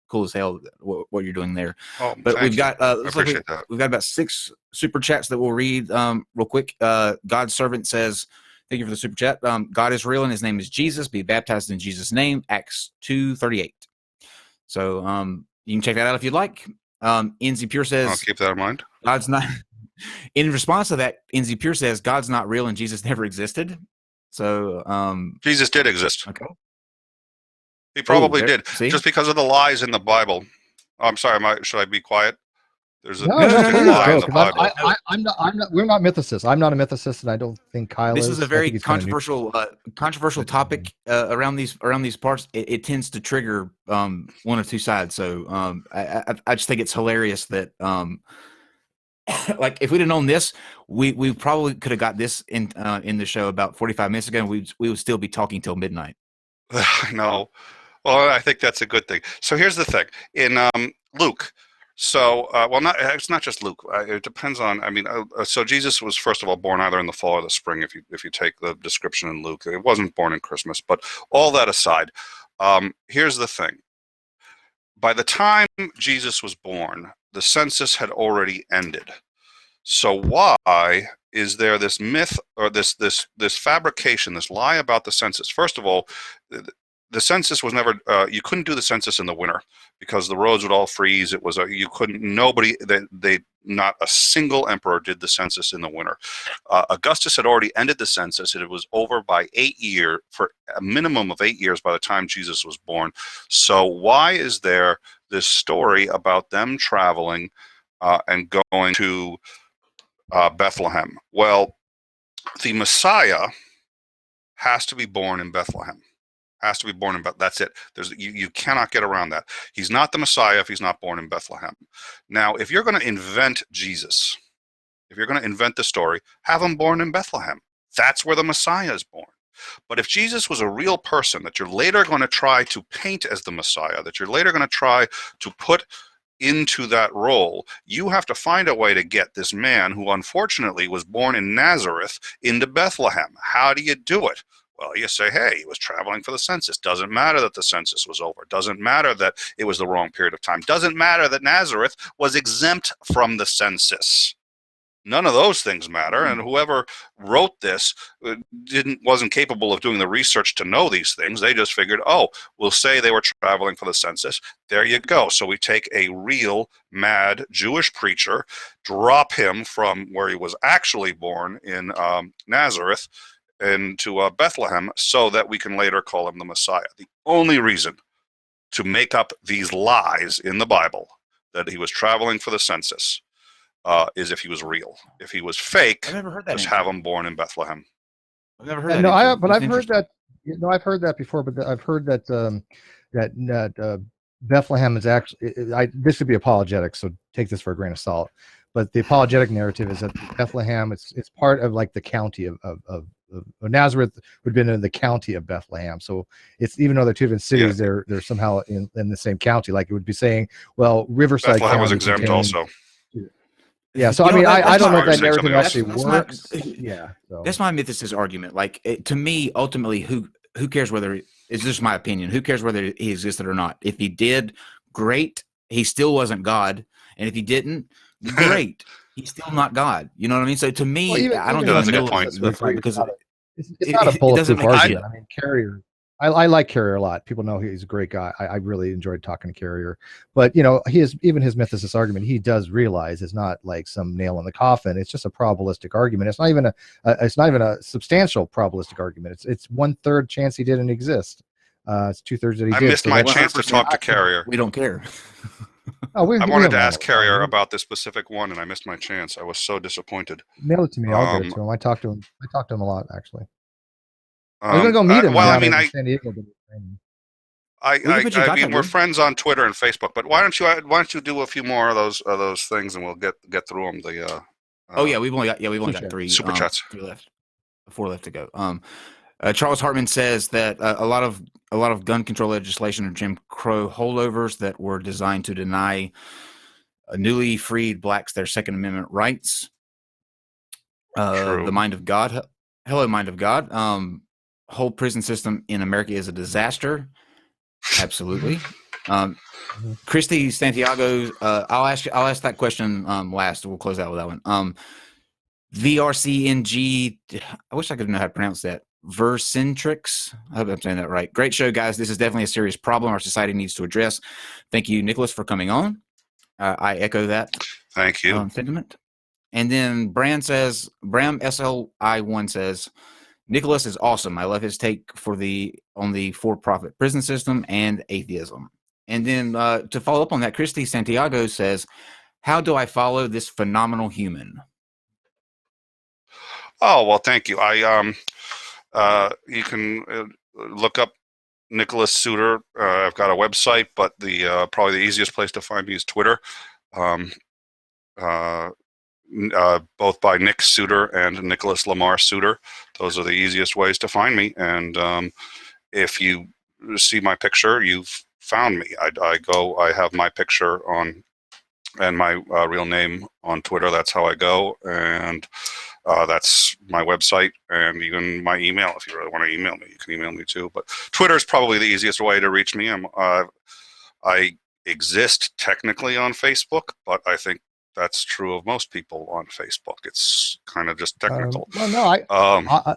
cool as hell what you're doing there. Oh, But we've thank you. got I appreciate that. we've got about 6 super chats that we'll read real quick. God's servant says, thank you for the super chat. God is real and his name is Jesus. Be baptized in Jesus' name. Acts 2:38. So you can check that out if you'd like. NZ Pure I'll says keep that in mind. God's not. In response to that, NZ Pure says God's not real and Jesus never existed. So Jesus did exist. okay. He probably Ooh, did, see? just because of the lies in the Bible. Oh, I'm sorry. Should I be quiet? There's a No, interesting please lie go. in the Bible. I'm not. We're not mythicists. I'm not a mythicist, and I don't think Kyle This is. is a I very think he's kind of controversial topic around these parts. It tends to trigger one of two sides. So I just think it's hilarious that like if we'd have known this, we probably could have got this in the show about 45 minutes ago, and we would still be talking till midnight. No. Well, I think that's a good thing. So here's the thing in Luke. So, it's not just Luke. It depends on. I mean, so Jesus was first of all born either in the fall or the spring. If you take the description in Luke, it wasn't born in Christmas. But all that aside, here's the thing. By the time Jesus was born, the census had already ended. So why is there this myth or this fabrication, this lie about the census? First of all, the census was never. You couldn't do the census in the winter because the roads would all freeze. It was you couldn't. Nobody. Not a single emperor did the census in the winter. Augustus had already ended the census. It was over by 8 years, for a minimum of 8 years by the time Jesus was born. So why is there this story about them traveling and going to Bethlehem? Well, the Messiah has to be born in Bethlehem. Has to be born in Bethlehem. That's it. You cannot get around that. He's not the Messiah if he's not born in Bethlehem. Now, if you're going to invent Jesus, if you're going to invent the story, have him born in Bethlehem. That's where the Messiah is born. But if Jesus was a real person that you're later going to try to paint as the Messiah, that you're later going to try to put into that role, you have to find a way to get this man who unfortunately was born in Nazareth into Bethlehem. How do you do it? Well, you say, hey, he was traveling for the census. Doesn't matter that the census was over. Doesn't matter that it was the wrong period of time. Doesn't matter that Nazareth was exempt from the census. None of those things matter, and whoever wrote this wasn't capable of doing the research to know these things. They just figured, oh, we'll say they were traveling for the census. There you go. So we take a real mad Jewish preacher, drop him from where he was actually born in Nazareth into Bethlehem, so that we can later call him the Messiah. The only reason to make up these lies in the Bible that he was traveling for the census is if he was real. If he was fake, I've never heard that. Just have him born in Bethlehem. I've never heard that. No, I've heard that. I've heard that before. But I've heard that that Bethlehem is actually. This would be apologetic, so take this for a grain of salt. But the apologetic narrative is that Bethlehem, it's part of like the county of Nazareth would have been in the county of Bethlehem. So it's, even though they're two different cities, they're somehow in the same county. Like it would be saying, well, Riverside Bethlehem County was exempt also. Yeah, so I mean, I don't know if that narrative actually works. So. That's my mythicist argument. Like to me, ultimately, who cares whether it's just my opinion? Who cares whether he existed or not? If he did, great. He still wasn't God, and if he didn't, great. He's still not God. You know what I mean? So to me, I don't. That's a good point. It's not a bulletproof argument. I mean, Carrier. I like Carrier a lot. People know he's a great guy. I really enjoyed talking to Carrier, but you know, even his mythicist argument, he does realize it's not like some nail in the coffin. It's just a probabilistic argument. It's not even a substantial probabilistic argument. It's 1/3 chance he didn't exist. It's 2/3 that he did. I missed my chance to talk to Carrier. We don't care. I wanted to ask Carrier about this specific one, and I missed my chance. I was so disappointed. Mail it to me. I'll get it to him. I talked to him a lot, actually. I was gonna go meet him. Well, in San Diego. I mean, we're friends on Twitter and Facebook, but why don't you do a few more of those things, and we'll get through them. We've only got three super chats. 4 left to go. Charles Hartman says that a lot of gun control legislation are Jim Crow holdovers that were designed to deny newly freed blacks their Second Amendment rights. The Mind of God. Hello, Mind of God. Whole prison system in America is a disaster. Absolutely. Christy Santiago, I'll ask that question last. We'll close out with that one. VRCNG, I wish I could know how to pronounce that. Vercentrix. I hope I'm saying that right. Great show, guys. This is definitely a serious problem our society needs to address. Thank you, Nicholas, for coming on. I echo that. Thank you. Sentiment. And then Bram SLI1 says, Nicholas is awesome. I love his take on the for-profit prison system and atheism. And then to follow up on that, Christy Santiago says, how do I follow this phenomenal human? Oh, well, thank you. You can look up Nicholas Soutter. I've got a website, but probably the easiest place to find me is Twitter. Both by Nick Soutter and Nicholas Lamar Soutter. Those are the easiest ways to find me. And if you see my picture, you've found me. I have my picture on and my real name on Twitter. That's how I go. And that's my website and even my email. If you really want to email me, you can email me too. But Twitter is probably the easiest way to reach me. I exist technically on Facebook, but I think that's true of most people on Facebook. It's kind of just technical. I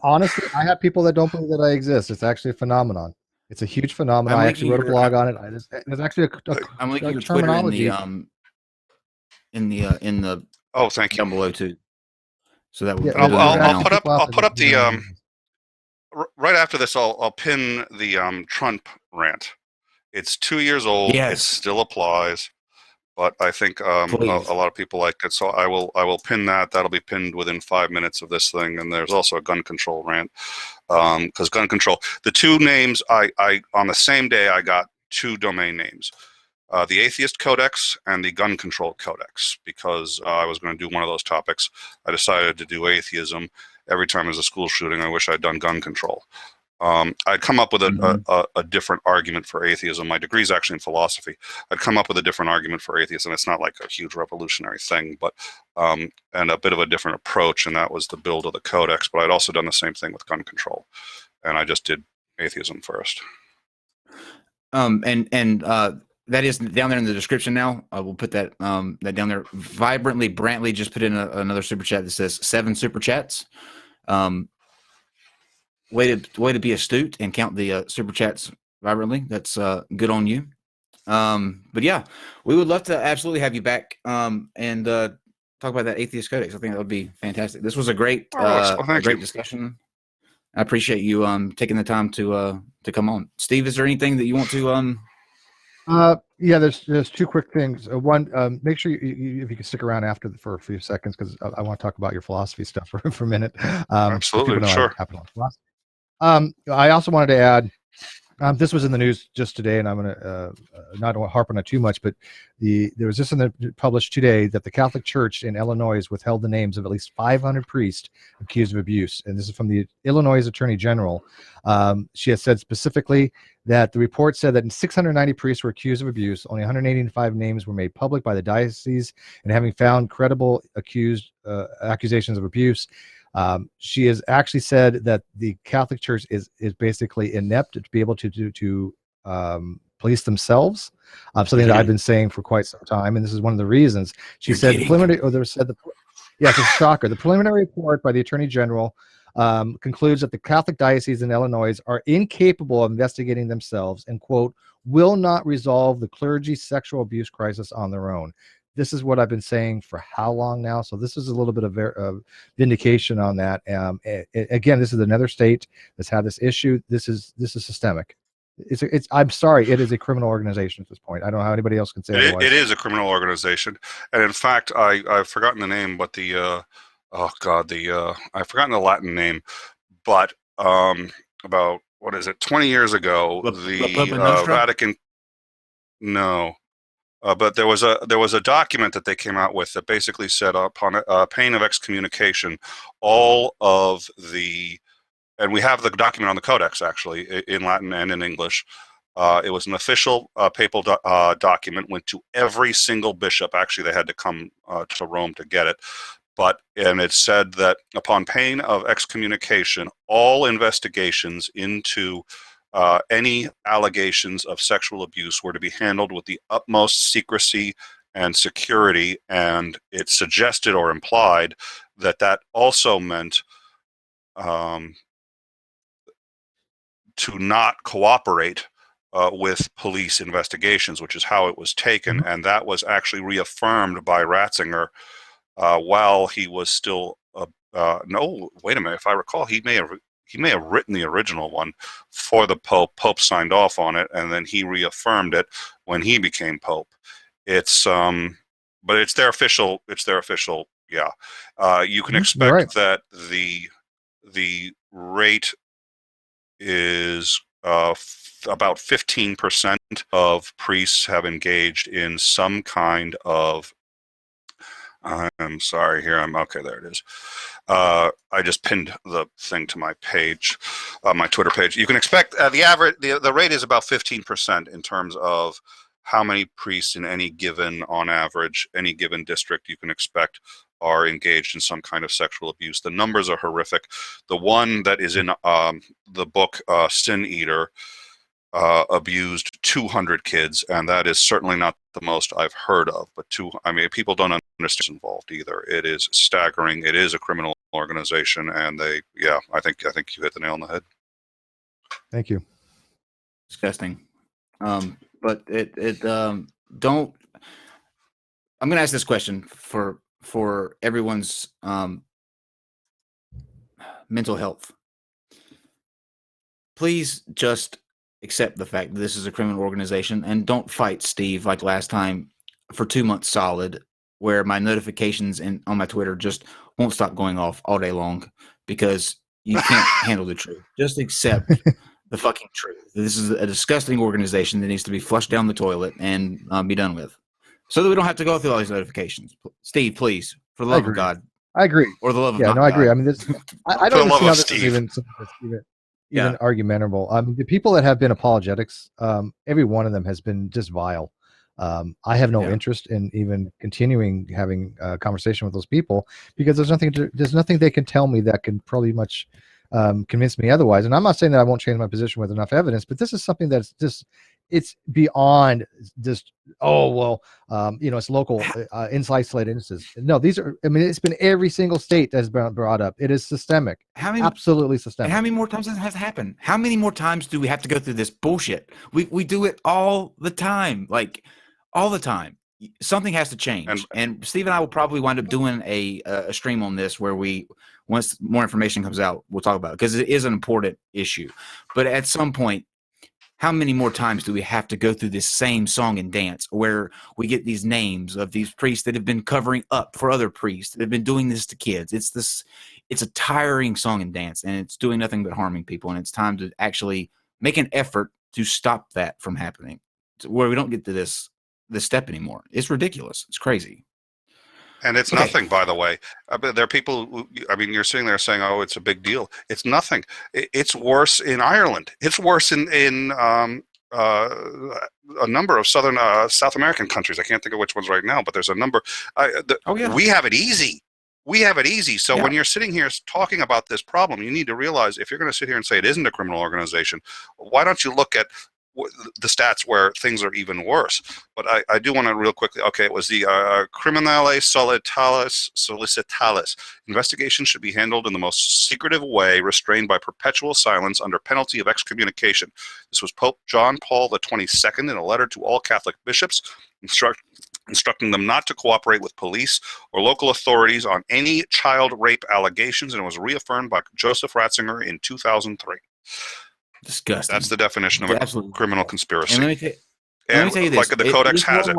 honestly, I have people that don't believe that I exist. It's actually a phenomenon. It's a huge phenomenon. I actually wrote a blog on it. It's actually I'm linking your terminology in the oh, thank you, down below too. So that I'll put up the right after this. I'll pin the Trump rant. It's 2 years old. Yes. It still applies. But I think a lot of people like it, so I will pin that. That'll be pinned within 5 minutes of this thing. And there's also a gun control rant, because gun control. The two names I on the same day I got 2 domain names, the Atheist Codex and the Gun Control Codex, because I was going to do one of those topics. I decided to do atheism. Every time there's a school shooting, I wish I'd done gun control. I'd come up with a different argument for atheism. My degree is actually in philosophy. I'd come up with a different argument for atheism. It's not like a huge revolutionary thing, but and a bit of a different approach, and that was the build of the codex. But I'd also done the same thing with gun control, and I just did atheism first. That is down there in the description now. I will put that that down there. Vibrantly Brantley just put in another super chat that says 7 super chats. Way to be astute and count the super chats vibrantly. That's good on you. But yeah, we would love to absolutely have you back and talk about that Atheist Codex. I think that would be fantastic. This was a great great discussion. I appreciate you taking the time to come on. Steve, is there anything that you want to yeah, there's 2 quick things. One, make sure if you can stick around after for a few seconds, because I want to talk about your philosophy stuff for a minute. Absolutely, sure. I also wanted to add, this was in the news just today, and I'm going to not harp on it too much, but there was this published today that the Catholic Church in Illinois has withheld the names of at least 500 priests accused of abuse. And this is from the Illinois Attorney General. She has said specifically that the report said that 690 priests were accused of abuse. Only 185 names were made public by the diocese, and having found credible accusations of abuse, she has actually said that the Catholic Church is basically inept to be able to police themselves. Something that I've been saying for quite some time, and this is one of the reasons. She said yes, it's a shocker. The preliminary report by the Attorney General concludes that the Catholic dioceses in Illinois are incapable of investigating themselves and, quote, will not resolve the clergy sexual abuse crisis on their own. This is what I've been saying for how long now? So this is a little bit of vindication on that. Again, this is another state that's had this issue. This is systemic. I'm sorry, it is a criminal organization at this point. I don't know how anybody else can say otherwise. It is a criminal organization, and in fact, I've forgotten the name, but I've forgotten the Latin name, but about, what is it, 20 years ago, the Vatican, no. But there was a document that they came out with that basically said, upon pain of excommunication, all of the, and we have the document on the Codex actually in Latin and in English. It was an official papal document, went to every single bishop. Actually, they had to come to Rome to get it. And it said that upon pain of excommunication, all investigations into any allegations of sexual abuse were to be handled with the utmost secrecy and security, and it suggested or implied that also meant to not cooperate with police investigations, which is how it was taken, and that was actually reaffirmed by Ratzinger while he was still no, wait a minute, if I recall, he may have written the original one for the Pope. Pope signed off on it, and then he reaffirmed it when he became Pope. It's but it's their official. Yeah, you can expect that the rate is about 15% of priests have engaged in some kind of. I'm sorry. Okay, there it is. I just pinned the thing to my page, my Twitter page. You can expect the rate is about 15% in terms of how many priests in any given district you can expect are engaged in some kind of sexual abuse. The numbers are horrific. The one that is in the book Sin Eater abused 200 kids, and that is certainly not the most I've heard of. But people don't understand what's involved either. It is staggering. It is a criminal organization, and I think you hit the nail on the head. Thank you. Disgusting. But don't. I'm going to ask this question for everyone's mental health. Please just accept the fact that this is a criminal organization, and don't fight Steve like last time for 2 months solid, where my notifications on my Twitter just won't stop going off all day long because you can't handle the truth. Just accept the fucking truth. This is a disgusting organization that needs to be flushed down the toilet and be done with, so that we don't have to go through all these notifications. Steve, please, for the love of God. I agree. Or the love of God. I agree. I mean, this. I don't see how this is even argumentable. I mean, the people that have been apologetics, every one of them has been just vile. I have no interest in even continuing having a conversation with those people because there's nothing they can tell me that can probably much convince me otherwise. And I'm not saying that I won't change my position with enough evidence, but this is something that's just, it's beyond just, it's local isolated instances. No, it's been every single state that's been brought up. It is systemic. Absolutely systemic. And how many more times does it have to happen? How many more times do we have to go through this bullshit? We do it all the time, like all the time. Something has to change. And Steve and I will probably wind up doing a stream on this where once more information comes out, we'll talk about it because it is an important issue. But at some point, how many more times do we have to go through this same song and dance where we get these names of these priests that have been covering up for other priests that have been doing this to kids? It's a tiring song and dance, and it's doing nothing but harming people. And it's time to actually make an effort to stop that from happening, where we don't get to this step anymore. It's ridiculous. It's crazy. And it's nothing, by the way. There are people who, you're sitting there saying, oh, it's a big deal. It's nothing. It's worse in Ireland. It's worse in a number of South American countries. I can't think of which ones right now, but there's a number. We have it easy. So when you're sitting here talking about this problem, you need to realize if you're going to sit here and say it isn't a criminal organization, why don't you look at the stats where things are even worse. But I do want to real quickly. Okay, it was the criminale solicitalis. Investigation should be handled in the most secretive way, restrained by perpetual silence under penalty of excommunication. This was Pope John Paul XXII in a letter to all Catholic bishops, instructing them not to cooperate with police or local authorities on any child rape allegations, and it was reaffirmed by Joseph Ratzinger in 2003. Disgusting. That's the definition of a criminal conspiracy. And let me tell you this: like the Codex has it.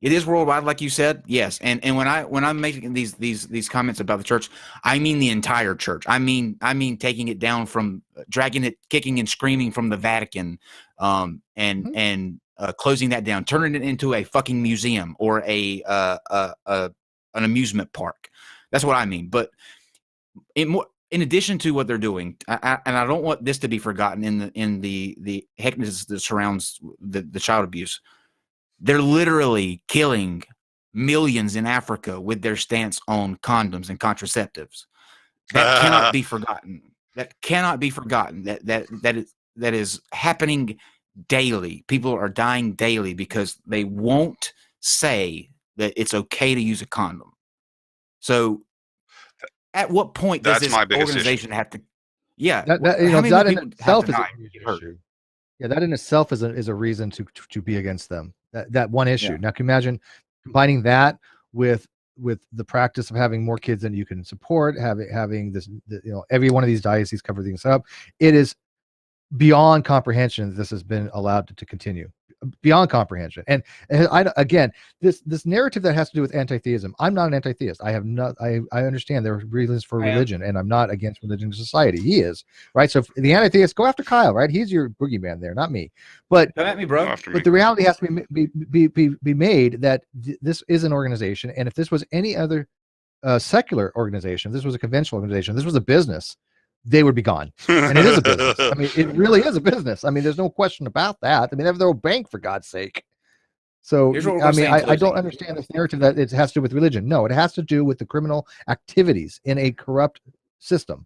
It is worldwide, like you said. Yes, and when I'm making these comments about the church, I mean the entire church. I mean taking it down from dragging it, kicking and screaming from the Vatican, and closing that down, turning it into a fucking museum or an amusement park. That's what I mean. But in addition to what they're doing, and I don't want this to be forgotten in the hecticness that surrounds the child abuse, they're literally killing millions in Africa with their stance on condoms and contraceptives. That cannot be forgotten. That cannot be forgotten. That is happening daily. People are dying daily because they won't say that it's okay to use a condom. So at what point does this organization have to? Yeah, that in itself is an issue. Yeah, that in itself is a reason to be against them. That one issue. Yeah. Now, can you imagine combining that with the practice of having more kids than you can support, having this, every one of these dioceses cover things up. It is beyond comprehension that this has been allowed to continue. Beyond comprehension. And again, this narrative that has to do with anti-theism. I'm not an anti-theist. I understand there are reasons for religion, and I'm not against religion in society. He is, right? So if the anti-theist, go after Kyle, right? He's your boogeyman there, not me. But come at me, bro. But the reality has to be made that this is an organization, and if this was any other secular organization, if this was a conventional organization, this was a business, they would be gone. And it is a business. I mean, it really is a business. I mean, there's no question about that. I mean, they're a bank, for God's sake. So, I mean, I don't understand this narrative that it has to do with religion. No, it has to do with the criminal activities in a corrupt system.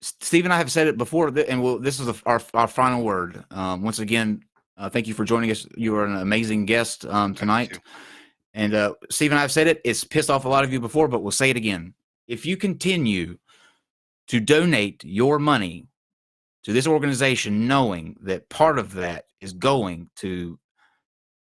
Steve and I have said it before, and this is our final word. Once again, thank you for joining us. You are an amazing guest tonight. And Steve and I have said it. It's pissed off a lot of you before, but we'll say it again. If you continue to donate your money to this organization, knowing that part of that is going to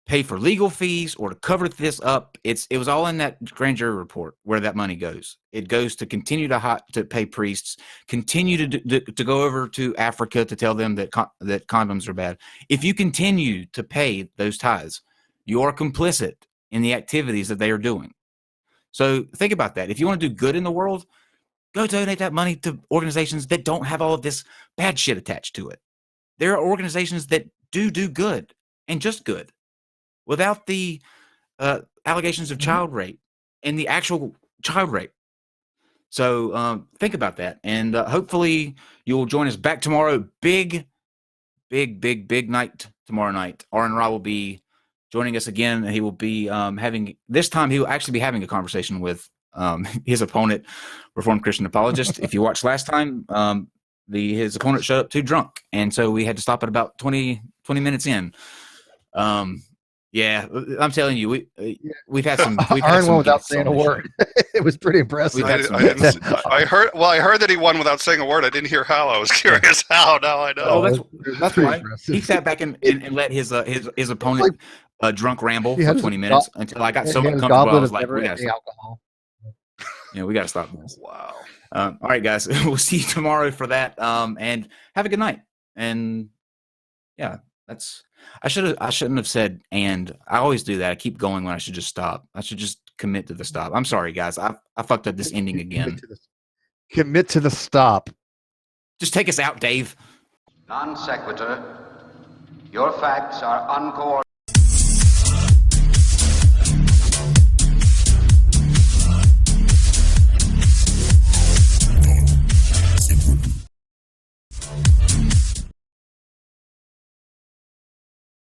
pay for legal fees or to cover this up, it was all in that grand jury report where that money goes. It goes to continue to pay priests, continue to go over to Africa to tell them that condoms are bad. If you continue to pay those tithes, you are complicit in the activities that they are doing. So think about that. If you want to do good in the world, go donate that money to organizations that don't have all of this bad shit attached to it. There are organizations that do good and just good without the allegations of child rape and the actual child rape. So think about that. And hopefully you'll join us back tomorrow. Big night tomorrow night. Aaron Ra will be joining us again. He will be this time he will actually be having a conversation with his opponent, Reformed Christian apologist. If you watched last time, his opponent showed up too drunk, and so we had to stop at about 20 minutes in. Yeah, I'm telling you, we've had some. Aaron won without saying a word. It was pretty impressive. I heard that he won without saying a word. I didn't hear how. I was curious how. Now I know. Oh, that's right. He sat back and let his opponent drunk ramble for 20 minutes until I got so comfortable. I was like, we got alcohol. Yeah, we got to stop this. Wow. All right, guys. We'll see you tomorrow for that. And have a good night. And yeah, I shouldn't have said and. I always do that. I keep going when I should just stop. I should just commit to the stop. I'm sorry, guys. I fucked up this ending again. Commit to the stop. Just take us out, Dave. Non sequitur. Your facts are uncoordinated.